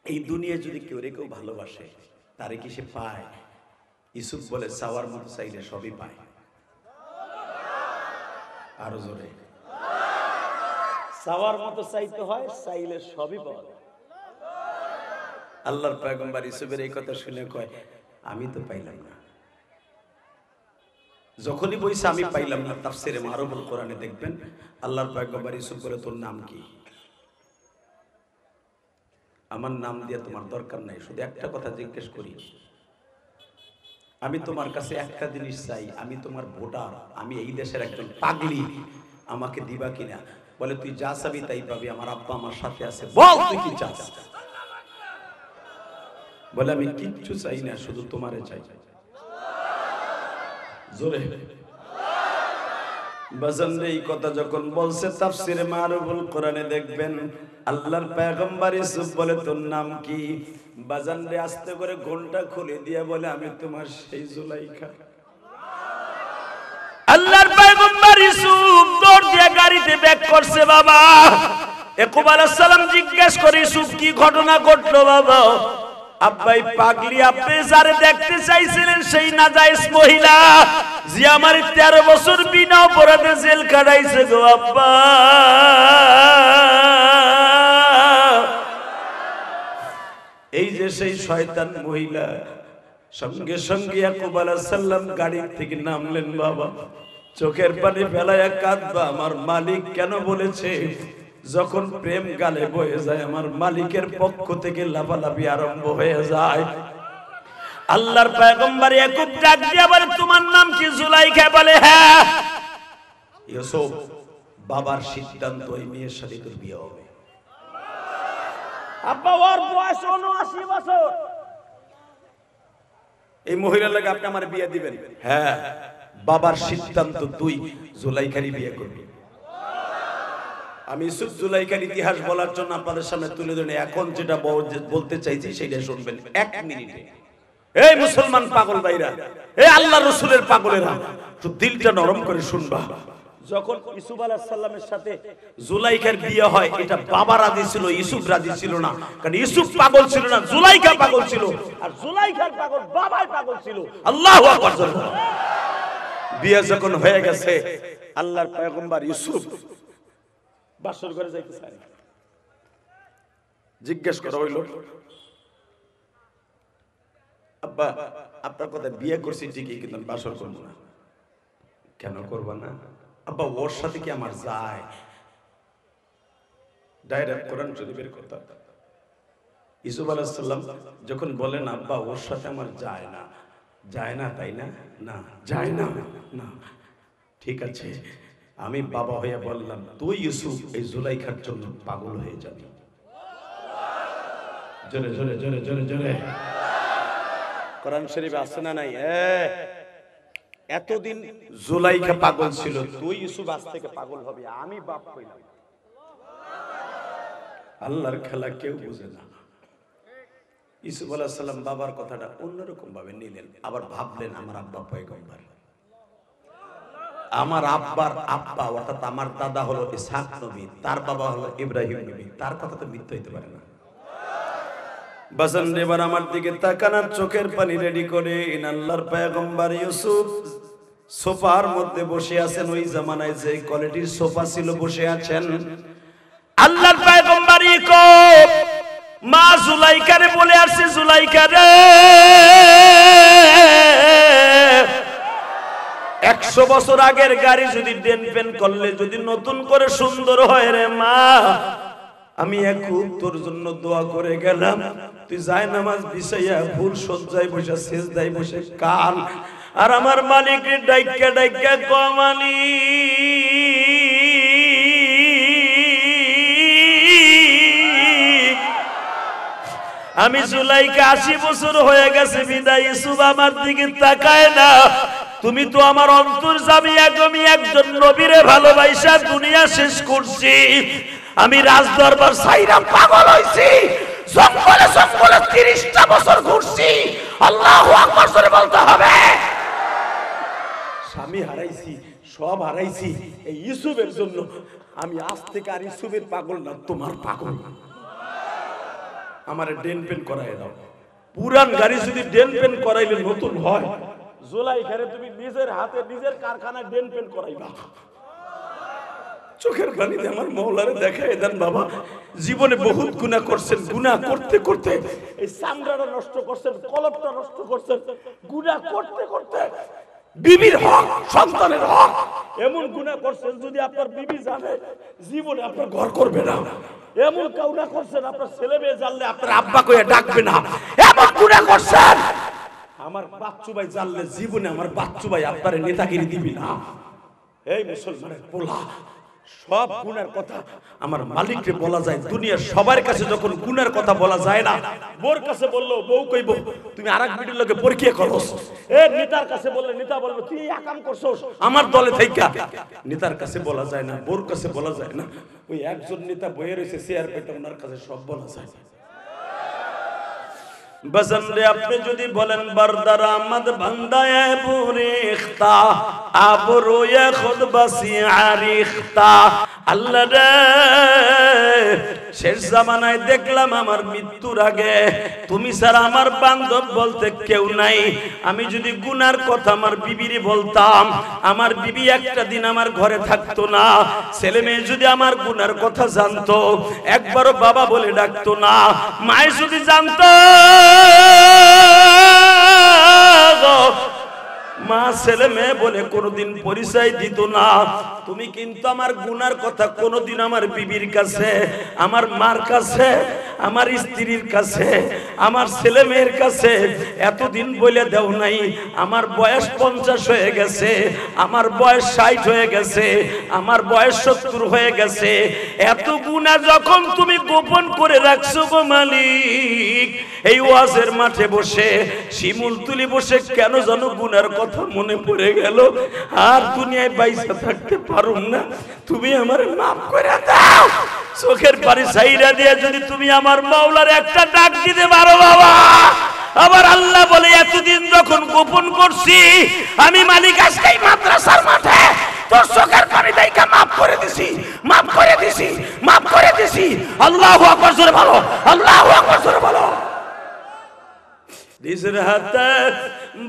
[SPEAKER 1] এই দুনিয়ায় যদি কেউ রে কেউ ভালোবাসে, তারে কি সে পায়? ইউসুফ বলে, চাওয়ার মতো চাইলে সবই পায়। আরো জোরে। চাওয়ার মতো চাইতে হয়, চাইলে সবই পাওয়া যায়। আল্লাহর পয়গম্বর ইউসুফের এই কথা শুনে কয়, আমি তো পাইলাম না। যখনই বইছে আমি পাইলাম না, তাফসিরে মারুফুল কোরআনে দেখবেন আল্লাহর পয়গম্বর ইউসুফ বলে, তোর নাম কি? আমার নাম দিয়ে তোমার দরকার নাই, শুধু একটা কথা জিজ্ঞেস করি, আমি তোমার কাছে একটা জিনিস চাই, আমি তোমার ভোটার, আমি এই দেশের একজন পাগলি, আমাকে দিবা কিনা? বলে, তুই যা চাবি তাই পাবি, আমার আব্বা আমার সাথে আছে, বল তুই কি চাস? বলে, আমি কিচ্ছু চাই না, শুধু তোমারে চাই। জোরে বাজান রে, এই কথা যখন বলছে তাফসিরে মারুফুল কোরআনে দেখবেন আল্লাহর পয়গম্বর ইউসুফ বলে, তোর নাম কি? বাজান রে আস্তে করে ঘোমটা খুলে দিয়ে বলে, আমি তোমার সেই জুলাইখা। আল্লাহর পয়গম্বর ইউসুফ দৌড় দিয়ে গাড়িতে ব্যাক করছে। বাবা ইয়াকুব আলাইহিস সালাম জিজ্ঞেস করে, ইউসুফ কি ঘটনা ঘটলো বাবা? আব্বাই পাগলি, আপনি যারে দেখতে চাইছিলেন সেই নাজায়েজ মহিলা যে আমার 13 বছর বিনা অপরাধে জেল কাটাইছে গো আব্বা। এই যে সেই শয়তান মহিলা। সঙ্গে সঙ্গে ইয়াকুব আলাইহিস সালাম গাড়ি থেকে নামলেন। বাবা চোখের পানি ফেলায়া কাঁদবা, আমার মালিক কেন বলেছে যখন প্রেম গালে বয়ে যায় আমার মালিকের পক্ষ থেকে লাফালাফি আরম্ভ হয়ে যায়। আল্লাহর পয়গম্বর ইয়াকুব ডাক দিয়া বলে, তোমার নাম কি? জুলাইখা বলে, হ্যাঁ। ইউসুফ বাবার সিদ্ধান্ত ওই মেয়ের সাথে তোর বিয়ে হবে।
[SPEAKER 2] আব্বা ওর বয়স 79 বছর,
[SPEAKER 1] এই মহিলার লাগে আপনি আমার বিয়ে দিবেন? হ্যাঁ, বাবার সিদ্ধান্ত তুই জুলাইখারই বিয়ে করবি। আমি ইউসুফ জুলাইখার ইতিহাস বলার জন্য আপনাদের সামনে তুলে ধরে এখন যেটা বলতে চাইছি সেটা শুনবেন 1 মিনিটে। এই মুসলমান পাগল ভাইরা, এই আল্লাহ রাসূলের পাগলেরা, তো দিলটা নরম করে শুনবা। যখন ইউসুফ আলাইহিস সালামের সাথে জুলাইখার বিয়ে হয়, এটা বাবা রাজি ছিল, ইউসুফ রাজি ছিল না। কারণ ইউসুফ পাগল ছিল না, জুলাইখা পাগল ছিল, আর জুলাইখার পাগল বাবাই পাগল ছিল। আল্লাহু আকবার। বিয়ে যখন হয়ে গেছে, আল্লাহর পয়গম্বর ইউসুফ বাসর ঘরে যাইতে চায়। জিজ্ঞেস করা হইল, আব্বা আপনার কথা বিয়ে করছি ঠিকই, কিন্তু আমি বাসর করবো না। কেন করবা না? আব্বা ওর সাথে কি আমার যায়? ডাইরেক্ট কোরআন শরীফের কথা। ইউসুফ আলাইহিস সালাম যখন বলেন, আব্বা ওর সাথে আমার যায় না, যায় না তাই না? না যায় না। না ঠিক আছে, আমি বাবা হয়ে বললাম, তুই ইউসুফ এই জুলাইখার জন্য পাগল হয়ে যাবি। জোরে জোরে জোরে জোরে জোরে কোরআন শরীফে আছে না নাই? এতদিন জুলাইখা পাগল ছিল, তুই ইউসুফ আজ থেকে পাগল হবে। আমি বাপ কইলাম। আল্লাহর খেলা কেউ বুঝে না। ইউসুফ আলাইহিস সালাম বাবার কথাটা অন্যরকম ভাবে নিলেন, আবার ভাবলেন আমার আব্বা পয়গম্বর, আমার আব্বার আব্বা অর্থাৎ আমার দাদা হলো ইসহাক নবী, তার বাবা হলো ইব্রাহিম নবী, তার কথা তো মিথ্যা হইতে পারে না। বাজান এবার আমার দিকে তাকানোর চোখের পানি রেডি করে আল্লাহর পয়গম্বর ইউসুফ সোফার মধ্যে বসে আছেন। ওই জামানায় যে কোয়ালিটির সোফা ছিল বসে আছেন। আল্লাহর পয়গম্বর ইয়াকুব মা জুলাইখারে বলে আসছে, জুলাইখা রে 100 বছর আগের গাড়ি যদি ডেন পেন করলে যদি নতুন করে সুন্দর হয় রে মা, আমি ইয়াকুব তোর জন্য দোয়া করে গেলাম, তুই যায় নামাজ বিছাইয়া ফুল সজ্জায় বসে সেজদায় বসে কান, আর আমার মালিকের ডাইকা ডাইকা কমানি আমি জুলাইখা 80 বছর হয়ে গেছে বিদায় ইউসুফ আমার দিকে তাকায় না। তুমি তো আমার অন্তর্যামী, আমি একজন নবীরে ভালোবাসা দুনিয়া শেষ করছি। আমি রাজদরবার সাইরাম পাগল হইছি, জঙ্গলে জঙ্গলে 30টা বছর ঘুরছি। আল্লাহু আকবার জোরে বলতে হবে। স্বামী হারাইছি, সব হারাইছি এই ইউসুফের জন্য। আমি আজ থেকে আর ইউসুফের পাগল না, তোমার পাগল। আমারে ডেন পেন করাই দাও। পুরান গাড়ি যদি ডেন পেন করাইলে নতুন হয়, জুলাইখারে তুমি নিজের হাতে নিজের কারখানায় ডেন পেন করাইবা। চোখের পানিতে আমার মওলারে দেখায় দেন বাবা, জীবনে বহুত গুনাহ করছেন, গুনাহ করতে করতে এই চামড়াটা নষ্ট করছেন, কলবটা নষ্ট করছেন, গুনাহ করতে করতে বিবির হক, সন্তানের হক এমন গুনাহ করছেন, যদি আপনার বিবি জানে জীবনে আপনার ঘর করবে না। এমন কাউনা করছেন, আপনার ছেলে মেয়ে জানলে আপনার আব্বা কইয়া ডাকবে না। এমন গুনাহ করছেন, আমার বাচ্চু ভাই জানলে জীবনে আমার বাচ্চু ভাই আপনার নেতাগিরি দিবি না। এই মুসলমানের পোলা, সব গুনার কথা আমার মালিককে বলা যায়। দুনিয়ার সবার কাছে যখন গুনার কথা বলা যায় না, বোর কাছে বললো বউ কইব তুমি আরেক বিটির লগে পরকিয়া করছ। এ নেতার কাছে বললে নেতা বলবে তুই এই কাম করছস আমার দলে থাইকা। নেতার কাছে বলা যায় না, বোর কাছে বলা যায় না। ওই একজন নেতা বইয়ে রয়েছে চেয়ার পেতে, ওনার কাছে সব বলা যায়। বসন্দে আপনি যদি বলেন বরদার আহমদ বান্দায়ে বুরিখতা আবরুয়ে খুদ বসি আরিখতা, আল্লাহ রে শেষ জামানায় দেখলাম আমার মৃত্যুর আগে তুমি ছাড়া আমার বান্ধব বলতে কেউ নাই। আমি যদি গুনার কথা আমার বিবিরে বলতাম, আমার বিবি একটা দিন আমার ঘরে থাকতো না। ছেলে মেয়ে যদি আমার গুনার কথা জানতো, একবারও বাবা বলে ডাকতো না। মায়ে যদি জানতো, মা ছেলে মেয়ে বলে কোনোদিন পরিচয় দিত না। তুমি কিন্তু আমার গুনার কথা কোনোদিন আমার বিবির কাছে, আমার মার কাছে, আমার স্ত্রীর কাছে, আমার ছেলে মেয়ের কাছে এতদিন বলে দেও নাই আমার বয়স 50 হয়ে গেছে, আমার বয়স 60 হয়ে গেছে, আমার বয়স 70 হয়ে গেছে। এত গুনাহ যখন তুমি গোপন করে রাখছো গো মালিক, এই ওয়াজের মাঠে বসে শিমুল তুলি বসে কেন যেন গুনার কথা মনে পড়ে গেল। আর দুনিয়ায় বাইসা থাকতে পারুম না, তুমি আমার মাফ করে দাও। চোখের পানি ছাইরা দিয়ে যদি তুমি আমার মাওলার একটা ডাক দিতে পারো বাবা। আবার আল্লাহ বলে এতদিন যখন গোপন করছি আমি মালিক আজকেই মাদ্রাসার মাঠে তোর চোখের পানি দেখা মাফ করে দিছি, মাফ করে দিছি, মাফ করে দিছি। আল্লাহু আকবার জোরে বলো, আল্লাহু আকবার জোরে বলো। जिस रात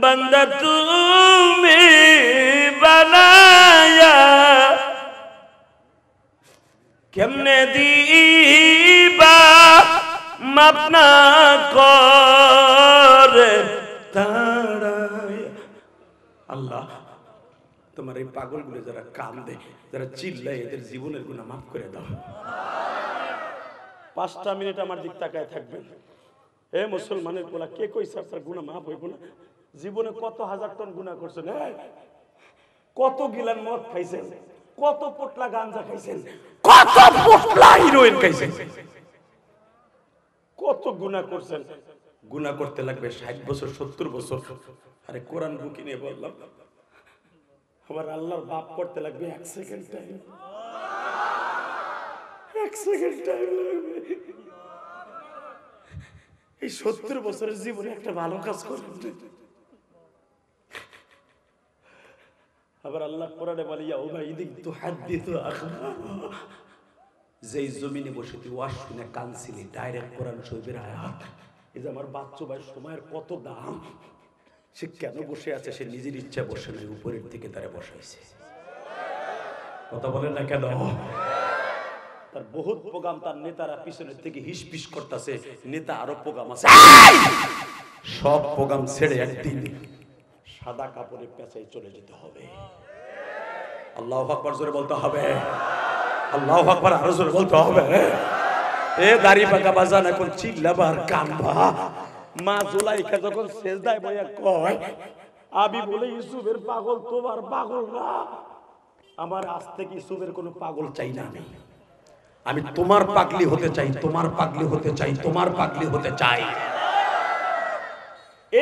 [SPEAKER 1] बंदा तुम्हें बनाया केमने दीबा मापना कर ताड़ाया। अल्लाह তোমার এই পাগলগুলো যারা কান্দে, যারা চিল্লায়, এদের জীবনের গুনাহ মাফ করে দাও। 5টা মিনিট আমার দিক তাকায় থাকবেন। হে মুসলমানের পোলা, কে কইছে আপনার গুনাহ মাফ হইব না? জীবনে কত হাজার টন গুনাহ করছেন, কত গিলান মদ খাইছেন, কত পোটলা গাঞ্জা খাইছেন, কত পোটলা হিরোইন খাইছেন, কত গুনাহ করছেন। গুনাহ করতে লাগবে 60 বছর 70 বছর। আরে কোরআন বুকি নিয়ে বললাম আমার আল্লাহর বাপ করতে লাগবে 1 সেকেন্ড টাইম, 1 সেকেন্ড টাইম লাগবে। এই 70 বছরের জীবনে একটা ভালো কাজ করবেন। আবার আল্লাহ কোরআনে বলে ইয়াউমাইদিন তুহাদ্দিসু আখবারা। যেই জমিনে বসে তুই ওয়াজ শুনে কানছিলি, ডাইরেক্ট কোরআন শরীফের আয়াত। এই যে আমার বাচ্চা ভাই সময়ের কত দাম, সে কেন বসে আছে? সে নিজের ইচ্ছা বসে নাই, উপরের দিকে তারা বসাইছে। কথা বলেন না কেন? তার বহুত প্রোগ্রাম, তার নেতারা পিছনের থেকে হিসপিস করতেছে, নেতা আরো প্রোগ্রাম আছে। সব প্রোগ্রাম ছেড়ে একদিন সাদা কাপড়ে পেঁচাই চলে যেতে হবে। আল্লাহু আকবার জোরে বলতে হবে, আল্লাহু আকবার আরো জোরে বলতে হবে। এ দাড়ি পাকা বাজান এখন চিল্লাবার কানবা। মা জুলাইখা যখন সেজদায় বইয়া কয় আমি বলে ইউসুফের পাগল, তোমার পাগল না। আমার আজ থেকে ইউসুফের কোনো পাগল চাই না, আমি তোমার পাগলি হতে চাই, তোমার পাগলি হতে চাই, তোমার পাগলি হতে চাই।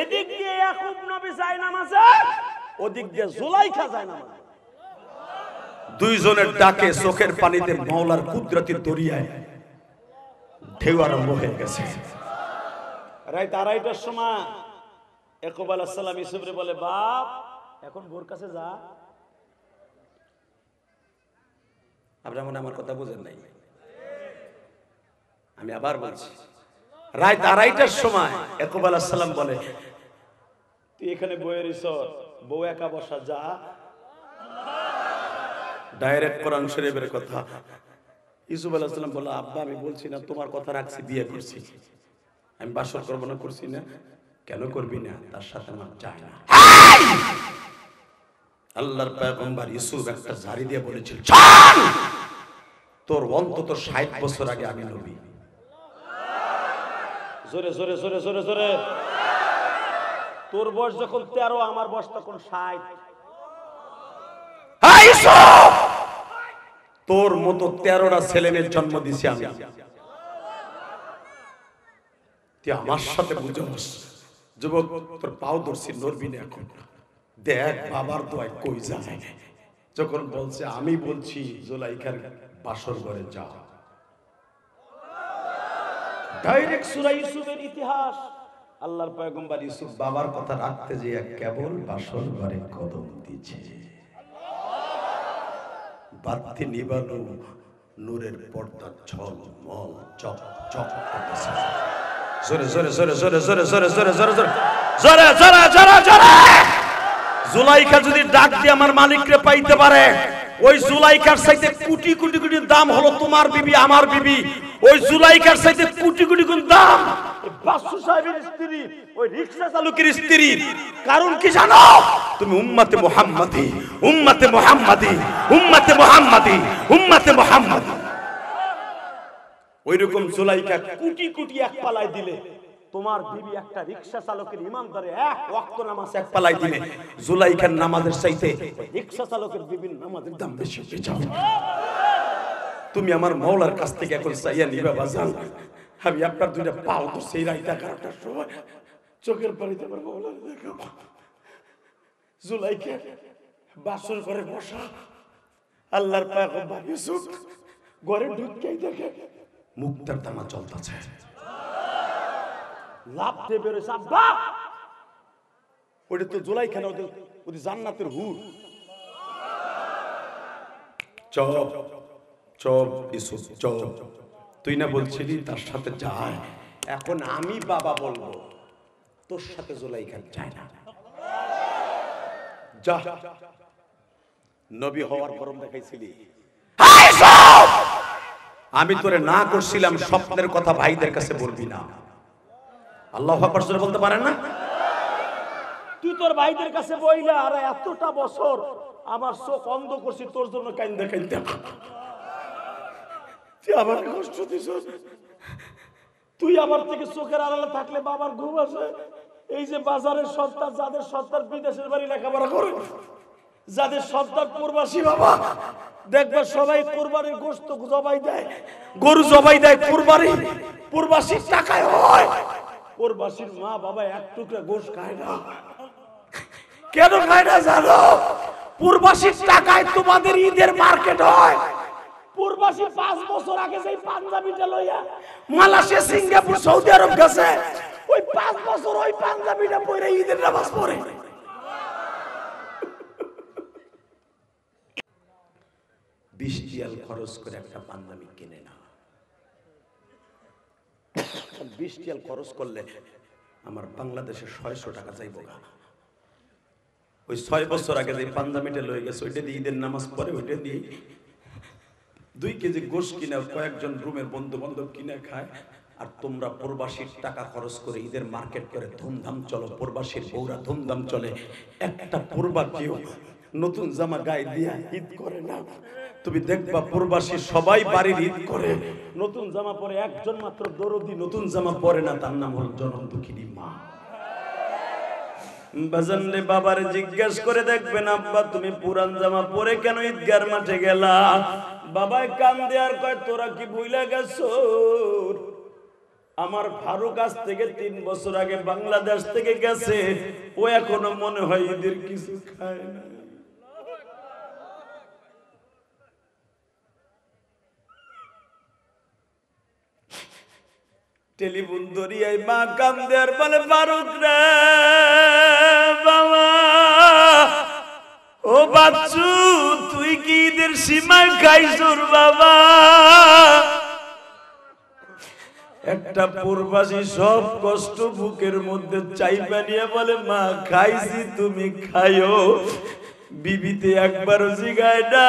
[SPEAKER 1] এদিক দিয়ে ইয়াকুব নবী যায় নামাজে, ওদিক দিয়ে জুলাইখা যায় নামাজে। দুইজনের ডাকে চোখের পানিতে মাওলার কুদরতের দরিয়ায় ঢেউ আরম্ভ হয়ে গেছে। রাত 2:30টার সময় ইয়াকুব আলাইহিস সালাম ইউসুফরে বলে, বাপ এখন বোর কাছে যা। আপনারা মনে আমার কথা বুঝেন নাই, আমি আবার বলছি। রাত 2:30টার সময় ইয়াকুব আলাইহিস সালাম বলে, তুই এখানে বইয়ের ইসর, বউ একা বসা, যা। ডাইরেক্ট কোরআন শরীফের কথা। ইউসুফ আলাইহিস সালাম বলে, আব্বা আমি বলছি না তোমার কথা রাখছি, বিয়ে করছি, আমি বাসর করব না, করছি না। কেন করবি না? তার সাথে আমার চাই না। আল্লাহর পয়গম্বর ইউসুফ একটা ঝাড়ি দিয়ে বলেছিল, চল তোর অন্তত 60 বছর আগে আমি নবী। জোরে জোরে জোরে জোরে জোরে। তোর বয়স যখন 13, আমার বয়স তখন 60। তোর মতো 13টা ছেলেমেয়ের জন্ম দিছি আমি, তুই আমার সাথে বুঝোস। যুবক তোর পাও ধরছি, নড়বি না এখন। দেখ বাবার দোয়ায় কই যায়। যখন বলছে আমি বলছি জুলাইখার বাসর ঘরে যা, ডাইরেক্ট সূরা ইউসুফের ইতিহাস। আল্লাহর পয়গম্বর ইউসুফ বাবার কথা রাখতে যেয়ে কেবল বাসর ঘরে কদম দিয়েছে। বাতি নিবানো, নূরের পর্দা ঝলমল চক চক করতেছে। জোরে জোরে জোরে জোরে জোরে জোরে জোরে জোরে জোরে জোরে জোরে জোরে জোরে। জুলাইখা যদি ডাক দিয়ে আমার মালিককে পাইতে পারে, ওই জুলাইখার চাইতে কোটি কোটি কোটি দাম হলো তোমার বিবি, আমার বিবি। ওই জুলাইখার চাইতে কোটি কোটি গুণ দাম বাসু সাহেবের স্ত্রী, ওই রিকশা চালকের স্ত্রী। কারণ কি জানো? তুমি উম্মতে মুহাম্মাদি, উম্মতে মুহাম্মাদি, উম্মতে মুহাম্মাদি, উম্মতে মুহাম্মাদি। ওইরকম জুলাইখা কোটি কোটি এক পালায় দিলে তোমার বিবি একটা রিকশা চালকের ইমানদারে এক ওয়াক্ত নামাজ এক পালায় দিলে জুলাইখার নামাজের চাইতে রিকশা চালকের বিবির নামাজের দাম বেশি হয়ে যাবে। তুমি আমার মাওলার কাছ থেকে এখন চাইয়া নিবা বাজান, আমি আপনার দুইটা পাও তো সেই রাইতা 11টার সময় চোখের পানিতে আমার মাওলার দেখাবো। জুলাইখা বাসর ঘরে বসা, আল্লাহর পয়গম্বর ইউসুফ ঘরে ঢুকেই দেখে মুক্তার তামা চলতেছে, লাভ দিয়ে বেরোছে। আব্বা ওটা তো জুলাইখা না, ওদের জান্নাতের হুর। চপ চপ ইউসুফ চপ, তুই না বলছিলি তার সাথে যায়, এখন আমি বাবা বলবো তোর সাথে জুলাইখা যায় না, যা। নবী হওয়ার গরম দেখাইছিলি, আমি তোরে না করছিলাম স্বপ্নের কথা ভাইদের কাছে বলবি না। আল্লাহু আকবার জোরে বলতে পারেন না? তুই তোর ভাইদের কাছে বইলা আর এতটা বছর আমার চোখ অন্ধ করছি তোর জন্য কাইন্দা কাইন্দা, তুই আমার কষ্ট দিছিস। তুই আমার থেকে চোখের আড়ালে থাকলে বাবার ঘুম আসে। এই যে বাজারের সন্তান, যাদের সন্তান বিদেশের বাড়ি লেখাপড়া করে, যাদের সন্তান প্রবাসী বাবা, দেখবে সবাই কুরবানির গোশত জবাই দেয়, গরু জবাই দেয় কুরবানি প্রবাসীর টাকায় হয়। প্রবাসীর মা বাবা এক টুকরা গোশ খায় না। কেন খায় না জানো? প্রবাসীর টাকায় তোমাদের ঈদের মার্কেট হয়। প্রবাসী 5 বছর আগে যেই পাঞ্জাবিটা লইয়া মালয়েশিয়া, সিঙ্গাপুর, সৌদি আরব গেছে, ওই 5 বছর ওই পাঞ্জাবিটা পরে ঈদের নামাজ পড়ে। $20 খরচ করে একটা পাঞ্জাবি কিনে না। $20 খরচ করলে আমার বাংলাদেশে 600 টাকা যাইব গা। ওই 6 বছর আগে যে পাঞ্জাবিটা লয়ে গেছে ওইটা দিয়ে ঈদের নামাজ পড়ে, ওইটা দিয়ে 2 কেজি গোশ কিনে কয়েকজন রুমের বন্ধু বান্ধব কিনে খায়। আর তোমরা প্রবাসীর টাকা খরচ করে ঈদের মার্কেট করে ধুমধাম চলো, প্রবাসীর বউরা ধুমধাম চলে। একটা প্রবাসীও নতুন জামা গায়ে দিয়া ঈদ করে না। তুমি দেখবা প্রবাসী সবাই বাড়ির ঈদ করে, নতুন জামা পরে একজন মাত্র দরদি নতুন জামা পরে না, তার নাম হল জনম দুঃখিনী মা। বাজানরে বাবারে জিজ্ঞেস করে দেখবেন, আব্বা তুমি পুরান জামা পরে কেন ঈদগার মাঠে গেলা? বাবাই কান্দে আর কয়, তোরা কি ভুইলা গেছো? আমার ফারুক আজ থেকে 3 বছর আগে বাংলাদেশ থেকে গেছে, ও এখনো মনে হয় ঈদের কিছু খায় না। টেলিফোন ধরিয়াই মা কান্দে আর বলে, ফারুক রে বাবা, ও বাচ্চু তুই কি ঈদের সীমায় খাইছুর বাবা? একটা প্রবাসী সব কষ্ট বুকের মধ্যে চাইবা নিয়ে বলে, মা খাইছি তুমি খাইও। বিবিতে একবারও জিগায় না,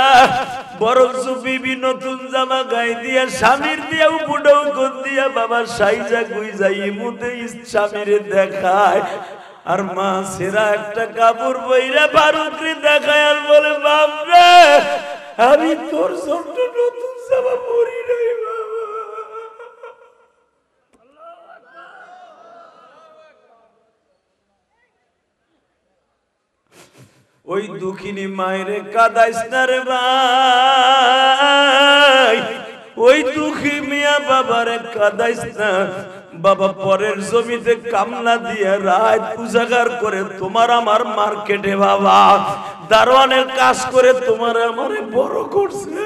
[SPEAKER 1] বরঞ্চ বিবি নতুন জামা গায়ে দিয়া স্বামীর দিয়া উপডাউ কোন দিয়া বাবা সাইজা গুইজা ইমুতে স্বামীরে দেখায়। আর মা সেরা একটা কাপড় বইরা ফারুকরে দেখায় আর বলে, বাপরে আমি তোর ছোট্ট নতুন জামা পরি নাই বাবা। ওই দুঃখিনী মায়েরে কাদাইস না রে ভাই, ওই দুঃখী মিয়া বাবারে কাদাইস না। বাবা পরের জমিতে কামলা দিয়ে রাত উজাগার করে তোমার আমার মার্কেটে বাবা দারোয়ানের কাজ করে তোমার আমারে বড় করছে।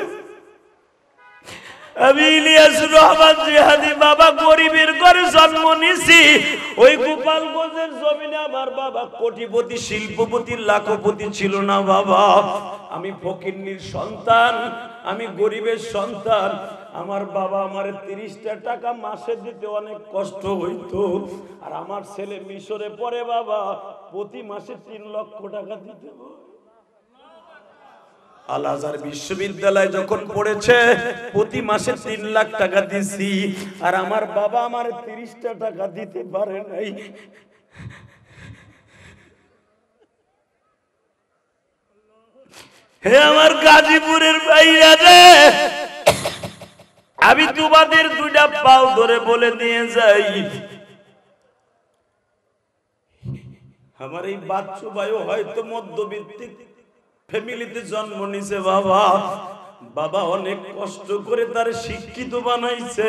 [SPEAKER 1] আমি ইলিয়াস রহমান জিহাদি বাবা গরিবের ঘরে জন্ম নিছি। ওই গোপালগঞ্জের জমিনে আমার বাবা কোটিপতি, শিল্পপতি, লাখপতি ছিল না বাবা। আমি ফকিন্নির সন্তান, আমি গরিবের সন্তান। আমার বাবা আমার 30টা টাকা মাসে দিতে অনেক কষ্ট হইতো। আর আমার ছেলে মিশরে পড়ে বাবা, প্রতি মাসে 3 লক্ষ টাকা দিতে হয়। আল আজহার বিশ্ববিদ্যালয় যখন পড়েছে প্রতি মাসে 3 লাখ টাকা দিছি। আর আমার বাবা আমার 30টা টাকা দিতে পারে নাই। হে আমার গাজীপুরের ভাইরা রে, আমি তোমাদের দুইটা পাও ধরে বলে দিয়ে যাই, আমার এই বাচ্চু ভাইও হয়তো মধ্যবিত্ত ফ্যামিলিতে জন্ম নিছে বাবা, বাবা অনেক কষ্ট করে তার শিক্ষিত বানাইছে।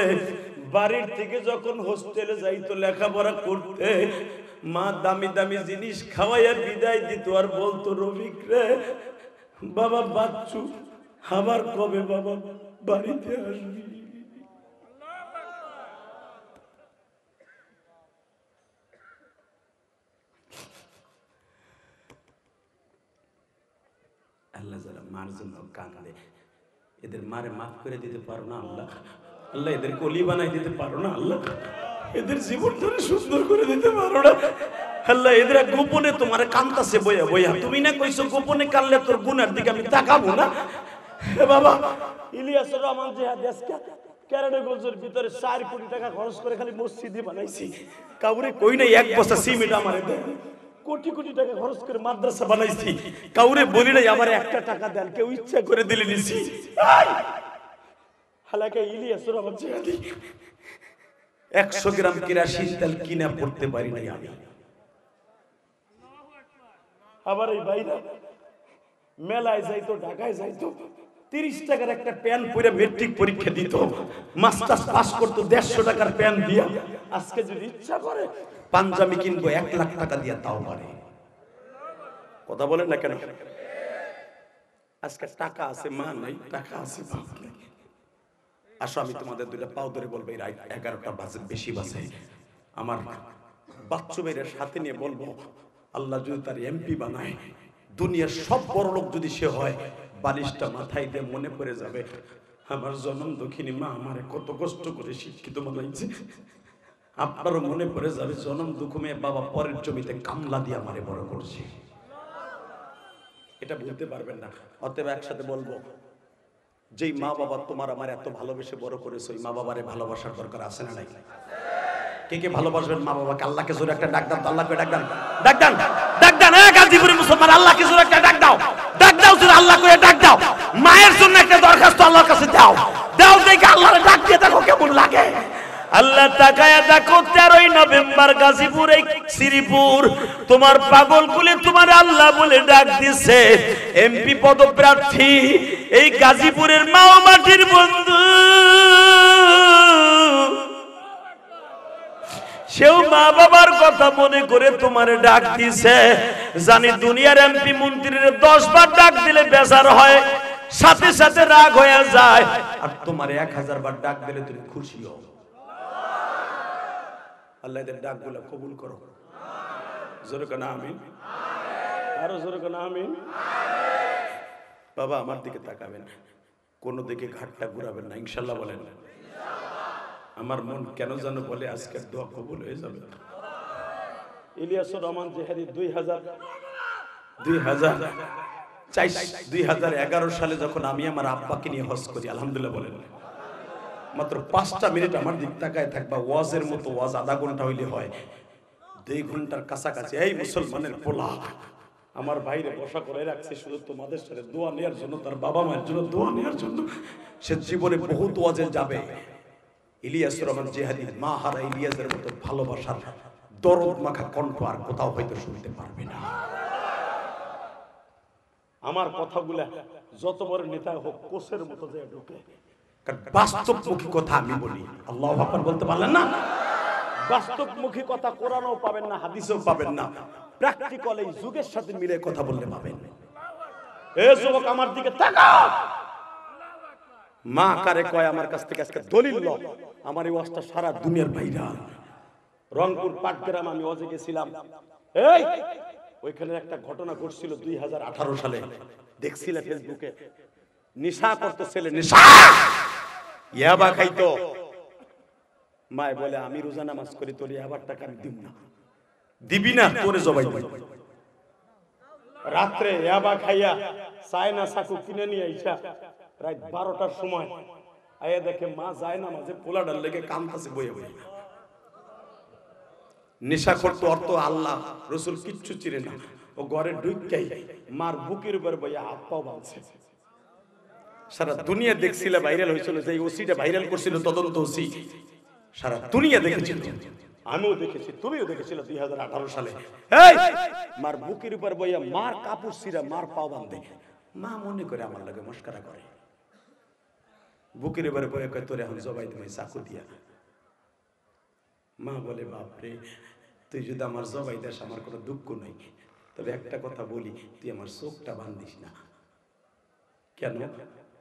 [SPEAKER 1] বাড়ির থেকে যখন হোস্টেলে যাইতো লেখাপড়া করতে, মা দামি দামি জিনিস খাওয়াইয়া বিদায় দিত আর বলতো রফিক রে বাবা বাচ্চু আবার কবে বাবা বাড়িতে আসবি। আল্লাহ যারা মার জন্য কাঁদে, এদের মারে মাফ করে দিতে পারো না আল্লাহ? আল্লাহ এদের কলি বানাই দিতে পারো না আল্লাহ? এদের জীবনটা সুন্দর করে দিতে পারো না আল্লাহ? এদের গোপনে তোমার কান্তাছে বইয়া বইয়া, তুমি না কইছো গোপনে কানলে তোর গুনার দিকে আমি তাকাবো না। বাবা ইলিয়াসুর রহমান জিহাদি আজকে ক্যারাডোগঞ্জের ভিতরে 4 কোটি টাকা খরচ করে খালি মসজিদই বানাইছি, কাউরে কই নাই এক বস্তা সিমেন্ট আমারে দেন। কোটি কোটি টাকা খরচ করে মাদ্রাসা বানাইছি, কাউরে বলি নাই আমার 1 টাকা দেন, কেউ ইচ্ছা করে দিলে নিছি। হালাকা ইলিয়াসুর রহমান জিহাদি 100 গ্রাম কেরাসিন তেল কিনা পড়তে পারি নাই আমি। আবার এই ভাইরা মেলায় যাইতো, ঢাকায় যাইতো, 30 টাকার একটা প্যান পরে মেট্রিক পরীক্ষা দিত, মাস্টার্স পাস করতো 150 টাকার প্যান দিয়া। আজকে যদি ইচ্ছা করে পাঞ্জাবি কিনবো 1 লাখ টাকা দিয়া, তাও পারে। কথা বলেন না কেন? আজকে টাকা আছে মা নাই, টাকা আছে বাপ নাই। আসো আমি তোমাদের দুইটা পাও ধরে বলবো, এই রাত 11টা বাজে, বেশি বাজে, আমার বাচ্চু ভাইয়ের সাথে নিয়ে বলবো আল্লাহ যদি তার এমপি বানায়, দুনিয়ার সব বড় লোক যদি সে হয়, বালিশটা মাথায় দিয়ে মনে পড়ে যাবে আমার জনম দক্ষিণী মা আমারে কত কষ্ট করে শিক্ষিত বানাইছে। আপনারও মনে পড়ে যাবে জনম দুঃখমে বাবা পরের জমিতে কামলা দিয়ে আমারে বড় করছে। এটা বলতে পারবেন না। অতএব একসাথে বলবো, যেই মা বাবা তোমার আমার এত ভালোবেসে বড় করেছে, ওই মা বাবারে ভালোবাসার দরকার আছে না নাই? কে কে ভালোবাসবেন মা বাবাকে? আল্লাহকে জোরে একটা ডাক দাও, আল্লাহকে ডাক দাও, ডাক দাও, ডাক দাও। গাজীপুরের মুসলমান আল্লাহকে জোরে একটা ডাক দাও, ডাক দাও, জোরে আল্লাহ করে ডাক দাও। মায়ের জন্য একটা দরখাস্ত আল্লাহর কাছে দাও, দাও, দেখে আল্লাহর ডাক দিয়ে দেখো কেমন লাগে। আল্লাহ তাকায়া দেখো 13ই নভেম্বর গাজীপুর এই শ্রীপুর তোমার পাগল কুলে তোমার আল্লাহ বলে ডাক দিছে। এমপি পদপ্রার্থী এই গাজীপুরের মা ও মাটির বন্ধু, সেও মা বাবার কথা মনে করে তোমারে ডাক দিছে। জানি দুনিয়ার এমপি মন্ত্রীর 10 বার ডাক দিলে বেজার হয়, সাথে সাথে রাগ হয়ে যায়, আর তোমার 1000 বার ডাক দিলে তুমি খুশি হও। আল্লাহ এদের ডাকগুলো কবুল করো। জোরে কেন আমিন? আরো জোরে কেন আমিন? বাবা আমার দিকে তাকাবেন, কোন দিকে ঘাটটা ঘুরাবেন না, ইনশাল্লাহ বলেন। আমার মন কেন যেন বলে আজকের দোয়া কবুল হয়ে যাবে। ইলিয়াসুর রহমান জিহাদি 2011 সালে যখন আমি আমার আব্বাকে নিয়ে হজ করি, আলহামদুলিল্লাহ বলেন, মাত্র 5টা মিনিট আমার দিক তাকায় থাকবা, ওয়াজের মতো ওয়াজ আধা ঘন্টা হইলে হয়, 2 ঘন্টার কাছাকাছি। এই মুসলমানের পোলা আমার বাইরে বসা করে রাখছে শুধু তোমাদের সাথে দোয়া নেওয়ার জন্য, তার বাবা মায়ের জন্য দোয়া নেওয়ার জন্য। সে জীবনে বহুত ওয়াজে যাবে। ইলিয়াসুর রহমান জিহাদি মা হারা ইলিয়াসের মতো ভালোবাসার দরদ মাখা কণ্ঠ আর কোথাও হয়তো শুনতে পারবে না। আমার কথাগুলা যত বড় নেতা হোক কোষের মতো যায় ঢোকে, কারণ বাস্তবমুখী কথা আমি বলি। আল্লাহু আকবার বলতে পারলেন না? বাস্তবমুখী কথা কোরআনও পাবেন না, হাদিসেও পাবেন না, প্র্যাকটিক্যাল এই যুগের সাথে মিলে কথা বললে পাবেন। এ যুবক আমার দিকে তাকাও, মা কারে কয় আমার কাছ থেকে আজকে দলিল ল। আমার এই ওয়াজটা সারা দুনিয়ার ভাইরাল। রংপুর পাটগ্রাম আমি ওয়াজে গেছিলাম, এই ওইখানে একটা ঘটনা ঘটছিল 2018 সালে, দেখছিলে ফেসবুকে। নেশা করতে ছেলে, নেশা ইয়াবা খাইতো, মায় বলে আমি রোজা নামাজ করি, তোর ইয়াবার টাকা আমি দিব না। দিবি না তোরে জবাই দিব। রাত্রে ইয়াবা খাইয়া চায়না চাকু কিনে নিয়ে আইসা রাত 12টার সময় আয়া দেখে মা যায় না, মাঝে পোলাডার লেগে কামতাছে বইয়ে বইয়ে। নেশা করতো অর্থ আল্লাহ রসুল কিচ্ছু চিনে না। ও ঘরে ঢুকাই মার বুকের উপর বইয়া হাত পাও বাঁধছে। সারা দুনিয়া দেখছিল, ভাইরাল হয়েছিল, যে ওসিটা ভাইরাল করছিল, তদন্ত ওসি সারা দুনিয়া দেখেছিল, আমিও দেখেছি, তুমিও দেখেছিল 2018 সালে। এই মার বুকের উপর বইয়া মার কাপড় ছিঁড়া মার পাও বাঁধে, মা মনে করে আমার লাগে মস্কারা করে, বুকের উপরে বইয়া কয় তোরে এখন জবাই দেব চাকু দিয়া। মা বলে বাপরে, তুই যদি আমার জবাই দেস আমার কোনো দুঃখ নেই, তবে একটা কথা বলি, তুই আমার চোখটা বান্ধিস না। কেন?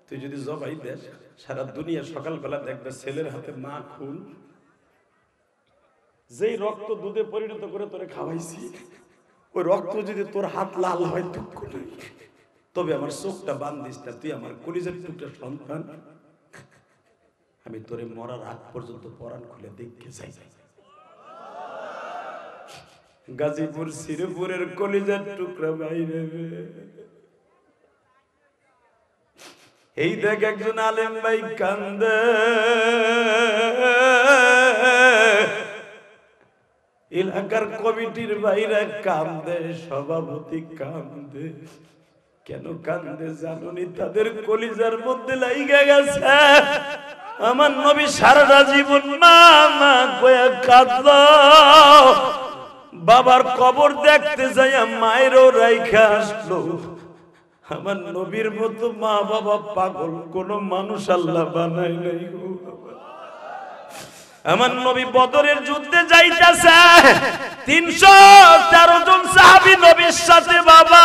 [SPEAKER 1] তুই যদি জবাই দেস সারা দুনিয়া সকালবেলা দেখবে ছেলের হাতে মা খুন, যেই রক্ত দুধে পরিণত করে তোরে খাওয়াইছি, ওই রক্ত যদি তোর হাত লাল হয় দুঃখ নেই, তবে আমার চোখটা বান্ধিস না, তুই আমার কলিজার টুকরা সন্তান, আমি তোরে মরার আগ পর্যন্ত পরাণ খুলে দেখতে চাই। গাজীপুর শ্রীপুরের কলিজার টুকরা বাইরে, এই দেখ একজন আলেম ভাই কান্দে, এলাকার কমিটির বাইরে কান্দে, সভাপতি কান্দে। কেন কান্দে জানুনি? তাদের কলিজার মধ্যে লাইগা গেছে আমার নবী সারাটা জীবন মা মা কয়া কাঁদল, বাবার কবর দেখতে যাইয়া মায়েরও রাইখা আসলো। আমার নবীর মতো মা বাবা পাগল কোন মানুষ আল্লাহ বানাই নাই গো। আমার নবী বদরের যুদ্ধে যাইতেছে, 313 জন সাহাবী নবীর সাথে। বাবা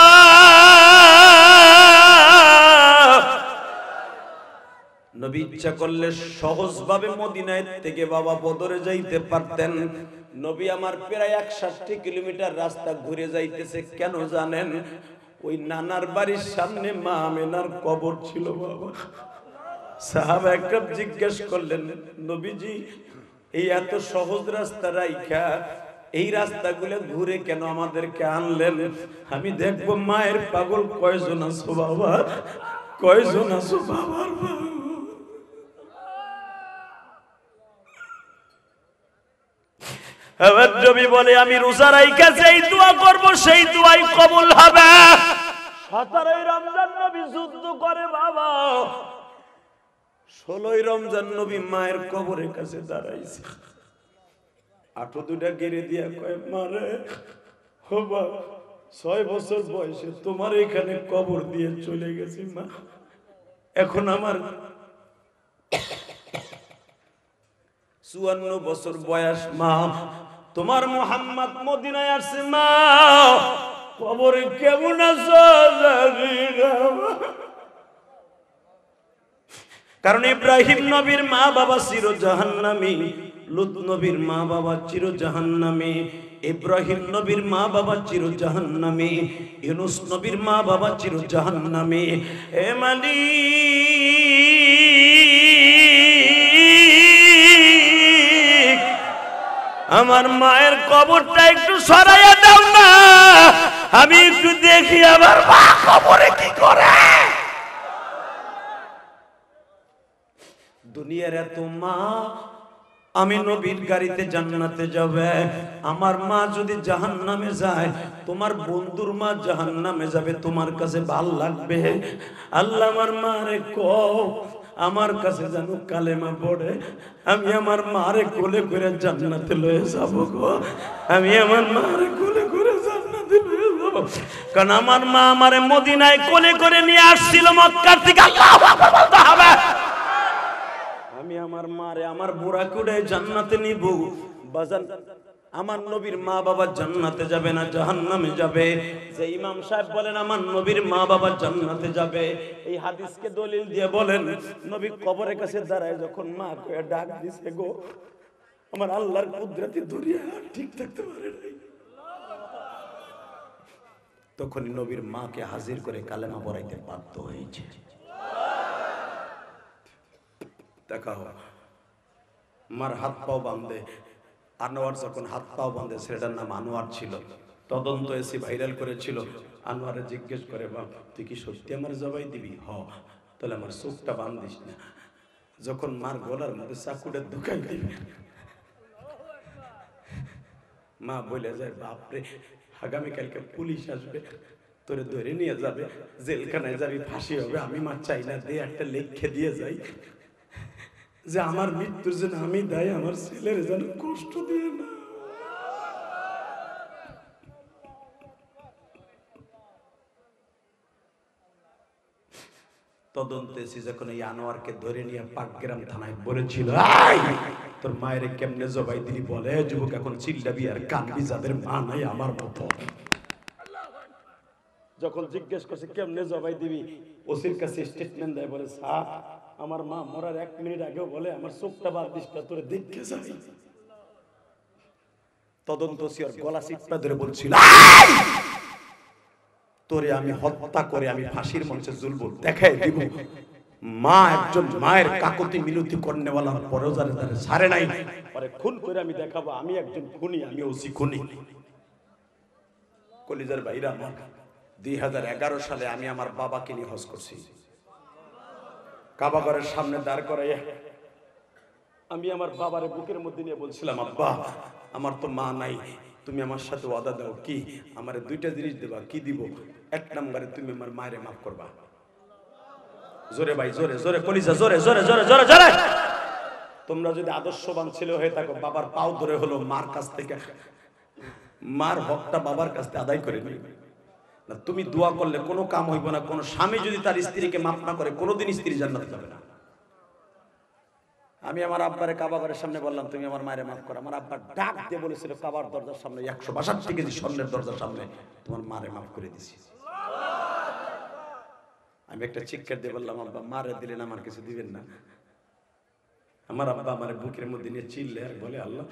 [SPEAKER 1] নবী ইচ্ছা করলে সহজভাবে মদিনায় থেকে বাবা বদরে যাইতে পারতেন। নবী আমার প্রায় 61 কিলোমিটার রাস্তা ঘুরে যাইতেছে। কেন জানেন? ওই নানার বাড়ির সামনে মা আমেনার কবর ছিল। বাবা সাহাবা একরাম জিজ্ঞেস করলেন, নবীজি এই এত সহজ রাস্তা রাইখা এই রাস্তাগুলো ঘুরে কেন আমাদেরকে আনলেন? আমি দেখবো মায়ের পাগল কয়জন আছো বাবা, কয়জন আছো বাবার। এবার নবী বলে, আমি রোজা রাইখা যেই দোয়া করব সেই দোয়াই কবুল হবে। 17 রমজান নবী যুদ্ধ করে বাবা, 16 রমজান নবী মায়ের কবরের কাছে দাঁড়াইছে। 8 দুটা গেড়ে দিয়া কয়, মারে বাবা 6 বছর বয়সে তোমার এখানে কবর দিয়ে চলে গেছি মা, এখন আমার 54 বছর বয়স মা, তোমার মুহাম্মদ মদিনায় আসছে মা, কবরে কেমন আছো জানি না। কারণ ইব্রাহিম নবীর মা বাবা চির জাহান্নামী, লূত নবীর মা বাবা চির জাহান্নামী, ইব্রাহিম নবীর মা বাবা চির জাহান্নামী, ইউনূস নবীর মা বাবা চির জাহান্নামী। এ মালিক, আমার মায়ের কবরটা একটু সরাইয়া দাও না, আমি একটু দেখি আমার মা কবরে কি করে। দুনিয়ার এত মা, আমি নবীর গাড়িতে জান্নাতে যাবে, আমার মা যদি জাহান্নামে যায়, তোমার বন্ধুর মা জাহান্নামে যাবে, তোমার কাছে ভাল লাগবে? আল্লাহ আমার মারে কও আমার কাছে যেন কালেমা পড়ে, আমি আমার মারে কোলে করে জান্নাতে লয়ে যাব গো, আমি আমার মারে কোলে করে জান্নাতে লয়ে যাব। কারণ আমার মা আমারে মদিনায় কোলে করে নিয়ে আসছিল মক্কার থেকে। আল্লাহু আকবার বলতে হবে। আমি আমার মারে আমার বুড়া কুড়ে জান্নাতে নিব। বাজান আমার নবীর মা বাবা জান্নাতে যাবে না জাহান্নামে যাবে? যে ইমাম সাহেব বলেন আমার নবীর মা বাবা জান্নাতে যাবে, এই হাদিসকে দলিল দিয়ে বলেন, নবী কবরের কাছে দাঁড়ায় যখন মা কয়ে ডাক দিছে গো, আমার আল্লাহর কুদরতি দুনিয়া ঠিক থাকতে পারে নাই, তখন নবীর মাকে হাজির করে কালেমা পড়াইতে বাধ্য হয়েছে। দেখাও মার হাত পাও বাঁধে, আনোয়ার যখন হাত পাও বাঁধে, ছেলেটার নাম আনোয়ার ছিল, তদন্ত এসে ভাইরাল করেছিল। আনোয়ারে জিজ্ঞেস করে, বাপ তুই কি সত্যি আমার জবাই দিবি? হ, তাহলে আমার চোখটা বাঁধিস না। যখন মার গলার মধ্যে চাকুটা ঢুকাই দিবি, মা বলে যায়, বাপরে আগামীকালকে পুলিশ আসবে, তোরে ধরে নিয়ে যাবে, জেলখানায় যাবি, ফাঁসি হবে। আমি মা চাই না, দিয়ে একটা লেখে দিয়ে যাই যে আমার মৃত্যুর জন্য আমি দায়ী, আমার ছেলের যেন কষ্ট দিয়ে না। তদন্তে এসে যখন এই আনোয়ারকে ধরে নিয়ে পাটগ্রাম থানায় বলেছিল, তোর মায়ের কেমনে জবাই দিলি বলে, যুবক এখন চিল্লাবি আর কানবি যাদের মা নাই আমার মতো। যখন জিজ্ঞেস করছে কেমনে জবাই দিবি, ওসির কাছে স্টেটমেন্ট দেয়, বলে স্যার আমার মা মরার 1 মিনিট আগেও বলে আমার চোখটা বাদ দিস না, তোরে দেখতে যাই। তদন্ত ওসির গলা চিপা ধরে বলছিল, তোরে আমি হত্যা করে আমি ফাঁসির মঞ্চে ঝুলবো, দেখাই দিব মা একজন মায়ের কাকুতি মিনতি করনেওয়ালার পরেও যারা তারা ছাড়ে নাই, পরে খুন করে আমি দেখাবো আমি একজন খুনি, আমি ওসি খুনি। কলিজার ভাইরা আমার, 2011 সালে আমি আমার বাবাকে নিয়ে হজ করছি। কাবা ঘরের সামনে দাঁড় করাইয়া আমি আমার বাবারে বুকের মধ্যে নিয়ে বলছিলাম, আব্বা আমার তো মা নাই, তুমি আমার সাথে ওয়াদা দাও, কি আমারে 2টা জিনিস দেবা। কি দিব? 1 নম্বরে তুমি আমার মায়েরে মাফ করবা। জোরে ভাই, জোরে জোরে কলিজা, জোরে জোরে জোরে জোরে জোরে। তোমরা যদি আদর্শবান ছেলে হয়ে থাকো, বাবার পাও ধরে হলো মার কাছ থেকে, মার হকটা বাবার কাছ থেকে আদায় করে নিবে না। তুমি দোয়া করলে কোনো কাম হইব না। কোন স্বামী যদি তার স্ত্রীকে মাফ না করে, কোনোদিন স্ত্রী জান্নাতে যাবে না। আমি আমার আব্বারে কাবা ঘরের সামনে বললাম, তুমি আমার মায়ের মাফ করো। আমার আব্বা ডাক দিয়ে বলেছিল, কাবার দরজার সামনে 162 কেজি স্বর্ণের দরজার সামনে তোমার মারে মাফ করে দিছি। আমি একটা চিৎকার দিয়ে বললাম, আব্বা মারে দিলেন, আমার কিছু দিবেন না। আমার আব্বা আমার বুকের মধ্যে নিয়ে চিল্লে আর বলে, আল্লাহ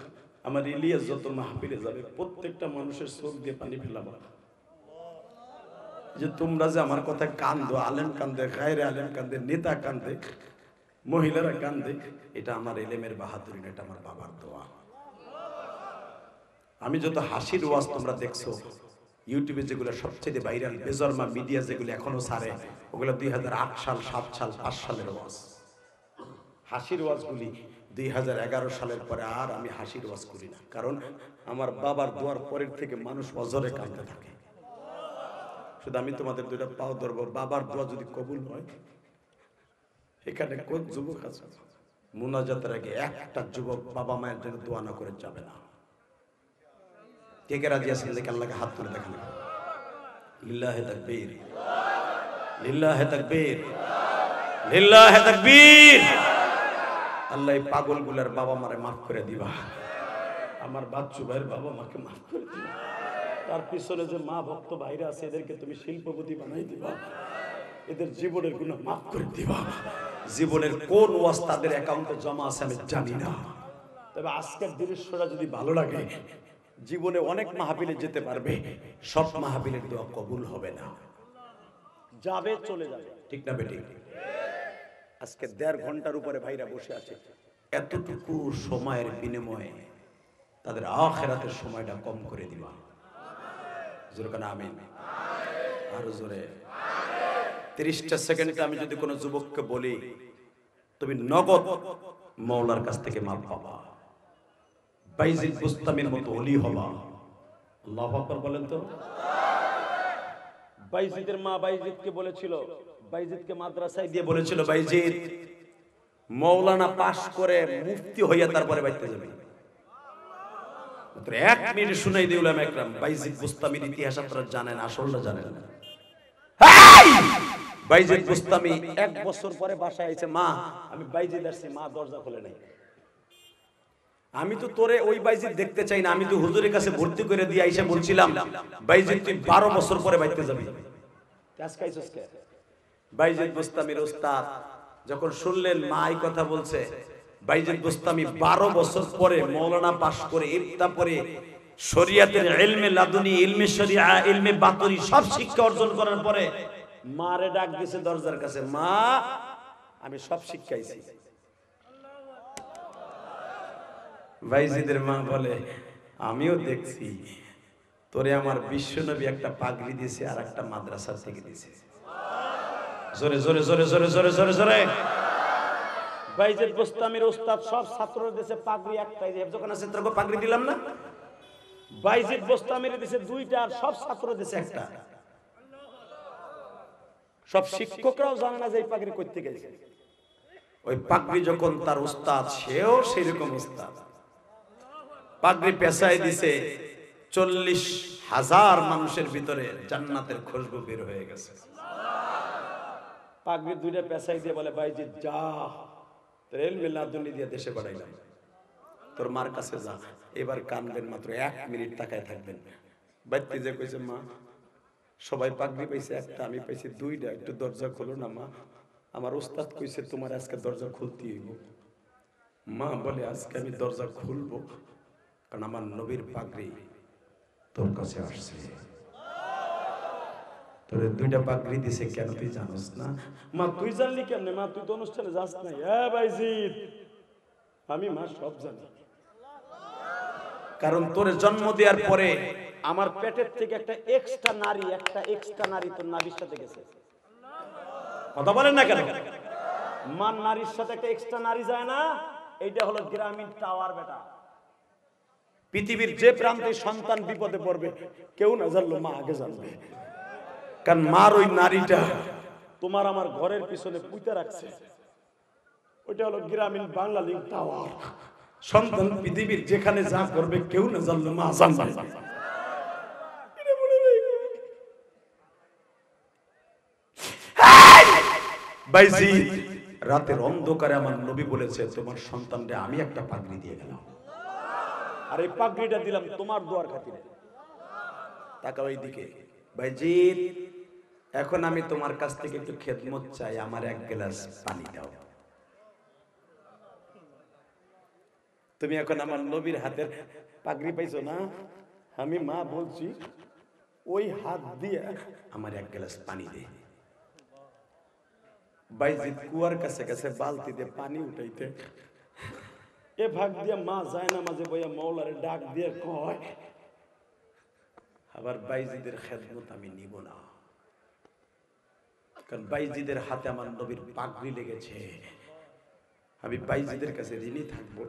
[SPEAKER 1] আমার ইলিয়াস যত মাহফিলে যাবে প্রত্যেকটা মানুষের চোখ দিয়ে পানি ফেলাবো, যে তোমরা যে আমার কথা কান্দো, আলেম কান্দে, গায়রে আলেম কান্দে, নেতা কান্দে, মহিলারা কান্দে, এটা আমার এলেমের বাহাদুরি না, এটা আমার বাবার দোয়া। আমি যত হাসির ওয়াজ তোমরা দেখছো ইউটিউবে, যেগুলো সবচেয়ে ভাইরাল বেজরমা মিডিয়া যেগুলো এখনো ছাড়ে, ওগুলো 2008 সাল, 7 সাল, 5 সালের ওয়াজ। হাসির ওয়াজগুলি 2011 সালের পরে আর আমি হাসির ওয়াজ করি না, কারণ আমার বাবার দোয়ার পরের থেকে মানুষ অজরে কাঁদতে থাকে। শুধু আমি তোমাদের 2টা পাও ধরবো, বাবার দোয়া যদি কবুল হয়, এখানে কোন যুবক আছে মুনাজাতের আগে একটা যুবক বাবা মায়ের জন্য দোয়া না করে যাবে না? কে কে রাজি আছেন? দেখে আল্লাহকে হাত তুলে দেখান। লিল্লাহে তাকবীর, লিল্লাহে তাকবীর, লিল্লাহে তাকবীর। আল্লাহ এই পাগলগুলার বাবা মারে মাফ করে দিবা। আমার বাচ্চু ভাইয়ের বাবা মাকে মাফ করে দিবা। তার পিছনে যে মা ভক্ত ভাইরা আছে, এদেরকে তুমি শিল্পপতি বানাই দিবা। এদের জীবনের গুনাহ মাফ করে দিবা। জীবনের কোন ওয়াজ তাদের অ্যাকাউন্টে জমা আছে আমি জানি না, তবে আজকের দৃশ্যটা যদি ভালো লাগে, জীবনে অনেক মাহফিলে যেতে পারবে, সব মাহফিলের দোয়া কবুল হবে না, যাবে চলে যাবে, ঠিক না বেটি? আজকে 1.5 ঘন্টার উপরে ভাইরা বসে আছে, এতটুকু সময়ের বিনিময়ে তাদের আখিরাতের সময়টা কম করে দিবা। জোরে কানা আমিন, আরো জোরে। 30টা সেকেন্ডে আমি যদি কোনো যুবককে বলি তুমি নগদ মওলার কাছ থেকে মাপ পাবা, বাইজিদ বুস্তামির মতো ওলি হবা, আল্লাহু আকবার বলেন তো। বাইজিদের মা বাইজিদকে বলেছিল, বাইজিদকে মাদ্রাসায় দিয়ে বলেছিল, বাইজিদ মওলানা পাস করে মুফতি হইয়া তারপরে বাইতে যাবে। মাত্র 1 মিনিট শুনাই দিই উলামা একরাম, বাইজিদ বুস্তামির ইতিহাস আপনারা জানেন, আসলটা জানেন না। বাইজিদ বুস্তামি 1 বছর পরে বাসায় আইছে, মা আমি বাইজিদ আসছি। মা দরজা খুলে নাই। আমি তো তোরে ওই বাইজিদ দেখতে চাই না, আমি তো হুজুরের কাছে ভর্তি করে দিয়ে আইসা বলছিলাম, বাইজিদ তুই 12 বছর পরে বাইতে যাবি। আজকে আইছস কে? বাইজিদ বুস্তামির ওস্তাদ যখন শুনলেন মা এই কথা বলছে, বাইজিদ বুস্তামি 12 বছর পরে মাওলানা পাস করে, ইফতা পড়ে, শরীয়তের ইলমে লাদুনি, ইলমে শরিয়া, ইলমে বাতনি সব শিক্ষা অর্জন করার পরে মারে ডাক দিয়েছে দরজার কাছে, মা আমি সব শিক্ষাইছি। বাইজিদের মা বলে, আমিও দেখছি তোরে আমার বিশ্বনবী একটা পাগড়ি দিয়েছে আর একটা মাদ্রাসা থেকে দিয়েছে। জোরে জোরে জোরে জোরে জোরে জোরে জোরে। বাইজিদ বুস্তামির ওস্তাদ সব ছাত্রদের দিয়েছে পাগড়ি একটাই, যখন আছে তোকে পাগড়ি দিলাম না। বাইজিদ বুস্তামির দিয়েছে 2টা আর সব ছাত্র দিয়েছে একটা। সব শিক্ষকরাও জানে না যে এই পাগড়ি করতে গেছে। ওই পাগড়ি যখন তার উস্তাদ, সেও সেরকম উস্তাদ, পাগড়ি পেছায় দিছে, 40,000 মানুষের ভিতরে জান্নাতের খুশবু বের হয়ে গেছে। পাগড়ি দুইটা পেছাই দিয়ে বলে, ভাইজি যা, তোর এলমে লাদুনি দিয়ে দেশে পাঠাইলাম, তোর মার কাছে যা, এবার কানবেন, মাত্র 1 মিনিট তাকায় থাকবেন। বাইতে যে কইছে, মা সবাই পাগড়ি পাইছে একটা, আমি পাইছি 2টা, একটু দরজা খোলো না মা, আমার উস্তাদ কইছে তোমার আজকে দরজা খুলতে হইব। মা বলে, আজকে আমি দরজা খুলবো, কারণ আমার নবীর পাগড়ি তোর কাছে আসছে। তোর 2টা পাগড়ি দিছে কেন তুই জানোস না? মা তুই জানলি কেমনে? মা তুই তো অনুষ্ঠানে যাস নাই। হ্যাঁ ভাইজিৎ, আমি মা সব জানি, কারণ তোর জন্ম দেওয়ার পরে আমার পেটের থেকে একটা এক্সট্রা নারী তোর নারীর সাথে গেছে। কথা বলেন না কেন? মা নারীর সাথে একটা এক্সট্রা নারী যায় না, এইটা হলো গ্রামীণ টাওয়ার বেটা। পৃথিবীর যে প্রান্তে সন্তান বিপদে পড়বে, কেউ না জানলো মা আগে জানবে, কারণ মার ওই নারীটা তোমার আমার ঘরের পিছনে পুঁতে রাখছে। ওইটা হলো গ্রামীণ বাংলা লিঙ্ক টাওয়ার। সন্তান পৃথিবীর যেখানে যা করবে, কেউ না জানলো মা জানবে। বাইজিৎ, রাতের অন্ধকারে আমার নবী বলেছে, তোমার সন্তানকে আমি একটা পাগড়ি দিয়ে গেলাম, আর এই পাগড়িটা দিলাম তোমার দোয়ার খাতিরে। তাকাও এইদিকে। বাইজিৎ, এখন আমি তোমার কাছ থেকে একটু খেদমত চাই, আমার 1 গ্লাস পানি দাও। তুমি এখন আমার নবীর হাতের পাগড়ি পাইছো না? আমি মা বলছি, ওই হাত দিয়ে আমার 1 গ্লাস পানি দে। বাইজিৎ কুয়ার কাছে কাছে বালতি দিয়ে পানি উঠাইতে, এ ভাগ দিয়ে মা যায় না, মাঝে বইয়া মৌলারে ডাক দিয়ে কয়, আবার বাইজিদের খেদমত আমি নিব না, কারণ বাইজিদের হাতে আমার নবীর পাগড়ি লেগেছে, আমি বাইজিদের কাছে ঋণী থাকবো।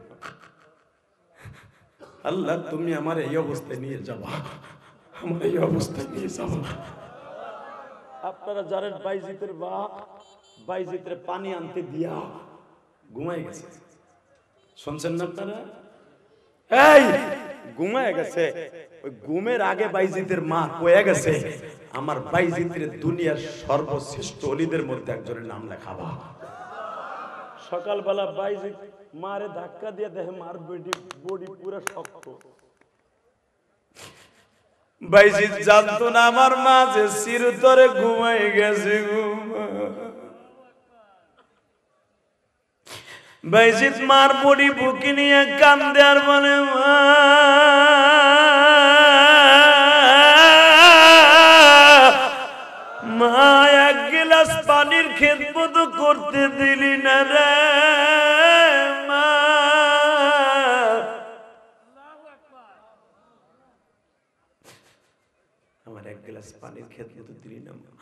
[SPEAKER 1] আল্লাহ, তুমি আমার এই অবস্থায় নিয়ে যাবা, আমার এই অবস্থায় নিয়ে যাবা। আপনারা জানেন বাইজিদের বাপ বাইজিদের পানি আনতে দিয়া ঘুমাই গেছে, শুনছেন না আপনারা? এই ঘুমায় গেছে, ওই ঘুমের আগে বাইজিদের মা কয়ে গেছে, আমার বাইজিদের দুনিয়ার সর্বশ্রেষ্ঠ ওলিদের মধ্যে একজনের নাম লেখাবা। সকালবেলা বাইজিদ মারে ধাক্কা দিয়ে দেখে মার বডি পুরো শক্ত। বাইজিদ জানতো না আমার মা যে চিরতরে ঘুমাই গেছে। বাইজিদ মার বডি বুকে নিয়ে কান্দে আর বলে, মা 1 গ্লাস পানির খেদমত করতে দিলি না রে মা। আমার 1 গ্লাস পানির খেদমত দিলি না মা।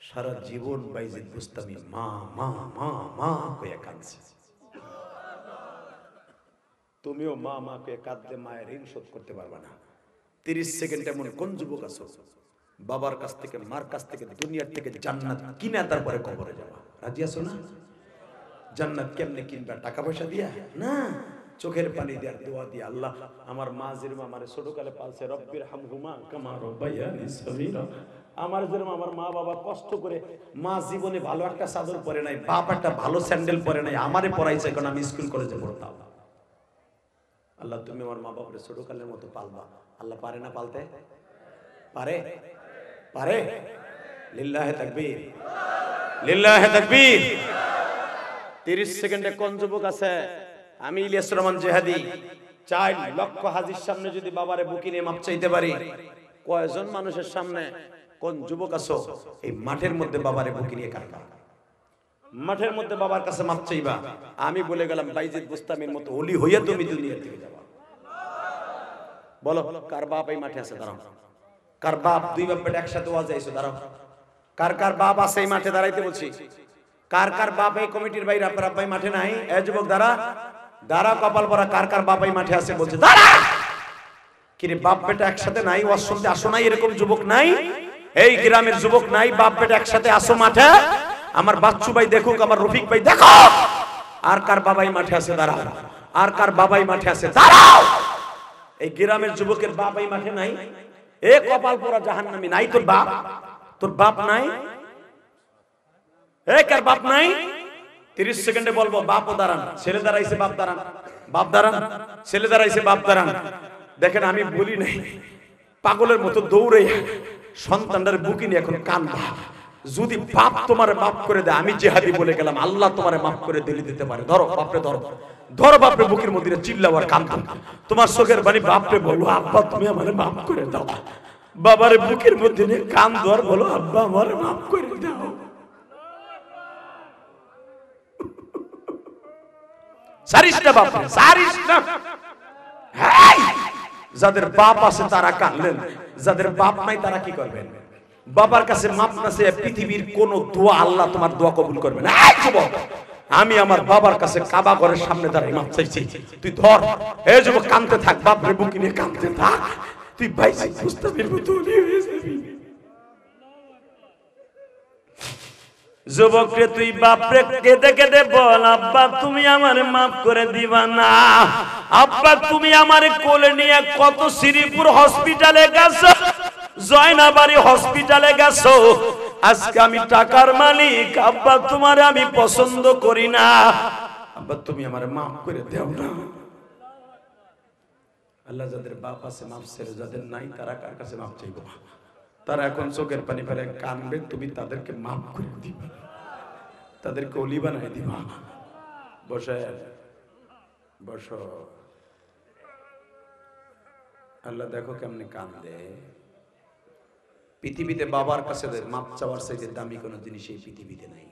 [SPEAKER 1] সারা জীবন বাইজিদ বুস্তামি মা মা মা মা কইয়া কাঁদছে। তুমিও মা মা কইয়া কাঁদলে মায়ের ঋণ শোধ করতে পারবা না। 30 সেকেন্ড এমন কোন যুবক আছো বাবার কাছ থেকে মার কাছ থেকে দুনিয়ার থেকে জান্নাত কিনে তারপরে কবরে যাবা? রাজি আছো না? জান্নাত কেমনে কিনবা? টাকা পয়সা দিয়া না, চোখের পানি দেওয়ার দোয়া দিয়া। আল্লাহ আমার মা যেরকম আমার ছোটকালে পালছে, রব্বির হামহুমা কামা রাব্বায়ানি সগীরা। আমার যেরকম আমার মা বাবা কষ্ট করে, মা জীবনে ভালো একটা চাদর পরে নাই, বাপ একটা ভালো স্যান্ডেল পরে নাই, আমারে পরাইছে কারণ আমি স্কুল কলেজে পড়তাম। আল্লাহ তুমি আমার মা বাবার ছোটকালের মতো পালবা। আল্লাহ পারে না পালতে? পারে? পারে? লিল্লাহে তাকবীর, লিল্লাহে তাকবীর। 30 সেকেন্ডে কোন যুবক আছে? আমি ইলিয়াস রহমান জিহাদি 4 লক্ষ হাজির সামনে যদি বাবারে বুকি নিয়ে মাপ চাইতে পারি, কয়জন মানুষের সামনে কোন যুবক আছো এই মাঠের মধ্যে বাবারে বুকি নিয়ে কাঁদবা? মাঠের মধ্যে বাবার কাছে মাপ চাইবা। আমি বলে গেলাম বাইজিদ বুস্তামির মতো ওলি হইয়া তুমি দুনিয়া থেকে যাবা। বলো কার বাপ এই মাঠে আছে? দাঁড়াও। কার বাপ? 2 বাপ বেটা একসাথে ওয়াজ আইছো? দাঁড়াও। কার কার বাপ আছে এই মাঠে? দাঁড়াইতে বলছি। কার কার বাপ এই কমিটির বাইরে আপনার আব্বাই মাঠে নাই? এ যুবক দাঁড়া, দাঁড়া কপাল পরা। কার কার বাপ এই মাঠে আছে? বলছে দাঁড়া। কি রে বাপ বেটা একসাথে নাই? ওয়াজ শুনতে আসো নাই? এরকম যুবক নাই? এই গ্রামের যুবক নাই, বাপ বেটা একসাথে আসো মাঠে, আমার বাচ্চু ভাই দেখুক, আমার রফিক ভাই দেখো, আর কার বাবাই মাঠে আছে দাঁড়াও, আর কার বাবাই মাঠে আছে দাঁড়াও। এই গ্রামের যুবকের বাবাই মাঠে নাই, এ কপাল পোড়া জাহান্নামী নাই। তোর বাপ, তোর বাপ নাই, এ কার বাপ নাই? 30 সেকেন্ডে বলবো বাপও দাঁড়ান, ছেলে দাঁড়াইছে বাপ দাঁড়ান, বাপ দাঁড়ান, ছেলে দাঁড়াইছে বাপ দাঁড়ান। দেখেন আমি বলি নাই, পাগলের মতো দৌড়ে সন্তানটার বুকি নিয়ে এখন কান্দা। যদি বাপ তোমার মাফ করে দেয়, আমি জিহাদি বলে গেলাম, আল্লাহ তোমারে মাফ করে দিতে পারে। ধরো বাপরে, ধরো ধরো বাপরে, বুকের মধ্যে চিল্লাও আর কান্দো। তোমার চোখের বাণী বাপরে বলো, আব্বা তুমি আমারে মাফ করে দাও। বাবারে বুকের মধ্যে নিয়ে কান্দো আর বলো, আব্বা আমারে মাফ করে দাও। সারিসটা বাপরে, সারিসটা। যাদের বাপ আছে তারা কাঁদলেন, যাদের বাপ নাই তারা কি করবেন? বাবার কাছে মাপ না চেয়ে পৃথিবীর কোন দোয়া আল্লাহ তোমার দোয়া কবুল করবে না। আমি আমার বাবার কাছে কাবা ঘরের সামনে দাঁড়িয়ে মাপ চাইছি, তুই ধর। এই যুবক কাঁদতে থাক, বাপরে বুকে নিয়ে কাঁদতে থাক, তুই ভাই মুস্তাফির মতো হয়ে যাবি। যুবকরে তুই বাপরে কেঁদে কেঁদে বল, আব্বা তুমি আমারে মাফ করে দিবা না। আব্বা তুমি আমারে কোলে নিয়ে কত শ্রীপুর হসপিটালে গেছো, জয়নাবাড়ি হসপিটালে গেছো, আজকে আমি টাকার মালিক, আব্বা তোমারে আমি পছন্দ করি না, আব্বা তুমি আমারে মাফ করে দাও না। আল্লাহ যাদের বাপ আছে মাফ ছেড়ে, যাদের নাই তারা কার কাছে মাফ চাইবো? তারা এখন চোখের পানি ফেলে কানবে, তুমি তাদেরকে মাফ করে দিবা, তাদেরকে অলি বানাই দিবা। বসে বসো, আল্লাহ দেখো কেমনে কান্দে। পৃথিবীতে বাবার কাছে মাপ চাওয়ার চাইতে দামি কোনো জিনিস এই পৃথিবীতে নাই।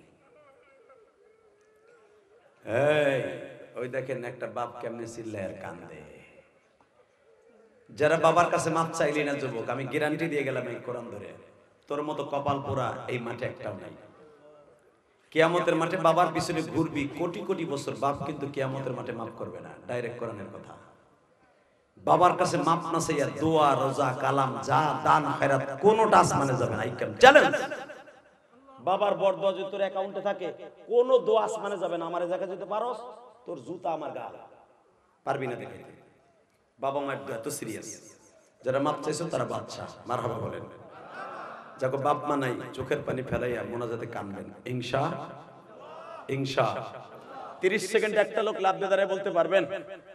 [SPEAKER 1] এই ওই দেখেন একটা বাপ কেমনে চিল্লায় আর কান্দে। যারা বাবার কাছে মাপ চাইলি না যুবক, আমি গ্যারান্টি দিয়ে গেলাম এই কোরআন ধরে, তোর মতো কপাল পোড়া এই মাঠে একটাও নাই। কিয়ামতের মাঠে বাবার পিছনে ঘুরবি কোটি কোটি বছর, বাপ কিন্তু কিয়ামতের মাঠে মাফ করবে না। ডাইরেক্ট কোরআনের কথা। বাবার কাছে মাপ না চাইয়া দোয়া, রোজা, কালাম, যা দান খয়রাত কোনটা আসমানে যাবে না। আইকাম চ্যালেঞ্জ, বাবার বরদোয়া যদি তোর অ্যাকাউন্টে থাকে, কোন দোয়া আসমানে যাবে না। আমার জায়গা যেতে পারোস, তোর জুতা আমার গাল, পারবি না দেখে। বাবা মায়ের দোয়া এত সিরিয়াস। যারা মাপ চাইছো তারা বাদশা, মারহাবা বলেন। যাকে বাপ মা নাই, চোখের পানি ফেলাইয়া মোনাজাতে কানবেন ইনশাআল্লাহ, ইনশাআল্লাহ। 30 সেকেন্ড একটা লোক লাভ দিয়ে দাঁড়ায় বলতে পারবেন,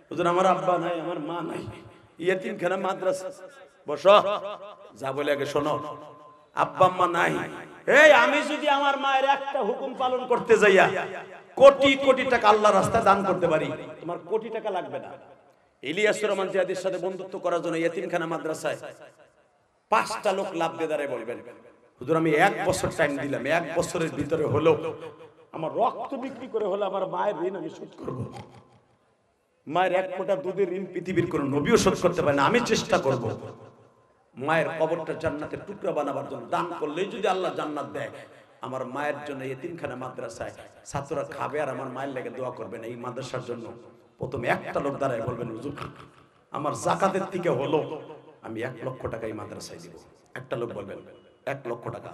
[SPEAKER 1] হুজুর আমার আব্বা নাই, আমার মা নাই, ইয়েতিমখানা মাদ্রাসা। বসো, যা বলে আগে শোনো। আব্বা মা নাই, এই আমি যদি আমার মায়ের একটা হুকুম পালন করতে যাইয়া কোটি কোটি টাকা আল্লাহর রাস্তায় দান করতে পারি, তোমার কোটি টাকা লাগবে না। ইলিয়াসুর রহমান জিয়াদের সাথে বন্ধুত্ব করার জন্য ইয়েতিমখানা মাদ্রাসায় 5টা লোক লাভ দিয়ে দাঁড়ায় বলবেন, হুজুর আমি 1 বছর টাইম দিলাম, 1 বছরের ভিতরে হলো আমার রক্ত বিক্রি করে হলো আমার মায়ের ঋণ আমি শোধ করব। মায়ের 1 ফোঁটা দুধের ঋণ পৃথিবীর কোন নবীও শোধ করতে পারে না, আমি চেষ্টা করব। মায়ের কবরটা জান্নাতের টুকরা বানাবার জন্য দান করলেই যদি আল্লাহ জান্নাত দেয়, আমার মায়ের জন্য এতিমখানা মাদ্রাসায় ছাত্ররা খাবে আর আমার মায়ের লেগে দোয়া করবেন। এই মাদ্রাসার জন্য প্রথমে একটা লোক দাঁড়ায় বলবেন, হুজুর আমার যাকাতের থেকে হলো আমি 1 লক্ষ টাকা এই মাদ্রাসায় দিব। একটা লোক বলবেন 1 লক্ষ টাকা।